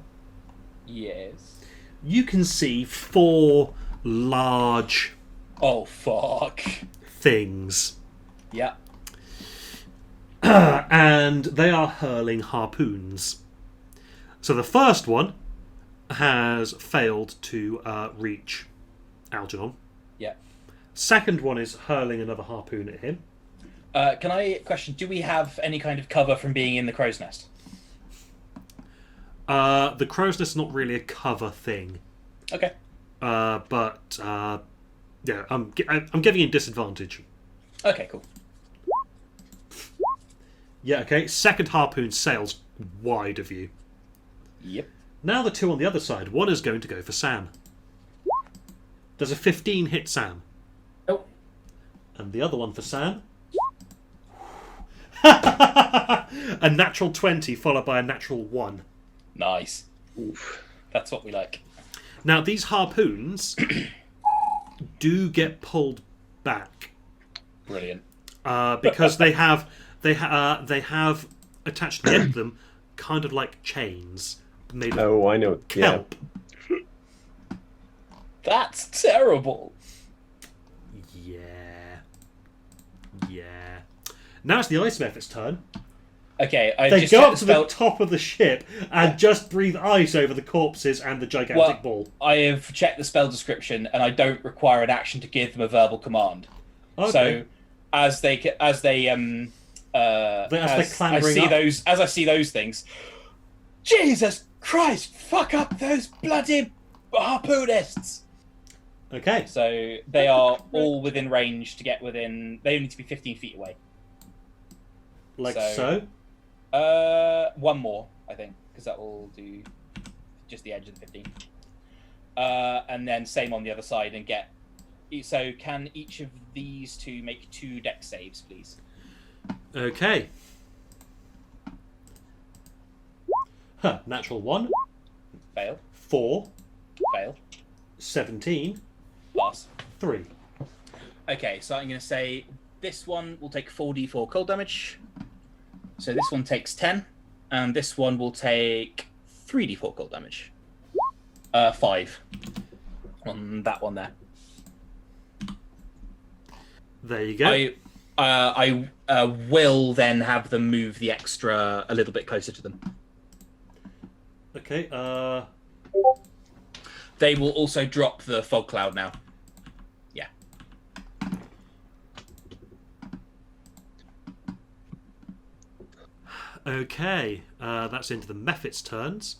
Yes. you can see 4 large Oh, fuck. things. Yeah. And they are hurling harpoons. So the first one has failed to reach Algernon. Yeah. Second one is hurling another harpoon at him. Can I question, do we have any kind of cover from being in the crow's nest? The crow's nest is not really a cover thing. Okay. But yeah, I'm giving you disadvantage. Okay, cool. Yeah, okay. Second harpoon sails wide of you. Yep. Now the 2 on the other side. One is going to go for Sam. Does a 15 hit Sam? Nope. And the other one for Sam? A natural 20 followed by a natural 1. Nice. Oof. That's what we like. Now these harpoons do get pulled back Brilliant. because they have attached to the end of them kind of like chains made of Oh, I know. Yeah. kelp. That's terrible. Yeah. Now it's the Ice Mephit's turn. Okay, I They just go checked up to spell. the top of the ship and just breathe ice over the corpses and the gigantic Well, ball. I have checked the spell description, and I don't require an action to give them a verbal command. Okay. So, as they clambering up. I see those things, Jesus Christ, fuck up those bloody harpoonists! Okay. So they are all within range to get within. They need to be 15 feet away. Like So- so. One more, I think, because that will do just the edge of the 15. And then same on the other side and get. So can each of these 2 make 2 dex saves, please? Okay. Natural 1, Fail. 4, Fail. 17, Pass. 3. Okay, so I'm going to say this one will take 4d4 cold damage. So this one takes 10, and this one will take 3d4 cold damage. 5 on that one there. There you go. I will then have them move the extra a little bit closer to them. Okay. They will also drop the fog cloud now. Yeah. Okay. That's into the Mephit's turns.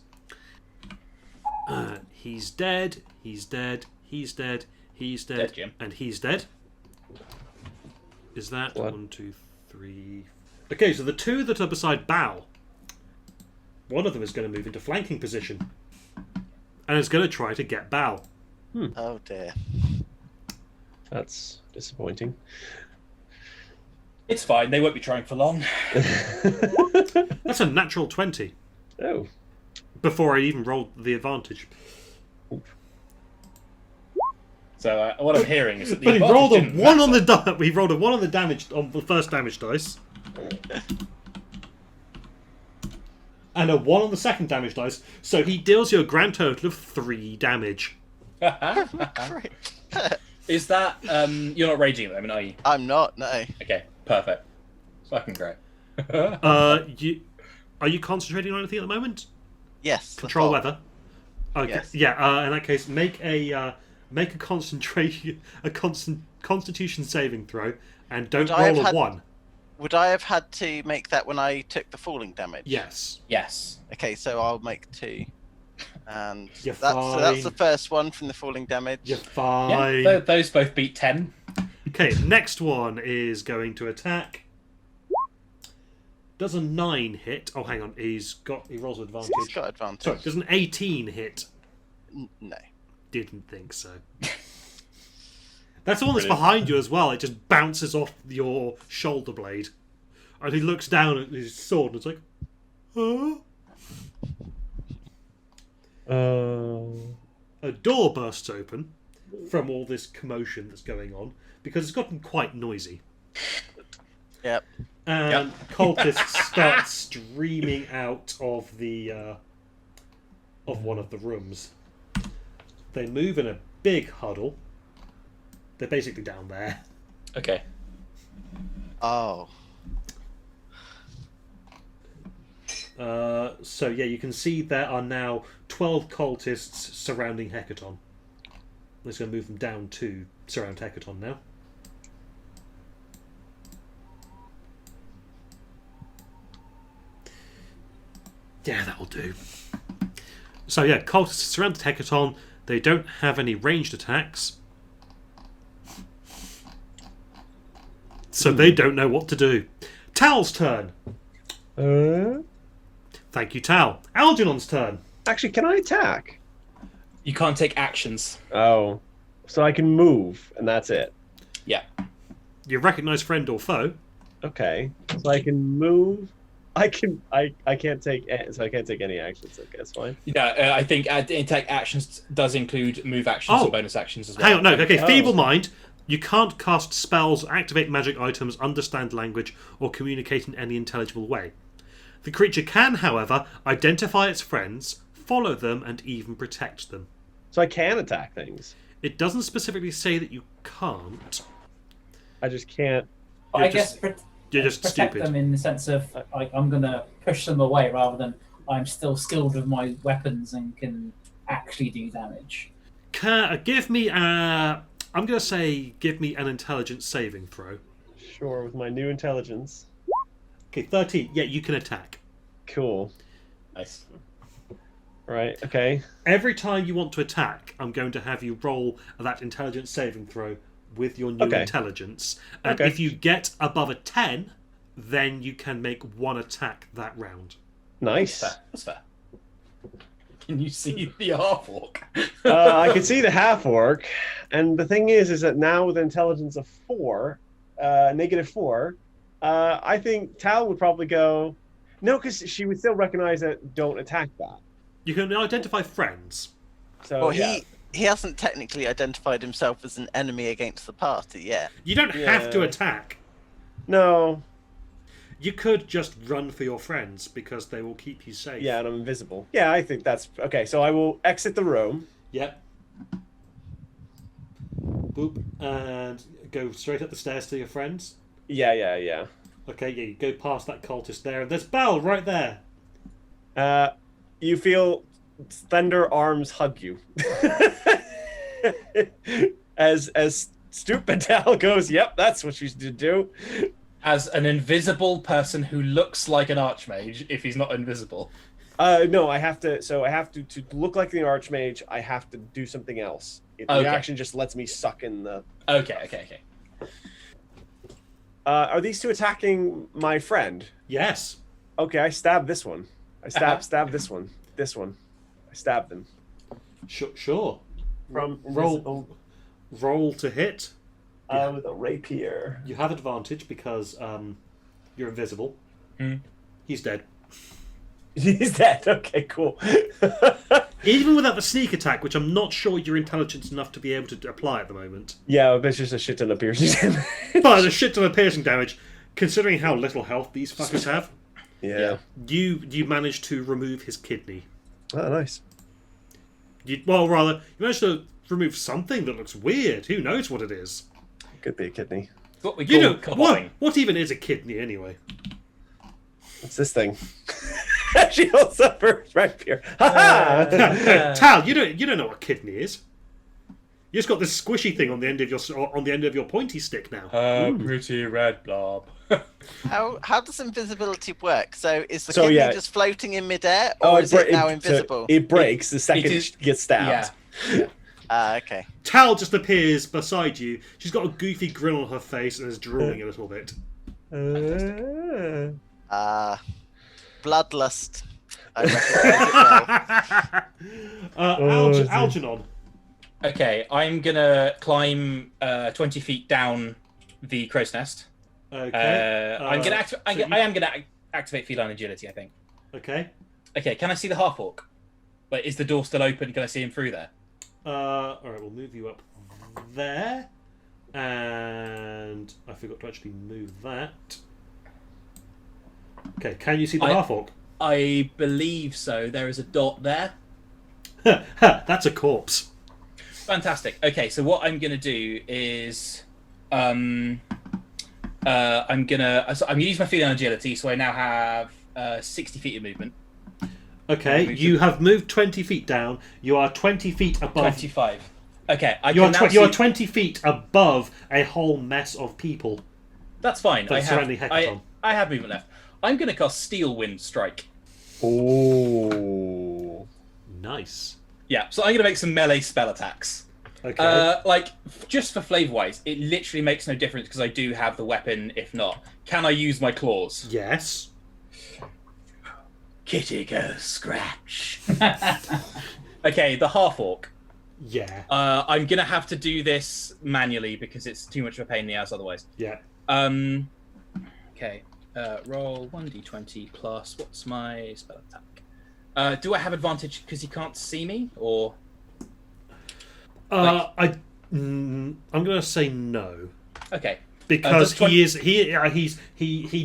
He's dead. He's dead. He's dead. He's dead. Dead, Jim. And he's dead. Is that What? 1, 2, 3? Okay, so the 2 that are beside Bao. One of them is going to move into flanking position. And is going to try to get Bao. Oh dear. That's disappointing. It's fine. They won't be trying for long. That's a natural 20. Oh. Before I even rolled the advantage. So what I'm hearing is that the But he rolled a advantage didn't 1 on matter. the he rolled a 1 on the damage on the first damage dice. And a 1 on the second damage dice, so he deals you a grand total of 3 damage. Great. Is that you're not raging at the moment, are you? I'm not, no. Okay, perfect. Fucking great. Are you concentrating on anything at the moment? Yes. the Control fog. weather. Okay. Yes. Yeah. In that case, make a Constitution saving throw, and don't Would I roll have a had- 1. Would I have had to make that when I took the falling damage? Yes. Yes. Okay, so I'll make 2. And You're so that's the fine. first one from the falling damage. You're Yeah, fine. those both beat 10. Okay. Next one is going to attack. Does a 9 hit? Oh, hang on. He rolls with advantage. He's got advantage. Sorry. Does an 18 hit? No. Didn't think so. That's the one that's behind you as well. It just bounces off your shoulder blade. And he looks down at his sword and it's like, A door bursts open from all this commotion that's going on because it's gotten quite noisy. Yep. And cultists start streaming out of the of one of the rooms. They move in a big huddle. They're basically down there. Okay. Oh. So yeah, you can see there are now 12 cultists surrounding Hecaton. I'm just going to move them down to surround Hecaton now. Yeah, that'll do. So yeah, cultists surrounded Hecaton. They don't have any ranged attacks. So they don't know what to do. Tal's turn. Thank you, Tal. Algernon's turn. Actually, can I attack? You can't take actions. Oh. So I can move, and that's it. Yeah. You recognize friend or foe. Okay. So I can move. I can't take so I can't take any actions. Okay, that's fine. Yeah, I think take actions does include move actions and bonus actions as well. Hang on, no, okay, Feeble Mind. You can't cast spells, activate magic items, understand language, or communicate in any intelligible way. The creature can, however, identify its friends, follow them, and even protect them. So I can attack things. It doesn't specifically say that you can't. I just can't. But I guess You're just protect stupid. them in the sense of like, I'm going to push them away rather than I'm still skilled with my weapons and can actually do damage. Give me a... I'm going to say give me an intelligence saving throw. Sure, with my new intelligence. Okay, 13. Yeah, you can attack. Cool. Nice. Right, okay. Every time you want to attack, I'm going to have you roll that intelligence saving throw with your new intelligence. And if you get above a 10, then you can make one attack that round. Nice. That's fair. Can you see the half-orc? I can see the half-orc. And the thing is that now with intelligence of 4, -4, I think Tal would probably go... No, because she would still recognize that don't attack that. You can identify friends. So, Well, he hasn't technically identified himself as an enemy against the party yet. You don't have to attack. No. You could just run for your friends because they will keep you safe. Yeah, and I'm invisible. Yeah, I think that's... Okay, so I will exit the room. Yep. Boop. And go straight up the stairs to your friends. Yeah. Okay, yeah, you go past that cultist there. And there's Bal right there. You feel thunder arms hug you. as stupid Tal goes, yep, that's what you should do. As an invisible person who looks like an archmage, if he's not invisible. No, I have to. So I have to look like the archmage. I have to do something else. The action just lets me suck in the. Okay. Are these two attacking my friend? Yes. Okay, I stab this one. I stab this one. This one. I stab them. Sure. From Roll to hit. With a rapier. You have advantage because you're invisible. He's dead. He's dead. Okay, cool. Even without the sneak attack, which I'm not sure you're intelligent enough to be able to apply at the moment. Yeah, but it's just a shit ton of piercing damage. But a shit ton of piercing damage, considering how little health these fuckers have. Yeah. You managed to remove his kidney. Oh, nice. You managed to remove something that looks weird. Who knows what it is? Could be a kidney. What we call what even is a kidney anyway? What's this thing? She holds up her rapier. Tal, you don't know what kidney is. You just got this squishy thing on the end of your pointy stick now. Pretty red blob. How does invisibility work? So is the kidney just floating in midair, or is it now invisible? It breaks the second it gets stabbed. Yeah. Okay. Tal just appears beside you. She's got a goofy grin on her face and is drooling a little bit. Bloodlust. I recognize it well. Algernon. Okay, I'm gonna climb 20 feet down the crow's nest. Okay. I am gonna activate feline agility, I think. Okay. Okay, can I see the half orc? Wait, is the door still open? Can I see him through there? Alright, we'll move you up there. And I forgot to actually move that. Okay, can you see the half orc? I believe so. There is a dot there. That's a corpse. Fantastic. Okay, so what I'm going to do is... I'm gonna use my feet on agility, so I now have 60 feet of movement. Okay, you have moved 20 feet down. You are 20 feet above. 25. Okay, You are 20 feet above a whole mess of people. That's fine. That's surrounding Hecaton. I have movement left. I'm going to cast Steel Wind Strike. Oh, nice. Yeah, so I'm going to make some melee spell attacks. Okay. Just for flavor-wise, it literally makes no difference because I do have the weapon. If not, can I use my claws? Yes. Kitty go scratch. Okay, the half orc. Yeah. I'm gonna have to do this manually because it's too much of a pain in the ass otherwise. Yeah. Okay. Roll 1d20 plus what's my spell attack? Do I have advantage because he can't see me, or? I'm gonna say no. Okay. Because he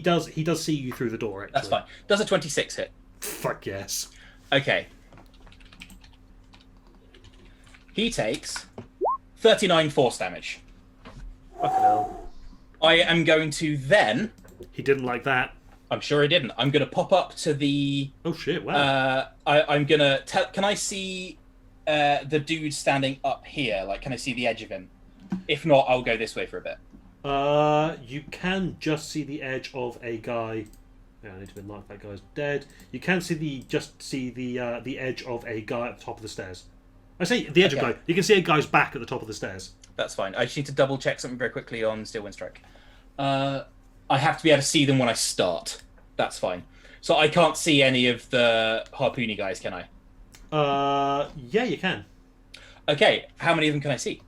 does see you through the door. Actually. That's fine. Does a 26 hit? Fuck yes. Okay. He takes 39 force damage. fucking hell. I am going to then... He didn't like that. I'm sure he didn't. I'm going to pop up to the... Oh shit, wow. I'm going to... Can I see the dude standing up here? Like, can I see the edge of him? If not, I'll go this way for a bit. You can just see the edge of a guy... Yeah, I need to be like that guy's dead. You can see the edge of a guy at the top of the stairs. I say the edge of a guy. You can see a guy's back at the top of the stairs. That's fine. I just need to double check something very quickly on Steel Wind Strike. I have to be able to see them when I start. That's fine. So I can't see any of the harpoony guys, can I? Yeah, you can. Okay, how many of them can I see?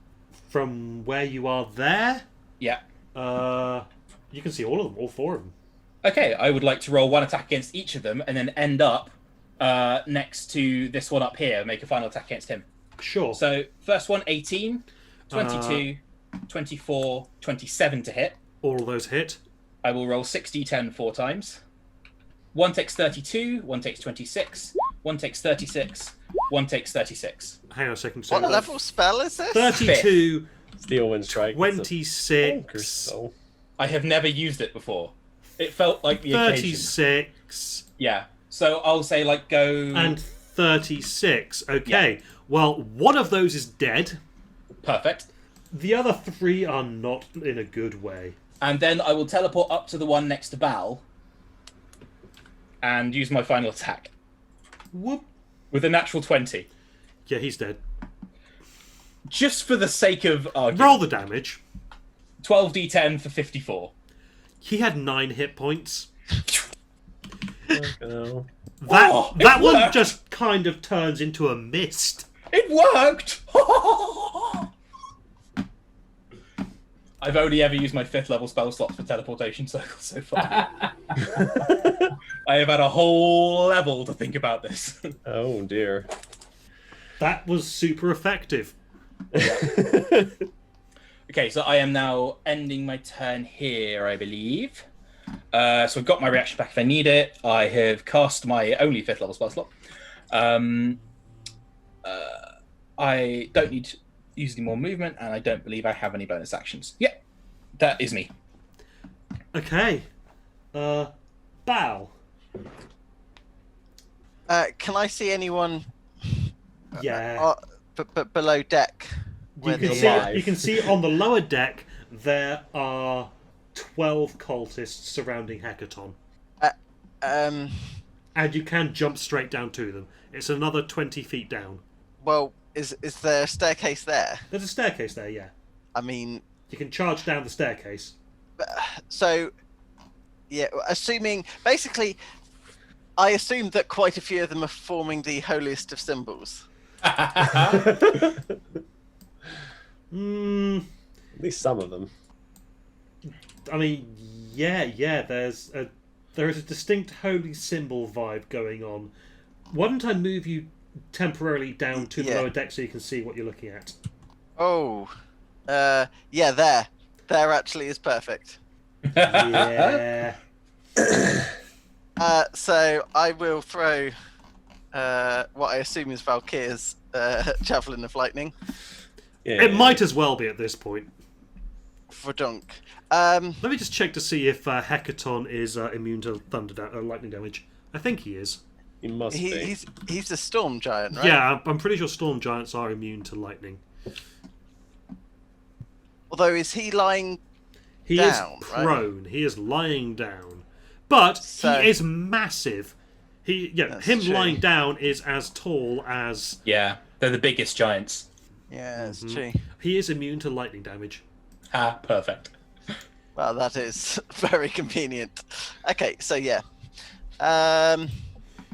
From where you are there? Yeah. You can see all of them, all four of them. Okay, I would like to roll one attack against each of them and then end up next to this one up here, make a final attack against him. Sure. So, first one, 18, 22, 24, 27 to hit. All of those hit. I will roll 6d10 4 times. One takes 32, one takes 26, one takes 36, one takes 36. Hang on a second. What level spell is this? 32, Steel Wind Strike. 26. I have never used it before. It felt like the 36. Occasion. Yeah. So I'll say, like, go... And 36. Okay. Yeah. Well, one of those is dead. Perfect. The other three are not in a good way. And then I will teleport up to the one next to Bal and use my final attack. Whoop. With a natural 20. Yeah, he's dead. Just for the sake of argument. Roll the damage. 12d10 for 54. He had 9 hit points. Oh. That one just kind of turns into a mist. It worked! I've only ever used my 5th level spell slots for teleportation circles so far. I have had a whole level to think about this. Oh dear. That was super effective. Okay, so I am now ending my turn here, I believe. So I've got my reaction back if I need it. I have cast my only 5th level spell slot. I don't need to use any more movement, and I don't believe I have any bonus actions. Yeah, that is me. Okay. Bow. Can I see anyone? Yeah. But below deck. You can see on the lower deck there are 12 cultists surrounding Hecaton. And you can jump straight down to them. It's another 20 feet down. Well, is there a staircase there? There's a staircase there, yeah. I mean... You can charge down the staircase. So, yeah, assuming... Basically, I assume that quite a few of them are forming the holiest of symbols. At least some of them. I mean, yeah, there's there is a distinct holy symbol vibe going on. Why don't I move you temporarily down to the lower deck so you can see what you're looking at? Oh, yeah, there. There actually is perfect. Yeah. So I will throw what I assume is Valkyr's Javelin of Lightning. Yeah. It might as well be at this point. For dunk. Let me just check to see if Hecaton is immune to lightning damage. I think he is. He must be. He's a storm giant, right? Yeah, I'm pretty sure storm giants are immune to lightning. Although, is he lying He down, is prone. Right? He is lying down. But he is massive. Him true. lying down is as tall as... Yeah, they're the biggest giants. Yeah, it's true. He is immune to lightning damage. Ah, perfect. Well, that is very convenient. Okay, so yeah.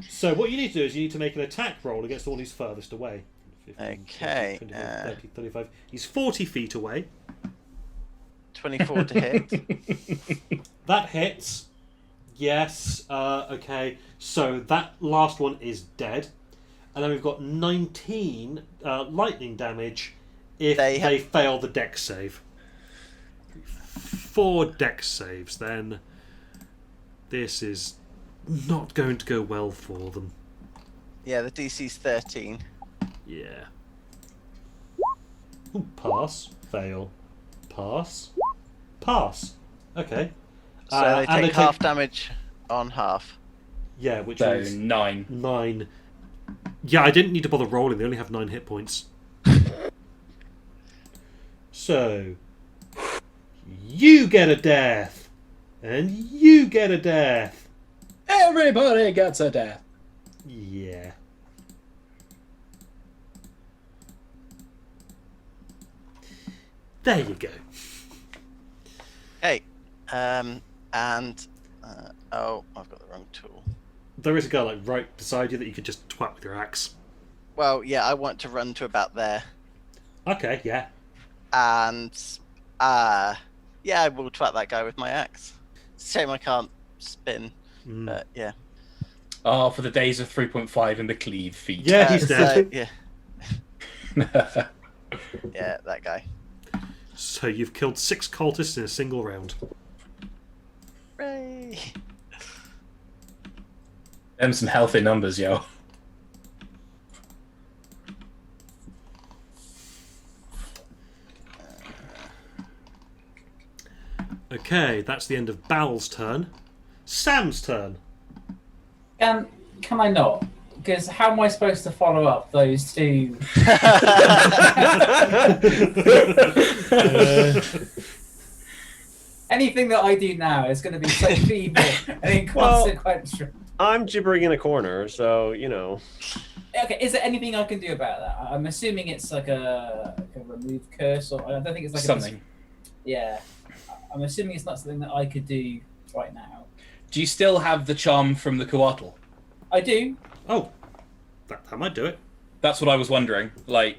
So what you need to do is you need to make an attack roll against the one who's furthest away. 15, Okay. 20, 30, 35. He's 40 feet away. 24 to hit. That hits. Yes. Okay. So that last one is dead. And then we've got 19 lightning damage if they fail the dex save. 4 dex saves, then this is not going to go well for them. Yeah, the DC's 13. Yeah. Ooh, pass. Fail. Pass. Pass. Okay. So they take half damage on half. Yeah, which So means 9. 9. Yeah, I didn't need to bother rolling. They only have 9 hit points. So you get a death, and you get a death. Everybody gets a death. Yeah. There you go. Okay. And oh, I've got the wrong tool. There is a guy like right beside you that you could just twat with your axe. Well, yeah, I want to run to about there. Okay, yeah. And yeah, I will twat that guy with my axe. It's a shame I can't spin, but yeah. Oh, for the days of 3.5 and the cleave feat. Yeah, he's dead. So, yeah, that guy. So you've killed 6 cultists in a single round. Hooray! Them some healthy numbers, yo. Okay, that's the end of Bal's turn. Sam's turn. Can I not? Because how am I supposed to follow up those two? Anything that I do now is going to be so feeble and inconsequential. I'm gibbering in a corner, so, you know. Okay, is there anything I can do about that? I'm assuming it's like a remove curse, or I don't think it's like something. Yeah, I'm assuming it's not something that I could do right now. Do you still have the charm from the Coatl? I do. Oh, that might do it. That's what I was wondering. Like,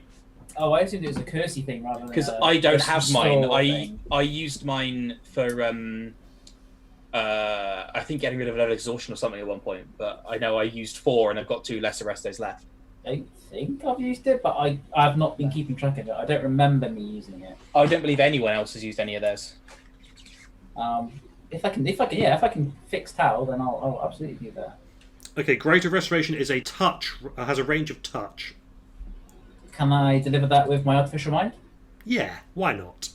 oh, I assumed it was a cursey thing rather than because I don't have mine. thing. I used mine for I think getting rid of level exhaustion or something at one point. But I know I used 4 and I've got 2 lesser rest days left. I think I've used it, but I've not been keeping track of it. I don't remember me using it. I don't believe anyone else has used any of theirs. If I can fix Tal, then I'll absolutely do that. Okay, Greater Restoration is a touch, has a range of touch. Can I deliver that with my artificial mind? Yeah, why not?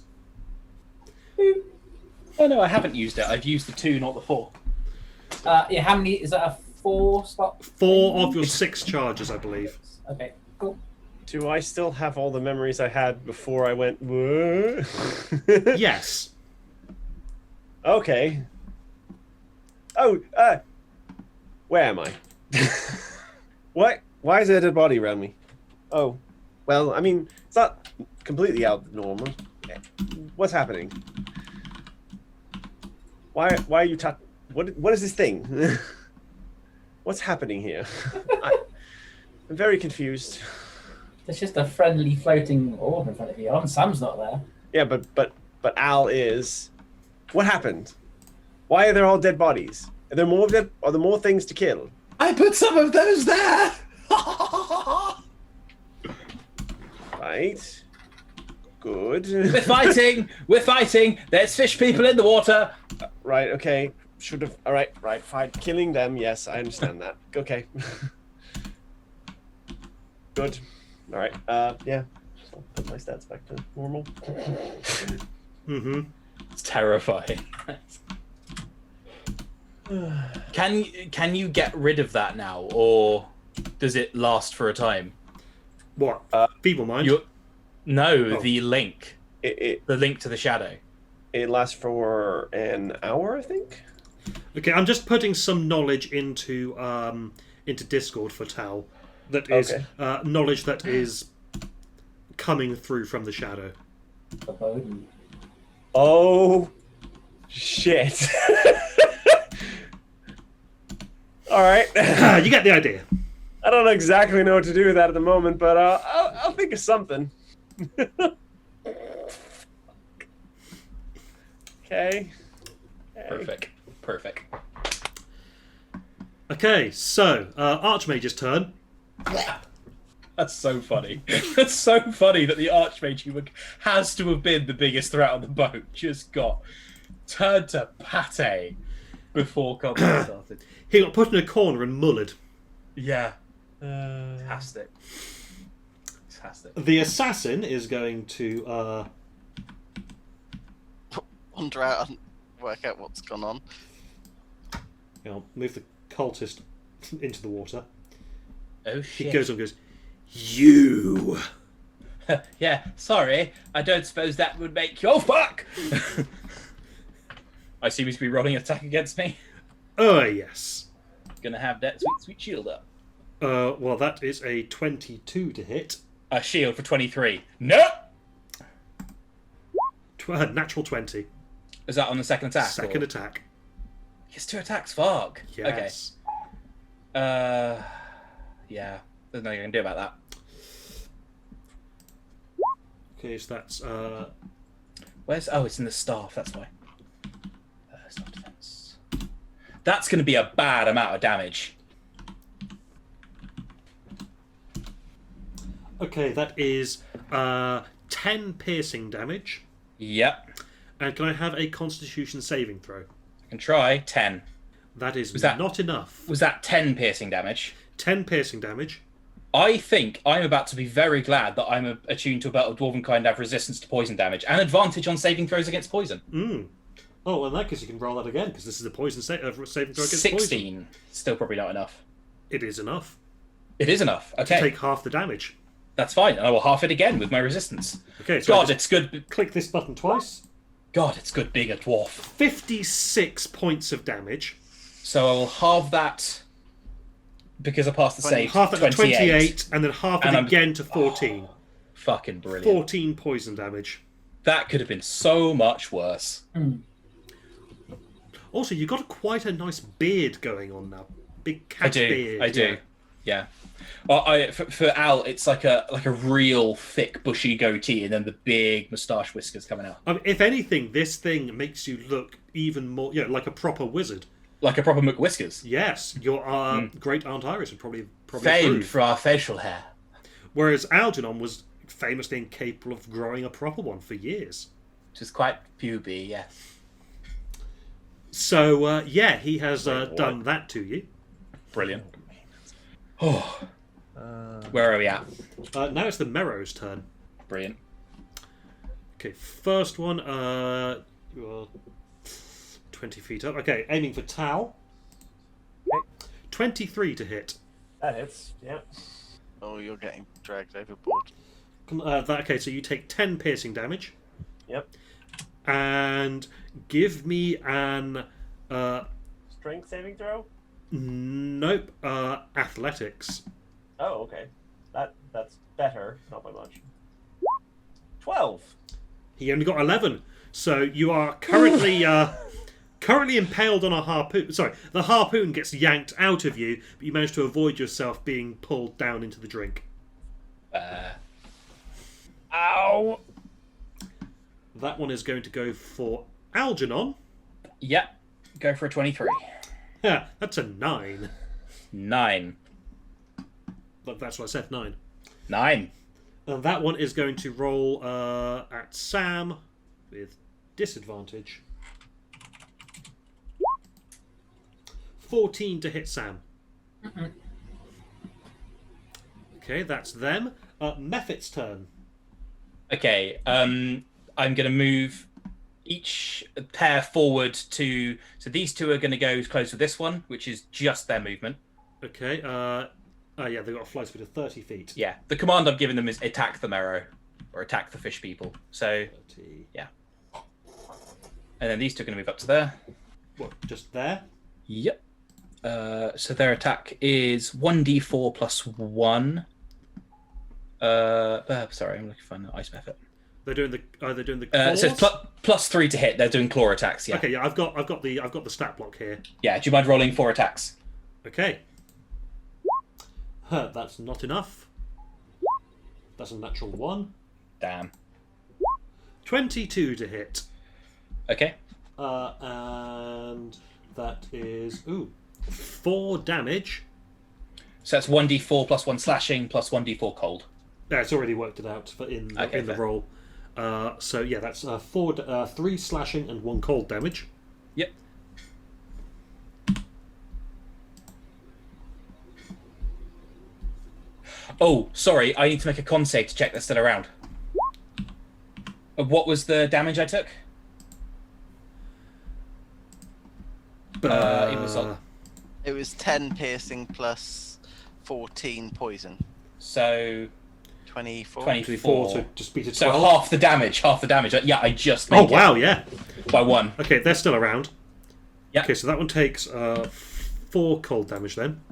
Oh no, I haven't used it. I've used the 2, not the 4. Yeah, how many? Is that a 4 slot? 4 of your 6 charges, I believe. Okay, cool. Do I still have all the memories I had before I went? Whoa? Yes. Okay. Oh, where am I? What? Why is there a dead body around me? Oh, well, I mean, it's not completely out of the normal. What's happening? Why are you what is this thing? What's happening here? I'm very confused. There's just a friendly floating orb in front of you. Sam's not there. Yeah, but Al is. What happened? Why are there all dead bodies? Are there more things to kill? I put some of those there. Right. Good. We're fighting. We're fighting. There's fish people in the water. Right. Okay. Should have. All right. Right. Fine. Killing them. Yes, I understand that. Okay. Good. All right. Yeah. So I'll put my stats back to normal. Mm-hmm. It's terrifying. Can you get rid of that now, or does it last for a time? What? Feeble mind? The link. The link to the shadow. It lasts for an hour, I think. Okay, I'm just putting some knowledge into Discord for Tal. That is knowledge that is coming through from the shadow. Oh, shit. All right. You get the idea. I don't exactly know what to do with that at the moment, but I'll think of something. Okay. Perfect. Okay, so Archmage's turn. That's so funny. That's so funny that the Archmage, who has to have been the biggest threat on the boat, just got turned to pate before combat started. He got put in a corner and mullered. Yeah. Fantastic. The assassin is going to wander out and work out what's gone on. Move the cultist into the water. Oh shit. He goes on and goes, "You." Yeah, sorry. I don't suppose that would make you... Oh, fuck! I seem to be rolling an attack against me. Oh, yes. Gonna have that sweet shield up. Well, that is a 22 to hit. A shield for 23. No! Natural 20. Is that on the second attack? Second attack. He has 2 attacks, fuck. Yes. Okay. Yeah. There's nothing I can do about that. Okay, so that's... Where's... Oh, it's in the staff, that's why. Staff defense. That's going to be a bad amount of damage. Okay, that is 10 piercing damage. Yep. And can I have a Constitution saving throw? I can try. 10. That is Was that not enough. Was that 10 piercing damage? 10 piercing damage. I think I'm about to be very glad that I'm attuned to a belt of Dwarven kind and have resistance to poison damage and advantage on saving throws against poison. Oh, well, in that case you can roll that again, because this is a poison saving throw against 16. poison. Still probably not enough. It is enough. It is enough. Okay. To take half the damage. That's fine. And I will half it again with my resistance. Okay, so God, it's good. Click this button twice. God, it's good being a dwarf. 56 points of damage. So I will halve that because I passed the save. Half that to 28, and then half it again to 14. Fucking brilliant. 14 poison damage. That could have been so much worse. Also, you've got quite a nice beard going on now. Big cat beard. I do. Yeah. Well, for Al, it's like a real thick, bushy goatee, and then the big moustache whiskers coming out. If anything, this thing makes you look even more, like a proper wizard. Like a proper McWhiskers. Yes, your great Aunt Iris would probably famed approve. for our facial hair. Whereas Algernon was famously incapable of growing a proper one for years. Which is quite puby, yeah. So he has done that to you. Brilliant. Oh. Where are we at? Now it's the Merrow's turn. Brilliant. Okay, first one. You are 20 feet up. Okay, aiming for Tal. Okay. 23 to hit. That hits. Yeah. Oh, you're getting dragged overboard. Okay, so you take 10 piercing damage. Yep. And give me an strength saving throw. Nope. Athletics. Oh, okay. That's better. Not by much. 12. He only got 11. So you are currently currently impaled on a harpoon. Sorry, the harpoon gets yanked out of you, but you manage to avoid yourself being pulled down into the drink. Ow! That one is going to go for Algernon. Yep. Go for a 23. Yeah, that's a 9. 9. But that's what I said, 9. 9. And that one is going to roll at Sam with disadvantage. 14 to hit Sam. Okay, that's them. Mephit's turn. Okay, I'm going to move each pair forward to... So these two are going to go close to this one, which is just their movement. Okay, yeah, they've got a fly speed of 30 feet. Yeah, the command I'm giving them is attack the Merrow, or attack the fish people. So, 30. yeah. And then these two are going to move up to there. What, just there? Yep. So their attack is 1d4 plus 1. Sorry, I'm looking for an ice method. They're doing the claws? So it's plus 3 to hit. They're doing claw attacks. Yeah. Okay, yeah, I've got the stat block here. Yeah. Do you mind rolling 4 attacks? Okay. That's not enough. That's a natural 1. Damn. 22 to hit. Okay. And that is 4 damage. So that's 1d4 plus 1 slashing plus 1d4 cold. Yeah, it's already worked it out in the roll. So yeah, that's 3 slashing and 1 cold damage. Yep. Oh, sorry. I need to make a con save to check they're still around. What was the damage I took? It was 10 piercing plus 14 poison. So 24. 24. So just beat it. So 12. half the damage. Yeah, I just made Oh wow, yeah. By 1. Okay, they're still around. Yeah. Okay, so that one takes 4 cold damage then,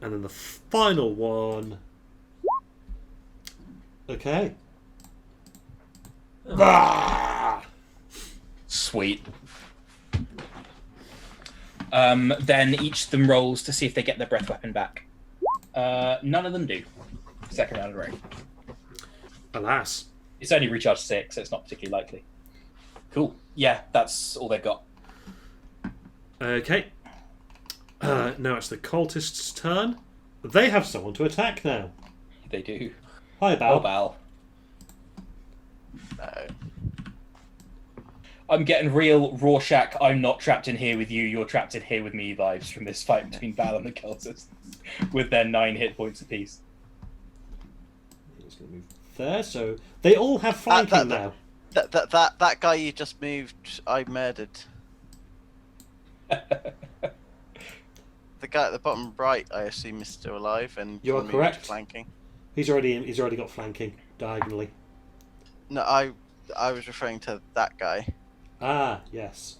and then the final one. Okay. Sweet. Then each of them rolls to see if they get their breath weapon back. None of them do. Second round of the ring. Alas. It's only recharged 6, so it's not particularly likely. Cool. Yeah, that's all they've got. Okay. Now it's the cultist's turn. They have someone to attack now. They do. Hi, Bal. Oh, Bal. No. I'm getting real Rorschach, I'm not trapped in here with you, you're trapped in here with me vibes from this fight between Bal and the cultists with their 9 hit points apiece. He's going to move there, so they all have flanking now. That guy you just moved, I murdered. The guy at the bottom right, I assume, is still alive, and you are moved correct. Flanking. He's already got flanking diagonally. No, I was referring to that guy. Ah, yes.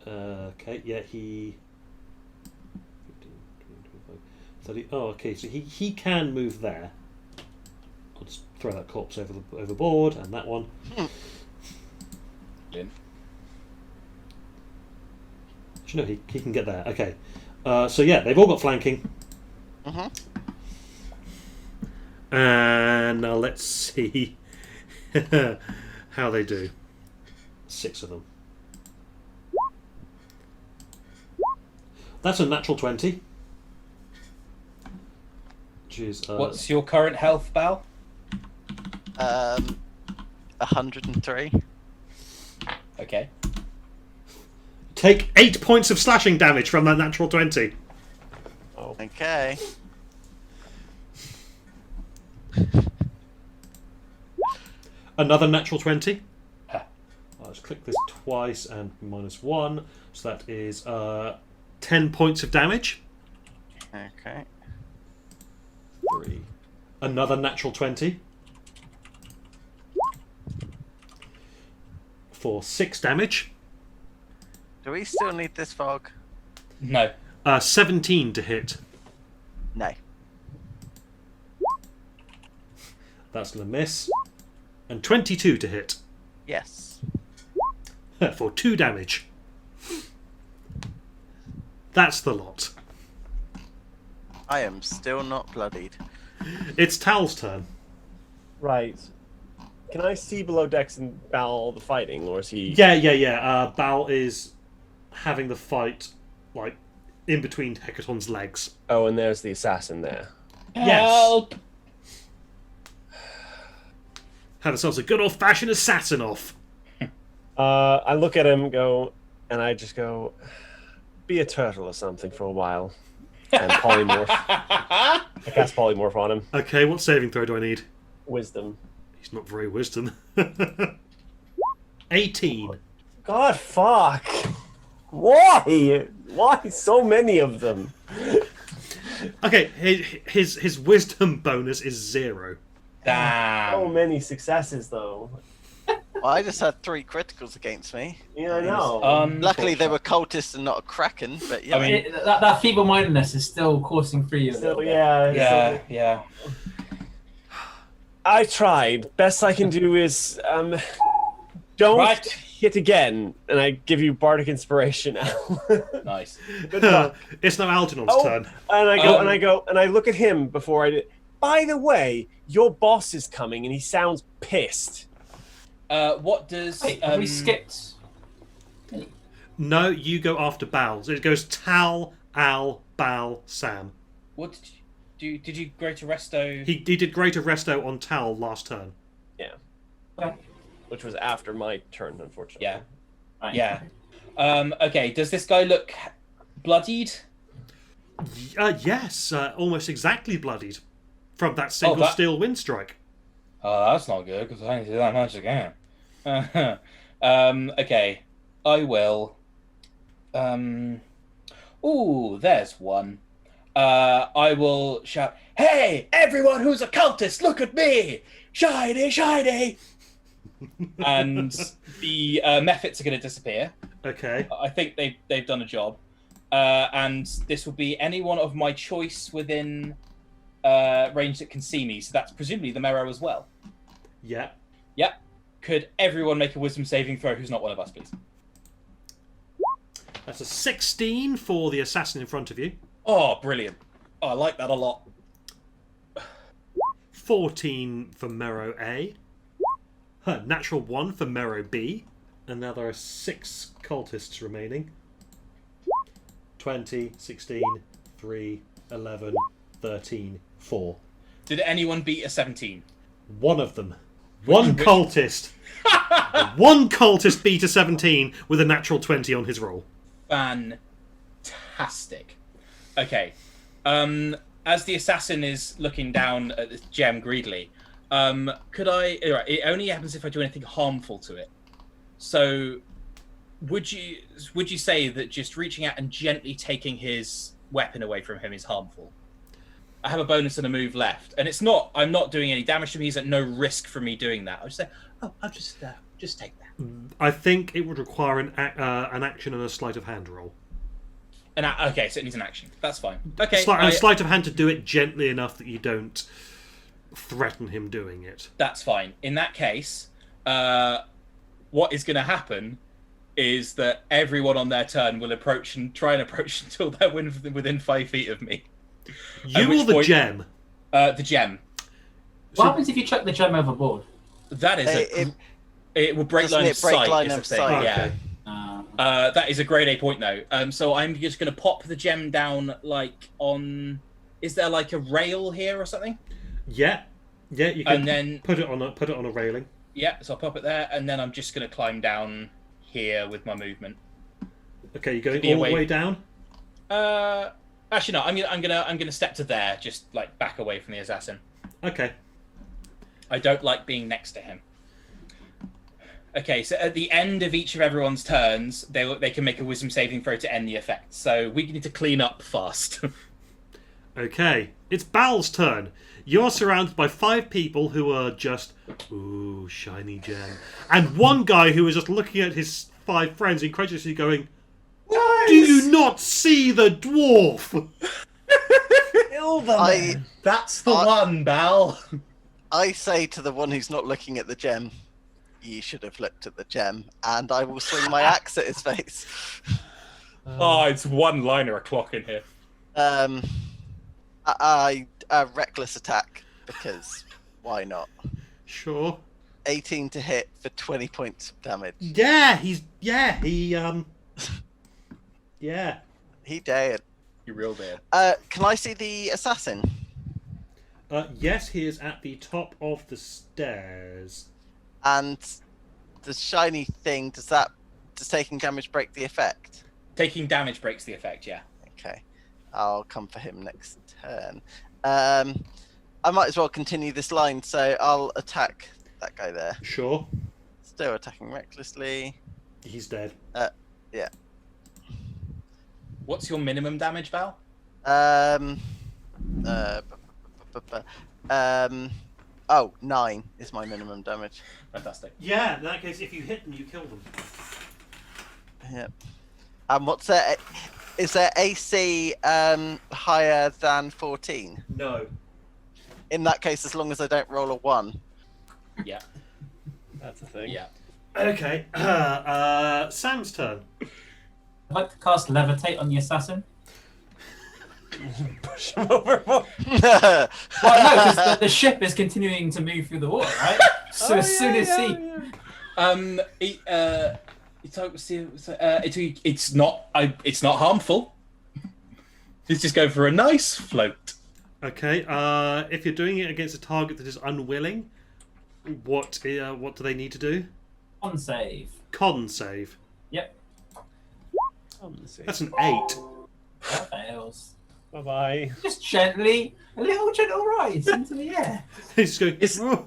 Okay, yeah, he. 15, 20, 25, 30. Oh, okay, so he can move there. I'll just throw that corpse overboard, and that one. Brilliant. Actually, no, he can get there. Okay. So yeah, they've all got flanking. Mm-hmm. And now let's see how they do. 6 of them. That's a natural 20. Which is, What's your current health, Bal? 103. Okay. Take 8 points of slashing damage from that natural 20. Oh. Okay. Another natural 20. I'll just click this twice and -1. So that is 10 points of damage. Okay. 3. Another natural 20. For 6 damage. Do we still need this fog? No. 17 to hit. No. That's going to miss. And 22 to hit. Yes. For 2 damage. That's the lot. I am still not bloodied. It's Tal's turn. Right. Can I see below decks and Bal the fighting, or is he? Yeah. Bal is having the fight, like, in between Hecaton's legs. Oh, and there's the assassin there. Help! Had ourselves a good old-fashioned assassin off. I look at him, and I just go, be a turtle or something for a while. And polymorph. I cast polymorph on him. Okay, what saving throw do I need? Wisdom. He's not very wisdom. 18. God, fuck. Why? Why so many of them? Okay, his wisdom bonus is 0. Damn. So many successes, though. Well, I just had 3 criticals against me. Yeah, I know. Luckily, they were cultists and not a kraken. But yeah, I mean, That feeble-mindedness is still coursing through you a So, little bit. Yeah. I tried. Best I can do is don't hit again, and I give you bardic inspiration now. Nice. Good luck. It's now Algernon's turn. And I look at him before I do. By the way, your boss is coming, and he sounds pissed. What does Have we skipped? No, you go after Bal. So it goes Tal, Al, Bal, Sam. What did you do? Did you Greater Resto? He did Greater Resto on Tal last turn. Yeah. Okay. Which was after my turn, unfortunately. Yeah. Right. Yeah. Okay. Does this guy look bloodied? Yes, almost exactly bloodied from that single steel wind strike. Oh, that's not good because I didn't do that much again. Okay, I will. Ooh, there's one. I will shout, "Hey, everyone who's a cultist, look at me! Shiny, shiny!" And the mephits are going to disappear. Okay. I think they've done a job. And this will be anyone of my choice within range that can see me. So that's presumably the Mero as well. Yeah. Yep. Could everyone make a wisdom saving throw who's not one of us, please? That's a 16 for the assassin in front of you. Oh, brilliant. Oh, I like that a lot. 14 for Mero A. Natural 1 for Mero B. And now there are 6 cultists remaining. 20, 16, 3, 11, 13, 4. Did anyone beat a 17? One of them. One cultist. One cultist beat a 17 with a natural 20 on his roll. Fantastic. Okay. As the assassin is looking down at this gem greedily, could I... Right, it only happens if I do anything harmful to it. So, would you say that just reaching out and gently taking his weapon away from him is harmful? I have a bonus and a move left, and it's not. I'm not doing any damage to him. He's at no risk for me doing that. I'll just say, "Oh, I'll just take that." I think it would require an action and a sleight of hand roll. Okay, so it needs an action. That's fine. Okay, A sleight of hand to do it gently enough that you don't threaten him doing it. That's fine. In that case, what is going to happen is that everyone on their turn will approach and try and approach until they're within 5 feet of me. You or the gem? The gem. What happens if you chuck the gem overboard? That is it will break line of sight. Line is of the thing. sight. Yeah. Okay. That is a grade A point though. So I'm just going to pop the gem down like on. Is there like a rail here or something? Yeah. You can and then put it on a railing. Yeah, so I'll pop it there, and then I'm just going to climb down here with my movement. Okay, you're going all the way down. Actually, no. I'm gonna step to there, just like back away from the assassin. Okay. I don't like being next to him. Okay, so at the end of each of everyone's turns, they can make a wisdom saving throw to end the effect. So we need to clean up fast. Okay, it's Bal's turn. You're surrounded by 5 people who are just, ooh, shiny gem. And one guy who is just looking at his 5 friends incredulously going, nice! Do you not see the dwarf? Kill them! That's the one, Bal. I say to the one who's not looking at the gem, you should have looked at the gem, and I will swing my axe at his face. It's one-liner o'clock in here. A reckless attack, because why not? Sure. 18 to hit for 20 points of damage. Yeah, he Yeah. He dead. You real dead. Can I see the assassin? Yes, he is at the top of the stairs. And the shiny thing, does taking damage break the effect? Taking damage breaks the effect, yeah. Okay. I'll come for him next turn. I might as well continue this line, so I'll attack that guy there. Sure. Still attacking recklessly. He's dead. Yeah. What's your minimum damage, Val? Oh, 9 is my minimum damage. Fantastic. Yeah, in that case, if you hit them, you kill them. Yep. And what's their... Is their AC higher than 14? No. In that case, as long as I don't roll a 1. Yeah. That's a thing. Yeah. Okay. Sam's turn. I'd like to cast Levitate on the assassin. Push him overboard. Well, no, because the ship is continuing to move through the water, right? So as soon as it's not harmful. Let's just go for a nice float. Okay. If you're doing it against a target that is unwilling, what do they need to do? Con save. Con save. Yep. That's an 8. That fails. Bye bye. Just gently, a little gentle rise into the air. He's going. He's trying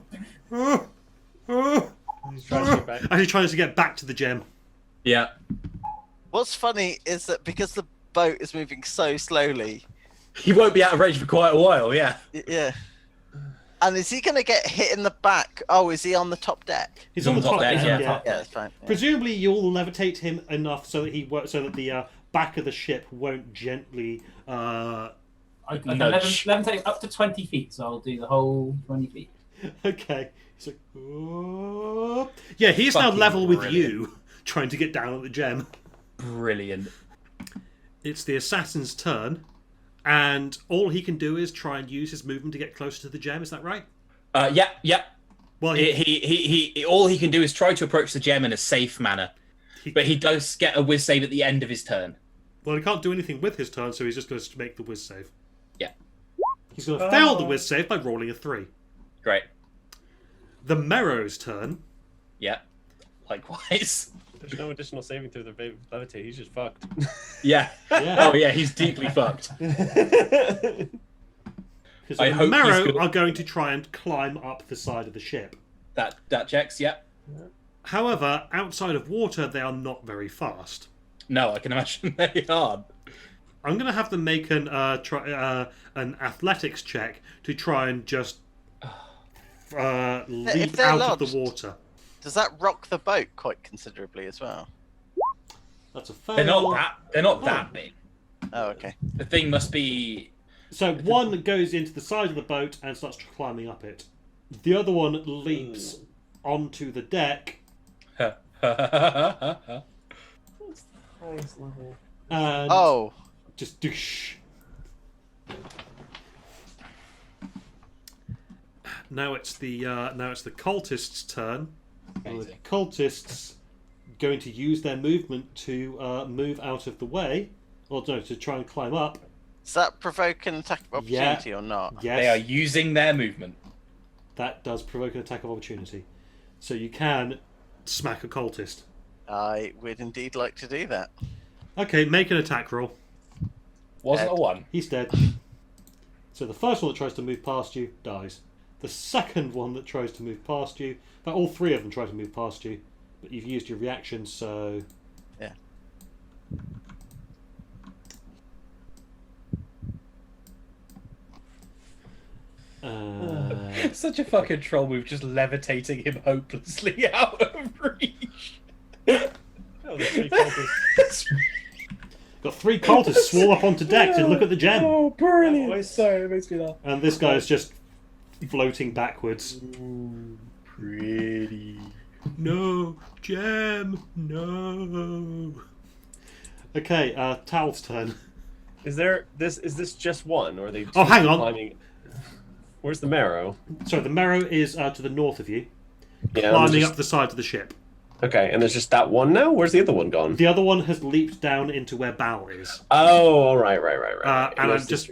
to get back. And he's trying to get back to the gem. Yeah. What's funny is that because the boat is moving so slowly... He won't be out of range for quite a while, yeah. Yeah. And is he going to get hit in the back? Oh, is he on the top deck? He's on the top deck. yeah. Yeah, that's fine. Yeah. Presumably, you'll levitate him enough so that the back of the ship won't gently. I can Nudge. levitate up to 20 feet, so I'll do the whole 20 feet. Okay. He's like, "Oh." Yeah, he's now Fucking level with brilliant. you, trying to get down at the gem. Brilliant. It's the assassin's turn, and all he can do is try and use his movement to get closer to the gem. Is that right? Yeah. Well, He all he can do is try to approach the gem in a safe manner, but he does get a whiz save at the end of his turn. he can't do anything with his turn, so he's just going to make the whiz save. Yeah. He's going to fail the whiz save by rolling a 3. Great. The Merrow's turn. Yeah. Likewise. There's no additional saving through the levitate. He's just fucked. Yeah. Yeah. Oh yeah, he's deeply fucked. Because I the hope he's Merrow good. are going to try and climb up the side of the ship. That checks. Yeah. However, outside of water, they are not very fast. No, I can imagine they are. I'm going to have them make an athletics check to try and just leap they're out of lodged- the water. Does that rock the boat quite considerably as well? That's a fail. They're not that big. Oh, okay. The thing must be. So one goes into the side of the boat and starts climbing up it. The other one leaps onto the deck Highest level. and Oh, just doosh. Now it's the cultists' turn. Well, the cultists going to use their movement to move out of the way, or no, to try and climb up. does that provoke an attack of opportunity or not? Yes, They are using their movement. that does provoke an attack of opportunity. So you can smack a cultist. I would indeed like to do that. Okay, make an attack roll. Wasn't a one. He's dead. So the first one that tries to move past you dies. The second one that tries to move past you, but all three of them try to move past you, but you've used your reaction, so Yeah. Such a fucking troll move, just levitating him hopelessly out of reach. Oh, the 3 cultists. got 3 cultists swarm up onto deck to look at the gem, Oh, brilliant! Boys. Sorry, it makes me laugh. and this guy is just floating backwards. Pretty. No, gem, no. Okay, Tal's turn. Is this just one, or are they? Oh, hang on. Climbing? Where's the marrow? So the Merrow is to the north of you, Yeah, climbing up the side of the ship. Okay, and there's just that one now? Where's the other one gone? The other one has leaped down into where Bal is. Oh, right. And I'm just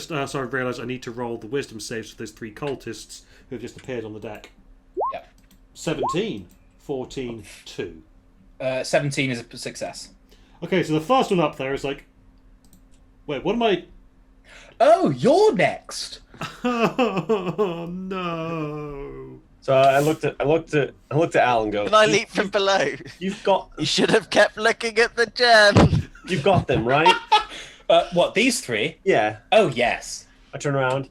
sorry, I realised I need to roll the wisdom saves for those 3 cultists who have just appeared on the deck. Yep. 17, 14, 2. 17 is a success. Okay, so the first one up there is like... Wait, what am I... Oh, you're next! Oh, no. So I looked at Al and go, Can I leap from below? You should have kept looking at the gem. You've got them, right? What, these 3? Yeah. Oh, yes. I turn around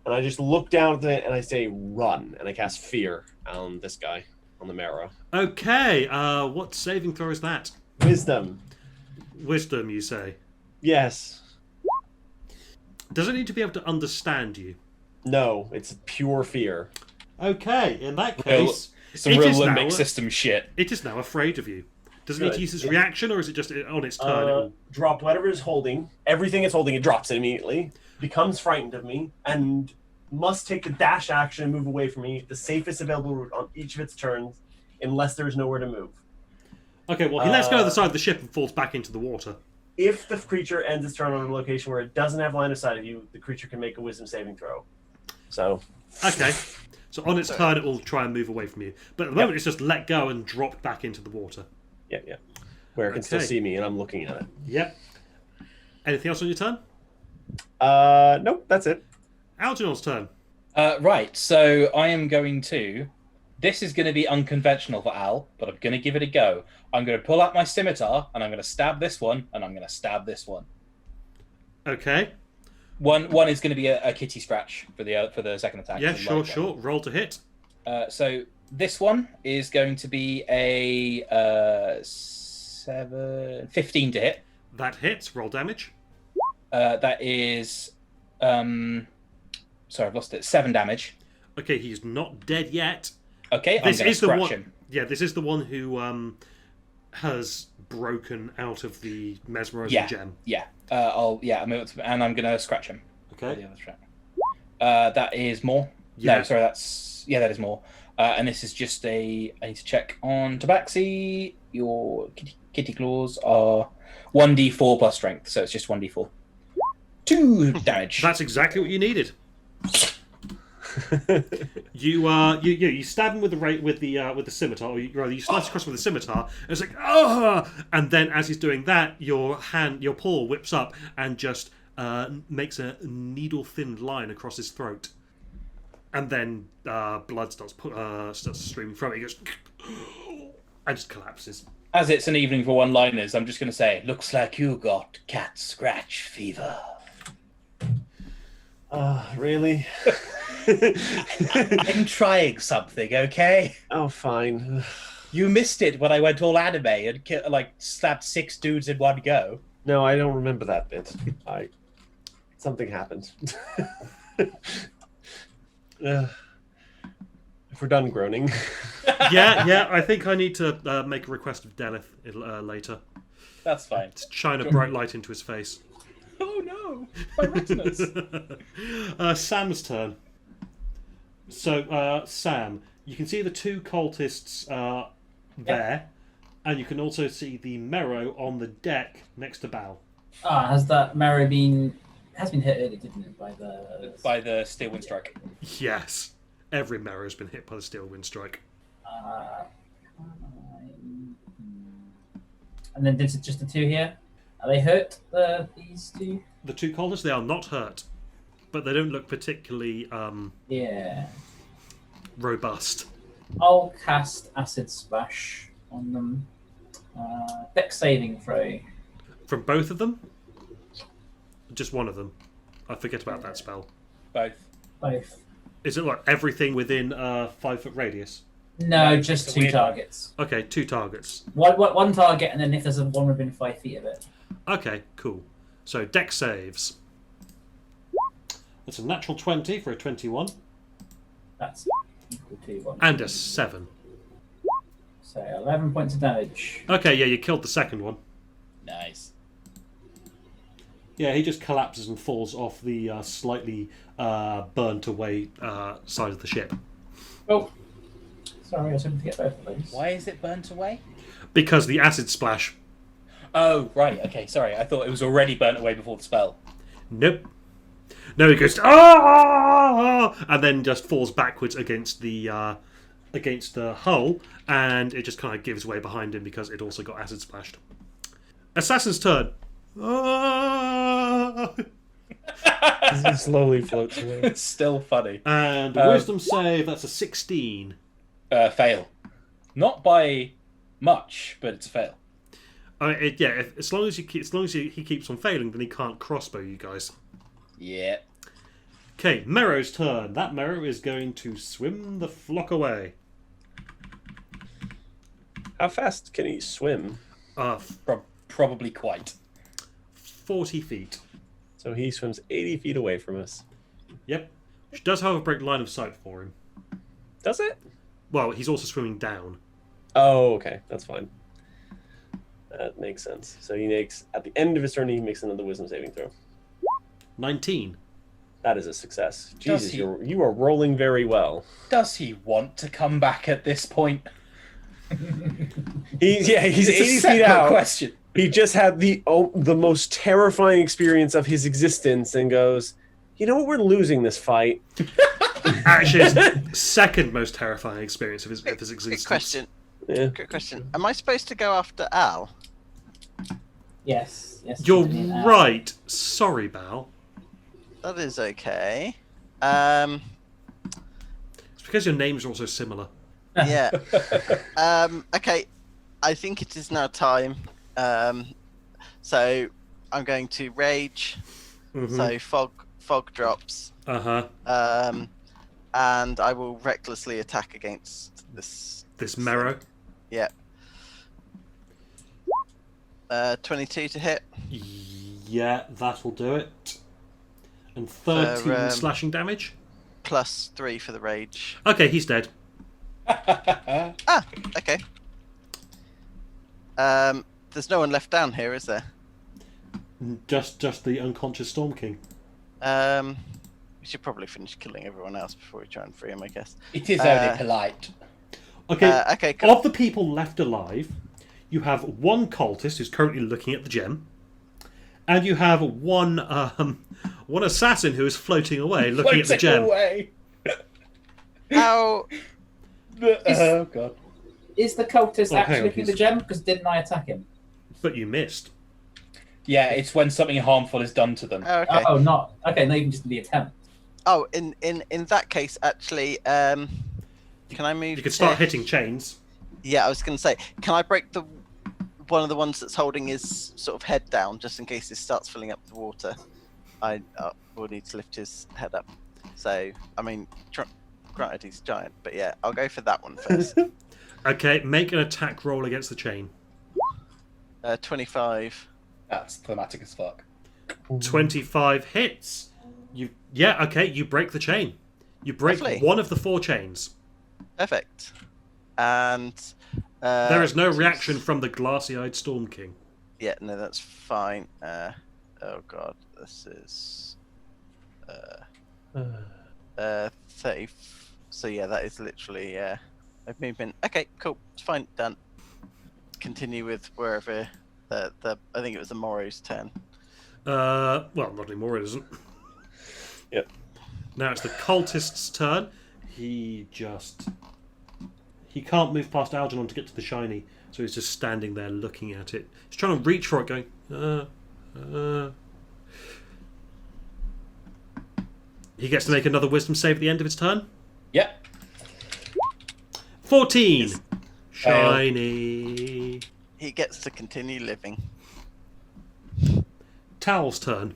and I just look down at it and I say run, and I cast fear on this guy, on the marrow. Okay, what saving throw is that? Wisdom. Wisdom, you say? Yes. Does it need to be able to understand you? No, it's pure fear. Okay, in that case... Some real limbic system shit. It is now afraid of you. Does it need to use its reaction, or is it just on its turn? Dropped whatever it's holding. Everything it's holding, it drops it immediately. Becomes frightened of me, and must take the dash action and move away from me, the safest available route on each of its turns, unless there is nowhere to move. Okay, well, he lets go of the side of the ship and falls back into the water. If the creature ends its turn on a location where it doesn't have line of sight of you, the creature can make a wisdom saving throw. So... Okay. So on its turn, it will try and move away from you. But at the moment, it's just let go and dropped back into the water. Yeah. Where it can still see me, and I'm looking at it. Yep. Anything else on your turn? Nope, that's it. Algernon's turn. Right, so I am going to... This is going to be unconventional for Al, but I'm going to give it a go. I'm going to pull out my scimitar, and I'm going to stab this one, and I'm going to stab this one. Okay. One is going to be a kitty scratch for the second attack. Yeah, sure. Roll to hit. So this one is going to be a 15 to hit. That hits. Roll damage. That is... sorry, I've lost it. 7 damage. Okay, he's not dead yet. Okay, I'm going to scratch him. Yeah, this is the one who has broken out of the mesmerizing gem. Yeah. I'm going to scratch him. Okay. That is more. Yeah. No, sorry, that is more. And this is just I need to check on Tabaxi. Your kitty claws are 1d4 plus strength, so it's just 1d4. 2 damage. That's exactly what you needed. You stab him with the scimitar, or you slice across with the scimitar. And it's like and then as he's doing that, your paw whips up and just makes a needle thin line across his throat, and then blood starts streaming from it. He goes and just collapses. As it's an evening for one-liners, I'm just going to say, looks like you got cat scratch fever. Really? I'm trying something, okay? Oh, fine. You missed it when I went all anime and slapped 6 dudes in one go. No, I don't remember that bit. Something happened. If we're done groaning. Yeah. I think I need to make a request of Deneth later. That's fine. To shine a bright light into his face. Oh no, my retinas. Sam's turn. So, Sam, you can see the 2 cultists there, and you can also see the Merrow on the deck next to Bal. Has that Merrow been hit early, didn't it, by the steel wind strike? Yes, every Merrow has been hit by the steel wind strike. And then there's just the 2 here. Are they hurt? These 2? The 2 cultists, they are not hurt, but they don't look particularly robust. I'll cast Acid Splash on them. Dex saving throw. From both of them? Just one of them. I forget about that spell. Both. Is it like everything within a 5-foot radius? No, just 2 targets. Okay, 2 targets. One target, and then if there's one within 5 feet of it. Okay, cool. So dex saves. That's a natural 20 for a 21. That's equal to 1. And a 7. So 11 points of damage. Okay, yeah, you killed the second one. Nice. Yeah, he just collapses and falls off the slightly burnt away side of the ship. Oh. Sorry, I was hoping to get both of those. Why is it burnt away? Because the acid splash. Oh, right. Okay, sorry. I thought it was already burnt away before the spell. Nope. No, he goes ah, and then just falls backwards against the hull, and it just kind of gives way behind him because it also got acid splashed. Assassin's turn. Ah! He slowly floats away. It's still funny. And wisdom save. That's a 16. Fail. Not by much, but it's a fail. As long as he keeps on failing, then he can't crossbow you guys. Yeah. Okay, Merrow's turn. That Merrow is going to swim the flock away. How fast can he swim? Probably quite. 40 feet. So he swims 80 feet away from us. Yep. Which does, however, break line of sight for him. Does it? Well, he's also swimming down. Oh, okay. That's fine. That makes sense. So he makes, at the end of his turn, he makes another wisdom saving throw. 19. That is a success. Jesus, you are rolling very well. Does he want to come back at this point? He's It's 80 a feet separate out. question. He just had the most terrifying experience of his existence and goes, you know what, we're losing this fight. Actually, his second most terrifying experience of his existence. Good question. Yeah. Good question. Am I supposed to go after Al? Yes. You're Anthony and Al. right. Sorry, Bal. That is okay. It's because your names are also similar. Yeah. Okay. I think it is now time. So I'm going to rage. Mm-hmm. So fog drops. Uh-huh. And I will recklessly attack against this Merrow. Yeah. 22 to hit. Yeah, that will do it. And 13 slashing damage. Plus 3 for the rage. Okay, he's dead. Okay. There's no one left down here, is there? Just the unconscious Storm King. We should probably finish killing everyone else before we try and free him, I guess. It is only polite. Okay. Okay. Cool. Of the people left alive, you have one cultist who's currently looking at the gem, and you have one assassin who is floating away looking at the gem. Away. How? Oh god. Is the cultist hang actually on, looking at the gem? Because didn't I attack him? But you missed. Yeah, it's when something harmful is done to them. Okay. Oh, not okay. Not even just the attempt. Oh, in that case, actually, can I move? You could start hitting chains. Yeah, I was going to say, can I break one of the ones that's holding his sort of head down, just in case it starts filling up with water? I will need to lift his head up. So, I mean, granted he's giant, but yeah, I'll go for that one first. Okay, make an attack roll against the chain. 25. That's thematic as fuck. 25 hits. You break the chain. You break Lovely. one of the 4 chains. Perfect. And There is no reaction from the glassy-eyed Storm King. Yeah, no, that's fine. Oh god, this is 30. So yeah, that is literally a movement. Okay, cool. It's fine. Done. Continue with wherever I think it was the Morrow's turn. Well, not anymore, it isn't. Yep. Now it's the cultist's turn. He can't move past Algernon to get to the shiny, so he's just standing there looking at it. He's trying to reach for it, going. He gets to make another wisdom save at the end of his turn. Yep. 14. Yes. Shiny. He gets to continue living. Towel's turn.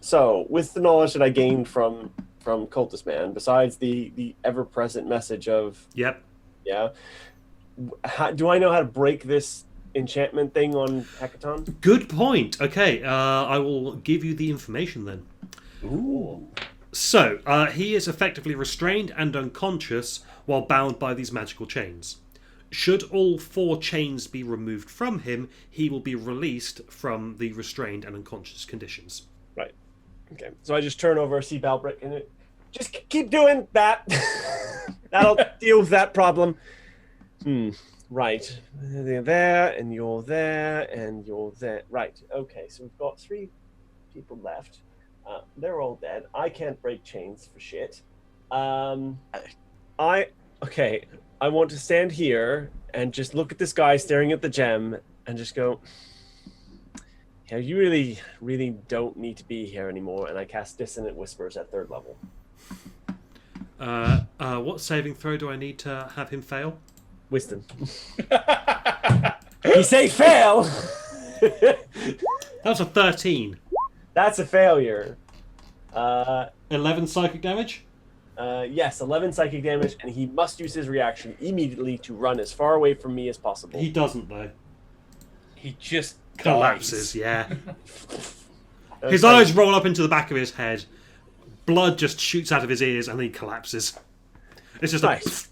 So, with the knowledge that I gained from Cultist Man, besides the ever-present message of Yep. yeah, do I know how to break this enchantment thing on Hecaton? Good point. Okay, I will give you the information then. Ooh. So, he is effectively restrained and unconscious while bound by these magical chains. Should all 4 chains be removed from him, he will be released from the restrained and unconscious conditions. Right. Okay. So I just turn over, see Balbrick, and just keep doing that. That'll deal with that problem. Right. They're there, and you're there, and you're there. Right. Okay, so we've got 3 people left. They're all dead. I can't break chains for shit. I want to stand here and just look at this guy staring at the gem and just go, yeah, you really, really don't need to be here anymore. And I cast Dissonant Whispers at 3rd level. What saving throw do I need to have him fail? Wisdom. You say fail? That was a 13. That's a failure. 11 psychic damage? Yes, 11 psychic damage, and he must use his reaction immediately to run as far away from me as possible. He doesn't, though. He just collapses, dies. yeah. His eyes roll up into the back of his head. Blood just shoots out of his ears, and then he collapses. It's just nice.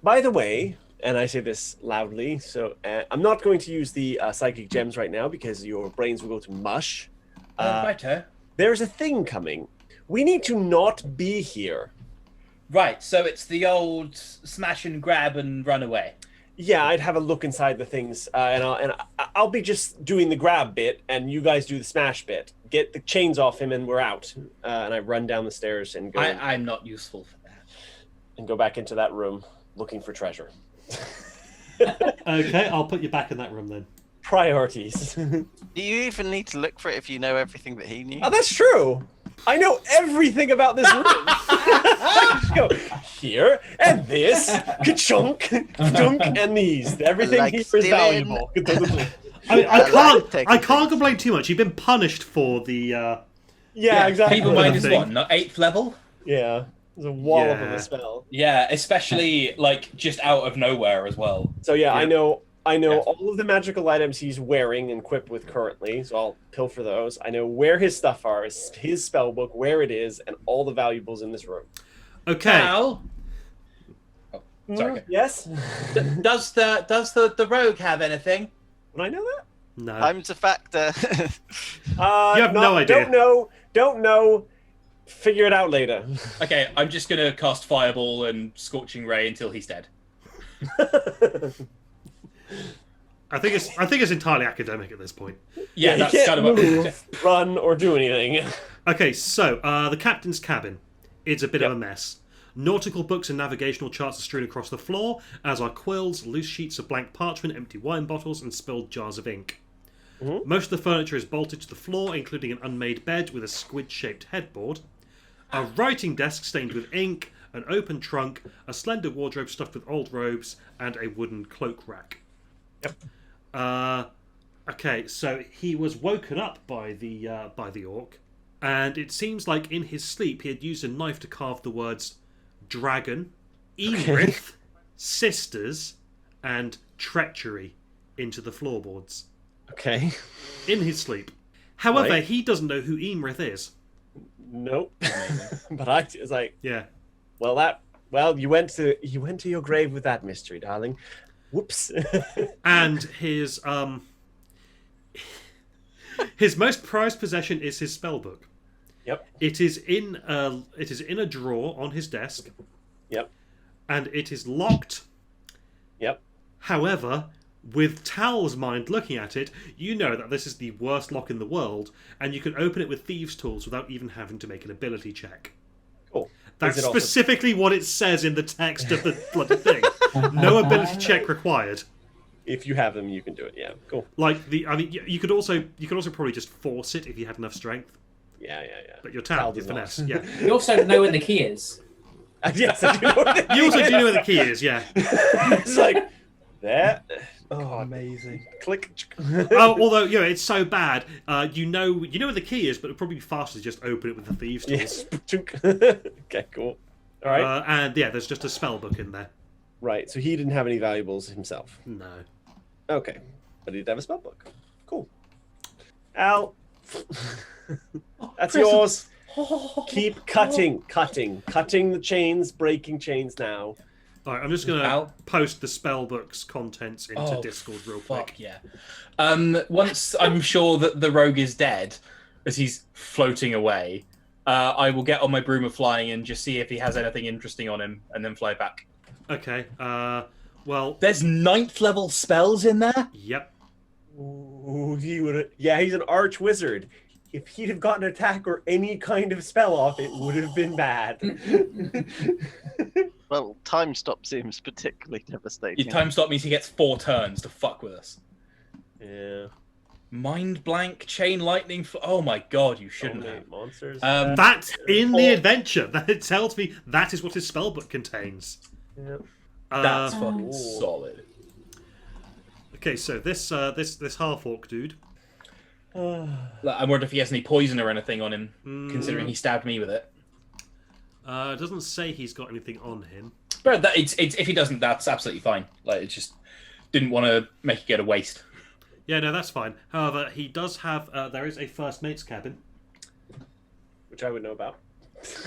By the way, and I say this loudly, so I'm not going to use the psychic gems right now because your brains will go to mush. Righto. There's a thing coming. We need to not be here. Right, so it's the old smash and grab and run away. Yeah, I'd have a look inside the things, and I'll be just doing the grab bit, and you guys do the smash bit. Get the chains off him, and we're out. And I run down the stairs and go. I'm not useful for that. And go back into that room, looking for treasure. Okay, I'll put you back in that room then. Priorities. Do you even need to look for it if you know everything that he knew? Oh, that's true. I know everything about this room. Just go here and this, ka-chunk, dunk, and these. Everything Like here is stealing. valuable. I can't complain too much. You've been punished for the. Yeah, exactly. People minus what? Not 8th level? Yeah, there's a wallop of a spell. Yeah, especially like just out of nowhere as well. So yeah, I know all of the magical items he's wearing and equipped with currently, so I'll pilfer those. I know where his stuff are, his spell book, where it is, and all the valuables in this room. Okay. Now, sorry. Yes? Does the rogue have anything? Would I know that? No. Time's a factor. You have no idea. Don't know. Figure it out later. Okay, I'm just gonna cast Fireball and Scorching Ray until he's dead. I think it's entirely academic at this point. Yeah, that's can't kind of move, run, or do anything. Okay, so the captain's cabin. It's a bit of a mess. Nautical books and navigational charts are strewn across the floor, as are quills, loose sheets of blank parchment, empty wine bottles, and spilled jars of ink. Mm-hmm. Most of the furniture is bolted to the floor, including an unmade bed with a squid-shaped headboard, a writing desk stained with ink, an open trunk, a slender wardrobe stuffed with old robes, and a wooden cloak rack. Yep. Okay, so he was woken up by the orc, and it seems like in his sleep he had used a knife to carve the words dragon, Emrith, sisters, and treachery into the floorboards. Okay. In his sleep. However, Right. he doesn't know who Emrith is. Nope. But I was like, Yeah. well, you went to your grave with that mystery, darling. Whoops. And his most prized possession is his spellbook. Yep. It is in a drawer on his desk. Yep. And it is locked. Yep. However, with Tal's mind looking at it, you know that this is the worst lock in the world, and you can open it with thieves' tools without even having to make an ability check. Cool. That's Is it also- specifically what it says in the text of the bloody thing. No ability check required. If you have them, you can do it. Yeah. Cool. You could also probably just force it if you had enough strength. Yeah. But your Tal Tal, does your not. finesse, yeah. You also know where the key is. Yes, I do know what it You also is. do know where the key is, yeah. It's like that. Oh, amazing. Click. Although it's so bad, you know where the key is, but it'd probably be faster to just open it with the thieves' tools. Yes. Okay. Cool. All right. And yeah, there's just a spell book in there. Right. So he didn't have any valuables himself. No. Okay. But he did have a spell book. Cool. Al. That's yours. Keep cutting the chains, breaking chains now. Alright, I'm just gonna Al? post the spellbook's contents into Oh, Discord real Fuck quick. yeah. Once I'm sure that the rogue is dead, as he's floating away, I will get on my broom of flying and just see if he has anything interesting on him, and then fly back. Okay. Well. There's 9th level spells in there. Yep. Ooh, he would. Yeah, he's an arch wizard. If he'd have gotten an attack or any kind of spell off, it would have been bad. Well, time stop seems particularly devastating. Your time stop means he gets 4 turns to fuck with us. Yeah. Mind blank, chain lightning. Oh my god, you shouldn't have. Monsters. That's in the adventure. That tells me that is what his spellbook contains. Yep. That's fucking solid. Okay, so this half orc dude. I wonder if he has any poison or anything on him, considering he stabbed me with it. It doesn't say he's got anything on him. But if he doesn't, that's absolutely fine. Like, it just didn't want to make it go to waste. Yeah, no, that's fine. However, he does have. There is a first mate's cabin, Which I would know about.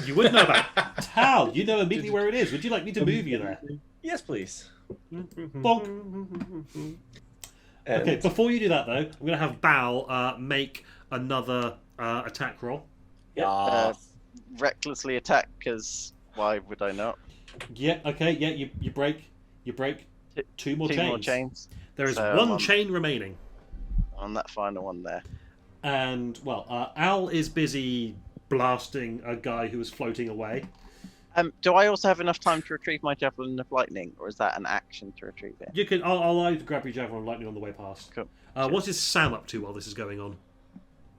You would know about. Tal, you know immediately where it is. Would you like me to move you there? Yes, please. Bonk. Okay, before you do that though, I'm going to have Bal make another attack roll. Recklessly attack, because why would I not? Yeah. Okay. Yeah. You break. You break. Two more chains. There is one chain remaining. On that final one there. And well, Al is busy blasting a guy who is floating away. Do I also have enough time to retrieve my javelin of lightning, or is that an action to retrieve it? You can. I'll allow you to grab your javelin of lightning on the way past. Cool. What is Sam up to while this is going on?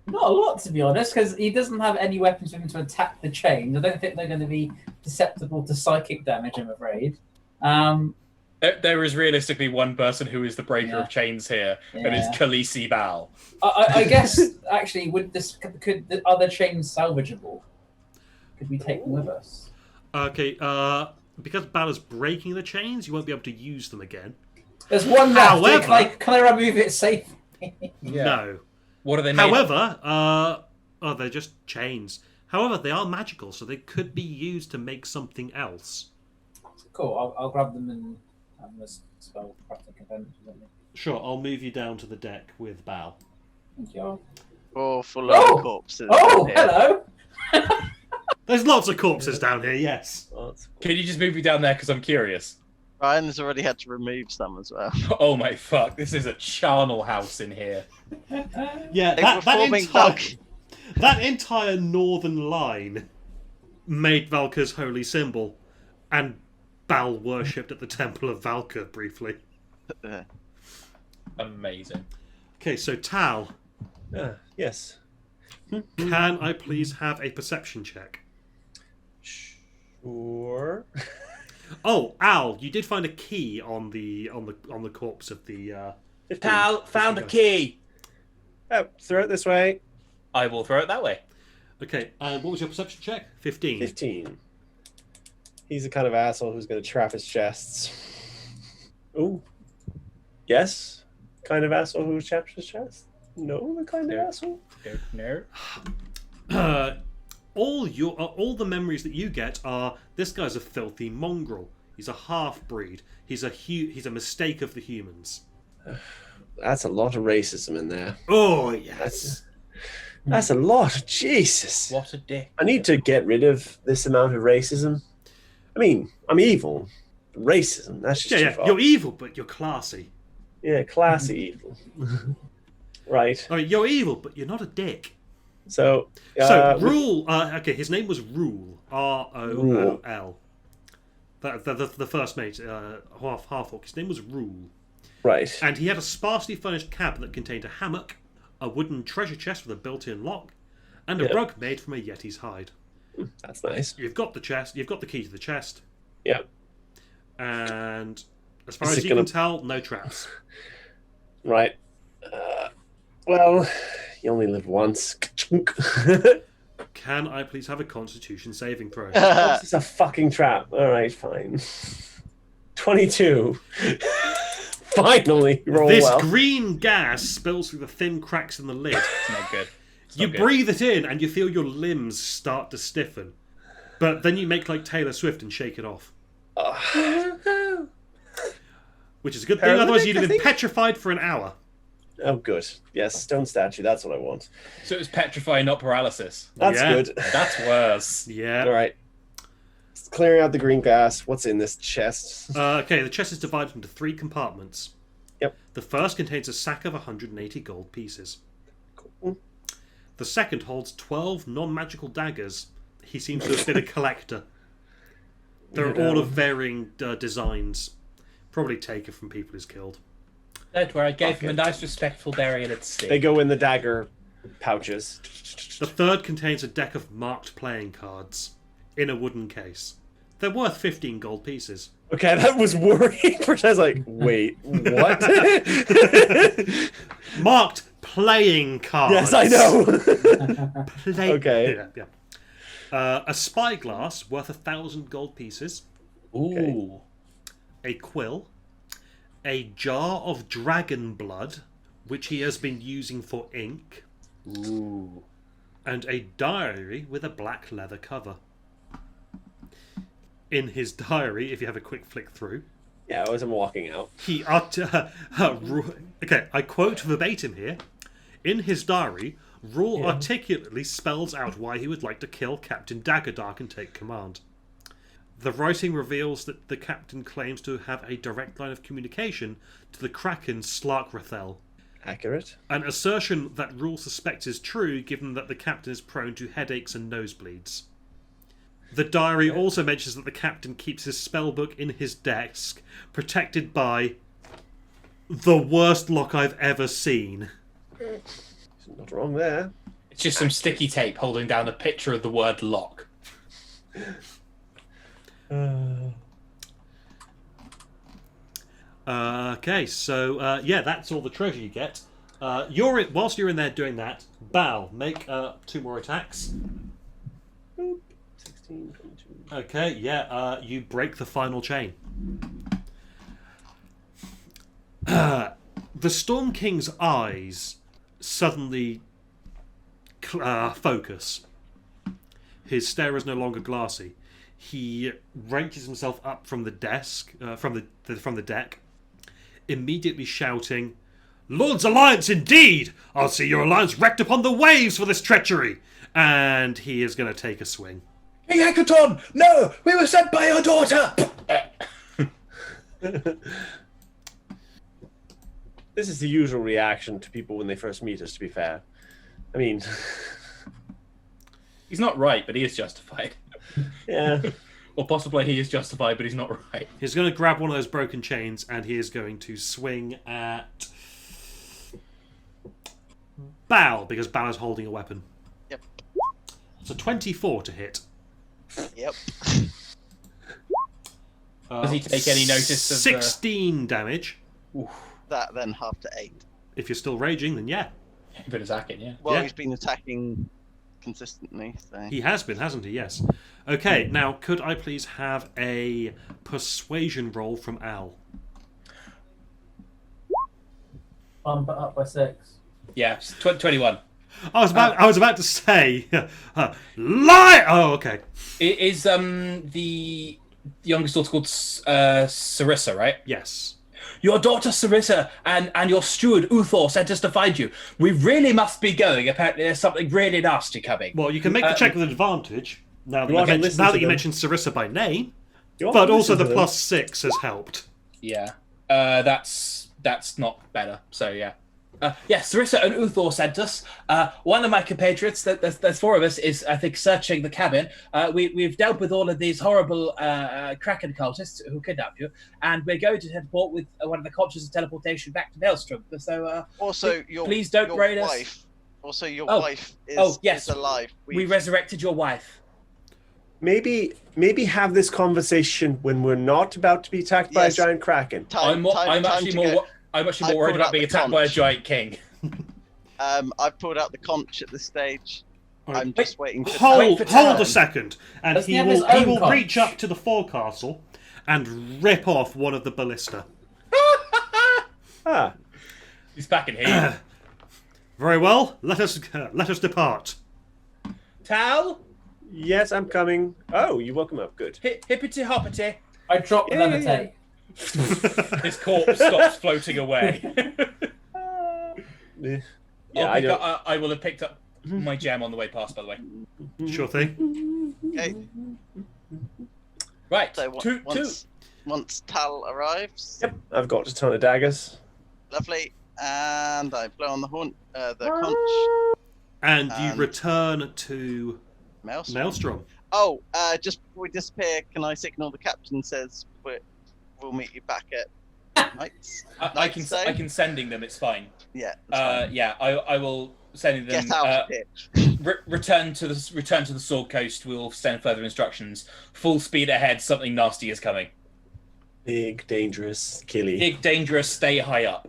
Not a lot, to be honest, because he doesn't have any weapons for him to attack the chains. I don't think they're going to be susceptible to psychic damage, I'm afraid. There is realistically one person who is the breaker of chains here, and it's Khaleesi Bal. I guess, actually, could the other chains salvageable? Could we take them with us? Okay, because Bal is breaking the chains, you won't be able to use them again. There's one left. However, can I remove it safely? No. What are they made However, they're just chains. However, they are magical, so they could be used to make something else. Cool, I'll grab them and have them as spell crafting components. Sure, I'll move you down to the deck with Bal. Thank you. Oh, full of corpses. Oh, hello! There's lots of corpses down here, yes. Can you just move me down there, because I'm curious? Ryan's already had to remove some as well. Oh my fuck, this is a charnel house in here. Yeah, that entire northern line made Valka's holy symbol, and Bal worshipped at the Temple of Valka briefly. Amazing. Okay, so Tal. Yes. Can I please have a perception check? Sure. Oh, Al, you did find a key on the corpse of the. Tal found a key. Oh, throw it this way. I will throw it that way. Okay, and what was your perception check? 15. 15. He's the kind of asshole who's going to trap his chests. Ooh. Yes. Kind of asshole who traps his chest. No, the kind of asshole. No. All the memories that you get are this guy's a filthy mongrel. He's a half-breed. He's a mistake of the humans. That's a lot of racism in there. Oh yes. That's a lot. Jesus. What a dick. I need to get rid of this amount of racism. I mean, I'm evil. Racism, that's just too far. You're evil, but you're classy. Yeah, classy evil. Right. I mean, you're evil, but you're not a dick. So Rule. Okay, his name was Rule. Rool. The first mate, half orc. His name was Rule. Right. And he had a sparsely furnished cabin that contained a hammock, a wooden treasure chest with a built-in lock, and a rug made from a yeti's hide. That's nice. You've got the chest. You've got the key to the chest. Yep. And as far as you can tell, no traps. Right. Well, you only live once. Can I please have a Constitution saving throw? This is a fucking trap. All right, fine. 22. Finally, roll this well. green gas spills through the thin cracks in the lid. It's not good. You breathe it in and you feel your limbs start to stiffen. But then you make like Taylor Swift and shake it off. Which is a good thing, otherwise you'd have been petrified for an hour. Oh, good. Yes, stone statue. That's what I want. So it was petrify, not paralysis. That's Yeah. good. That's worse. Yeah. All right. Clearing out the green gas. What's in this chest? Okay, the chest is divided into 3 compartments. Yep. The first contains a sack of 180 gold pieces. Cool. The second holds 12 non-magical daggers. He seems to have been a collector. They're all of varying designs. Probably taken from people he's killed. Don't worry, I gave him a nice, respectful burial at sea. They go in the dagger pouches. The third contains a deck of marked playing cards in a wooden case. They're worth 15 gold pieces. Okay, that was worrying. I was like, wait, what? Marked playing cards. Yes, I know. Okay. Yeah. A spyglass worth 1,000 gold pieces. Ooh. Okay. A quill. A jar of dragon blood, which he has been using for ink. Ooh. And a diary with a black leather cover. In his diary, if you have a quick flick through, Yeah, as I'm walking out. he okay, I quote verbatim here. In his diary, Rule articulately spells out why he would like to kill Captain Daggerdark and take command. The writing reveals that the captain claims to have a direct line of communication to the Kraken Slarkrathel. Accurate. An assertion that Rule suspects is true, given that the captain is prone to headaches and nosebleeds. The diary also mentions that the captain keeps his spellbook in his desk, protected by the worst lock I've ever seen. Not wrong there. It's just some sticky tape holding down a picture of the word lock. Okay, so yeah, that's all the treasure you get. Whilst you're in there doing that, Bal, make 2 more attacks. 16, 22. Okay, yeah, you break the final chain. The Storm King's eyes suddenly focus. His stare is no longer glassy. He wrenches himself up from the desk, from the deck, immediately shouting, "Lord's alliance indeed! I'll see your alliance wrecked upon the waves for this treachery!" And he is going to take a swing. King Hekaton! No! We were sent by your daughter! This is the usual reaction to people when they first meet us, to be fair. I mean... He's not right, but he is justified. Yeah. Or possibly he is justified, but he's not right. He's going to grab one of those broken chains and he is going to swing at Bal, because Bal is holding a weapon. Yep. So 24 to hit. Yep. Does he take any notice of 16 damage. That then half to 8. If you're still raging, then yeah. been attacking, yeah. Well, Yeah. he's been attacking consistently, so... He has been, hasn't he? Yes. Okay, now could I please have a persuasion roll from Al? Bump it up by 6. Yeah, 21. I was about to say lie. Oh, okay. It is the youngest daughter called Sarissa, right? Yes. Your daughter Sarissa and your steward Uthor sent us to find you. We really must be going. Apparently there's something really nasty coming. Well, you can make the check with advantage now that, You want to listen to you them. mentioned Sarissa by name, You want to but also listen the to them. +6 has helped. Yeah. That's not better. So yeah. Yes, Sarissa and Uthor sent us. One of my compatriots, there's 4 of us, is, I think, searching the cabin. We've dealt with all of these horrible Kraken cultists who kidnapped you, and we're going to teleport with one of the conscious of teleportation back to Maelstrom. So, Also, your please don't your raid us. wife. Also, your Oh. wife is alive. we resurrected your wife. Maybe have this conversation when we're not about to be attacked by a Yes. giant kraken. I'm actually more I worried pulled about out being the attacked by a conch. giant king. I've pulled out the conch at this stage. Alright. I'm just waiting for Hold for a time. second, and Does he he have his will own conch? reach up to the forecastle and rip off one of the ballista. Ah, He's back in here. Very well. Let us depart. Tal, yes, I'm coming. Oh, you woke him up. Good. hippity hoppity. I dropped the Yeah, yeah, levitate. His corpse stops floating away. Yeah, I will have picked up my gem on the way past, by the way. Sure thing. Okay. Right. So once Tal arrives, Yep, I've got a ton of daggers. lovely, and I blow on the horn, the conch. And you return to Maelstrom. Oh, just before we disappear, can I signal the captain says we'll meet you back at Knights? I can sending them. It's fine. Yeah. Yeah. I will sending them. Get out of pitch. Return to the Sword Coast. We'll send further instructions. Full speed ahead. Something nasty is coming. Big, dangerous, killy. Big, dangerous. Stay high up.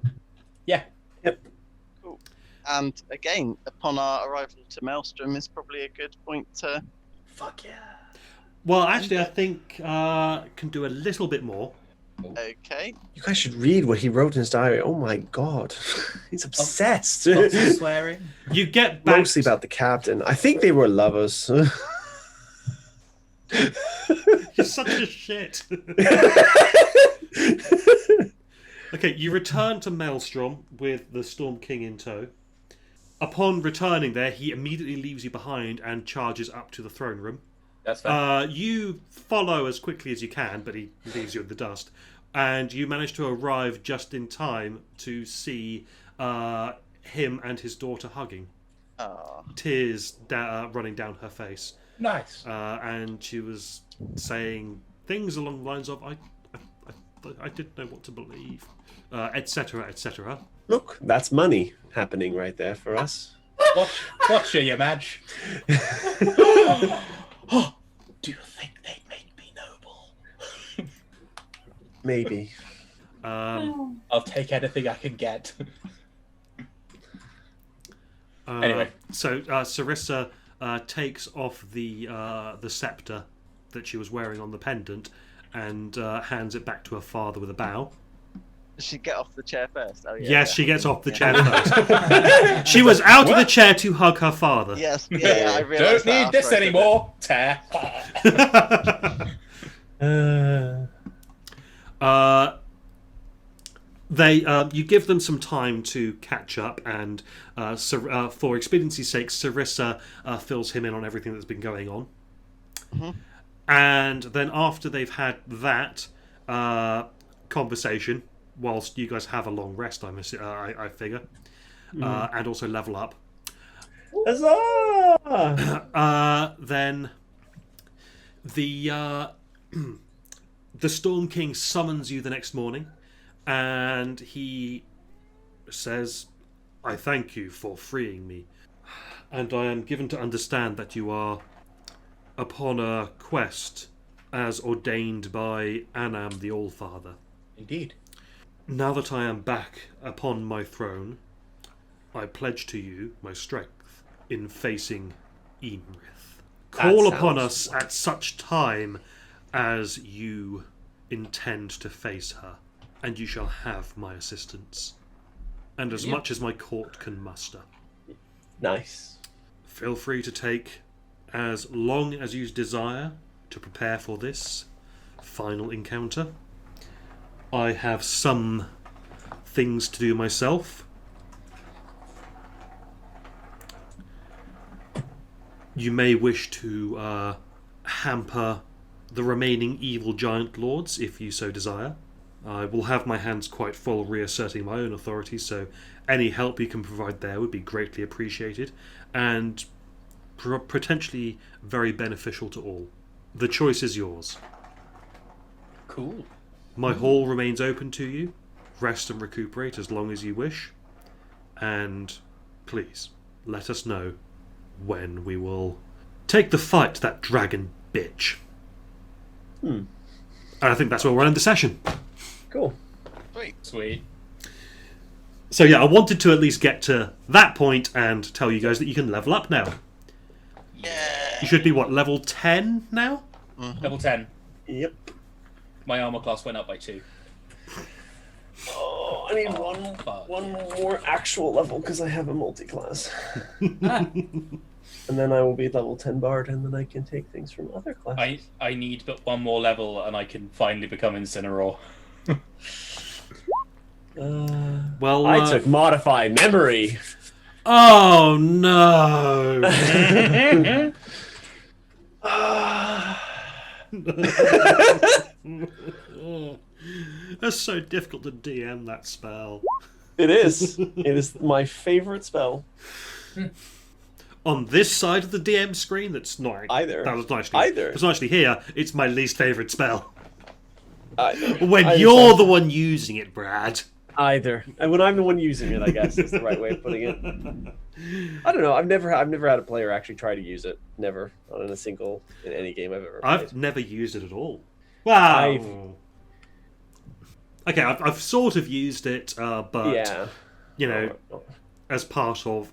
Yeah. Yep. Cool. And again, upon our arrival to Maelstrom is probably a good point to. Fuck yeah. Well, actually, I think can do a little bit more. Okay. You guys should read what he wrote in his diary. Oh my god, he's obsessed. Lots of swearing. You get back Mostly about the captain. I think they were lovers. You're such a shit. Okay, you return to Maelstrom with the Storm King in tow. Upon returning there, he immediately leaves you behind and charges up to the throne room. That's fair. You follow as quickly as you can, but he leaves you in the dust. And you manage to arrive just in time to see him and his daughter hugging. Tears running down her face. Nice. And she was saying things along the lines of, I didn't know what to believe, etc., etc. Look, that's money happening right there for us. Watch you, Madge. Do you think they'd make me noble? Maybe. I'll take anything I can get. Anyway. So Sarissa takes off the scepter that she was wearing on the pendant and hands it back to her father with a bow. Does she get off the chair first? Oh, yeah. Yes, she gets off the chair first. She was out of the chair to hug her father. Yes, yeah, I realised Don't need this anymore. Tear. You give them some time to catch up, and for expediency's sake, Sarissa fills him in on everything that's been going on. Mm-hmm. And then after they've had that conversation, whilst you guys have a long rest, I figure, and also level up. Huzzah! Then the Storm King summons you the next morning, and he says, "I thank you for freeing me, and I am given to understand that you are upon a quest as ordained by Anam the Allfather. Indeed. Now that I am back upon my throne, I pledge to you my strength in facing Eamrith. Call upon us at such time as you intend to face her, and you shall have my assistance, and as much as my court can muster. Nice. Feel free to take as long as you desire to prepare for this final encounter. I have some things to do myself. You may wish to hamper the remaining evil giant lords if you so desire. I will have my hands quite full reasserting my own authority, so any help you can provide there would be greatly appreciated and potentially very beneficial to all. The choice is yours. Cool. My hall remains open to you. Rest and recuperate as long as you wish. And please, let us know when we will take the fight to that dragon bitch. And I think that's where we'll end the session. Cool. Sweet. So yeah, I wanted to at least get to that point and tell you guys that you can level up now. Yeah. You should be, what, level 10 now? Mm-hmm. Level 10. Yep. My armor class went up by 2. Oh, I need one more actual level because I have a multi-class. And then I will be level 10 bard, and then I can take things from other classes. I need but one more level, and I can finally become Incineroar. Well, I took modify memory. Oh no! That's so difficult to DM that spell. It is. It is my favorite spell. On this side of the DM screen, that's not Either. That was nicely. Either. It's nicely here. It's my least favorite spell. Either. When Either you're side. the one using it, Brad. Either. And when I'm the one using it, I guess is the right way of putting it. I don't know. I've never had a player actually try to use it. Never. Not in any game I've ever played. I've never used it at all. Wow. Okay, I've sort of used it, but yeah. you know, as part of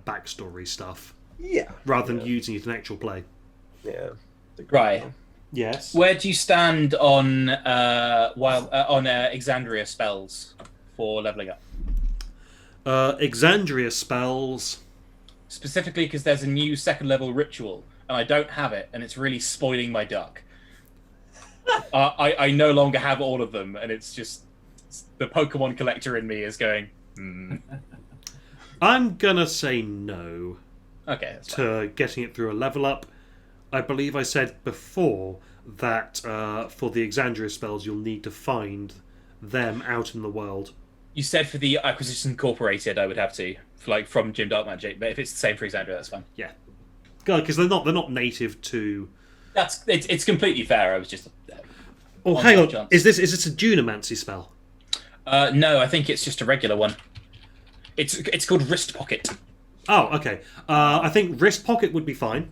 backstory stuff. Yeah. Rather than using it in actual play. Yeah. Right. Yes. Where do you stand on Exandria spells for leveling up? Exandria spells. Specifically because there's a new second level ritual, and I don't have it, and it's really spoiling my duck. I no longer have all of them, and it's just the Pokemon collector in me is going. I'm gonna say no. Okay. That's to getting it through a level up. I believe I said before that for the Exandria spells, you'll need to find them out in the world. You said for the Acquisition Incorporated, I would have to, from Jim Dark Magic, but if it's the same for Exandria, that's fine. Yeah, because they're not native to. It's completely fair. I was just. Oh, hang on. Is this a Dunamancy spell? No, I think it's just a regular one. It's called Wrist Pocket. Oh, okay. I think Wrist Pocket would be fine.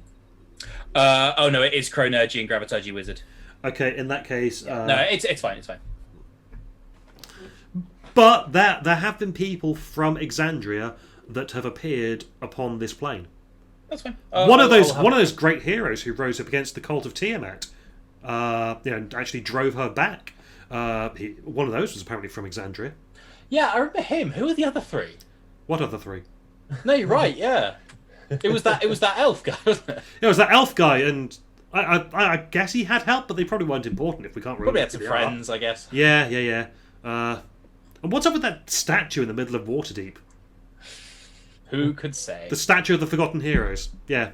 Oh no, it is Chronergy and Gravitagy Wizard. Okay, in that case. No, it's fine. It's fine. But there have been people from Exandria that have appeared upon this plane. That's fine. One of those great heroes who rose up against the cult of Tiamat, actually drove her back. One of those was apparently from Exandria. Yeah, I remember him. Who are the other three? What other three? No, you're right. Yeah, it was that elf guy, wasn't it? It was that elf guy, and I guess he had help, but they probably weren't important if we can't Probably really. had some friends, I guess. Yeah. And what's up with that statue in the middle of Waterdeep? Who could say? The statue of the Forgotten Heroes. Yeah.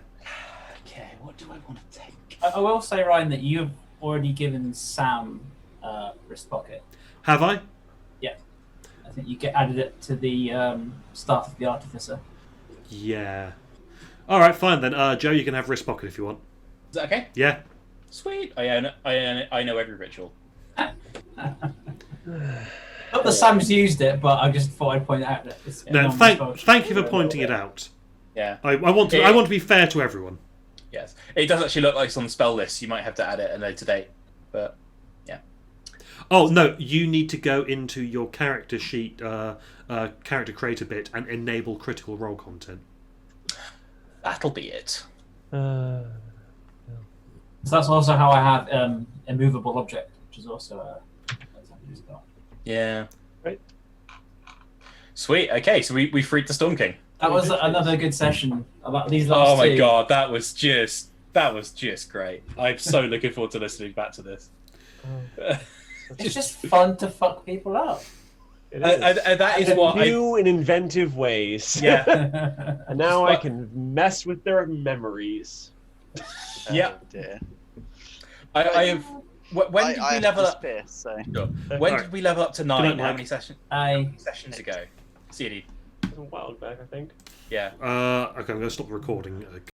Okay, what do I want to take? I will say, Ryan, that you've already given Sam Wrist Pocket. Have I? Yeah. I think you added it to the Staff of the Artificer. Yeah. All right, fine then. Joe, you can have Wrist Pocket if you want. Is that okay? Yeah. Sweet. I know every ritual. Not that Sam's used it, but I just thought I'd point out that it's thank you for pointing it out. Yeah. I want to be fair to everyone. Yes. It does actually look like it's on the spell list. You might have to add it at a later date. But yeah. Oh no, you need to go into your character sheet, character creator bit, and enable critical role content. That'll be it. So that's also how I have immovable object, which is also Yeah. Right. Sweet. Okay, so we freed the Storm King. That was another good session about these last Oh my two. god, that was just great. I'm so looking forward to listening back to this. It's just fun to fuck people up. It is. That is what new and inventive ways. Yeah. And now I can mess with their memories. Yeah. Oh, dear. I have. When did we level up? Spear, so. When did we level up to 9? Good night, How Mike. many sessions ago? CD. A while back, I think. Yeah. Okay, I'm going to stop the recording.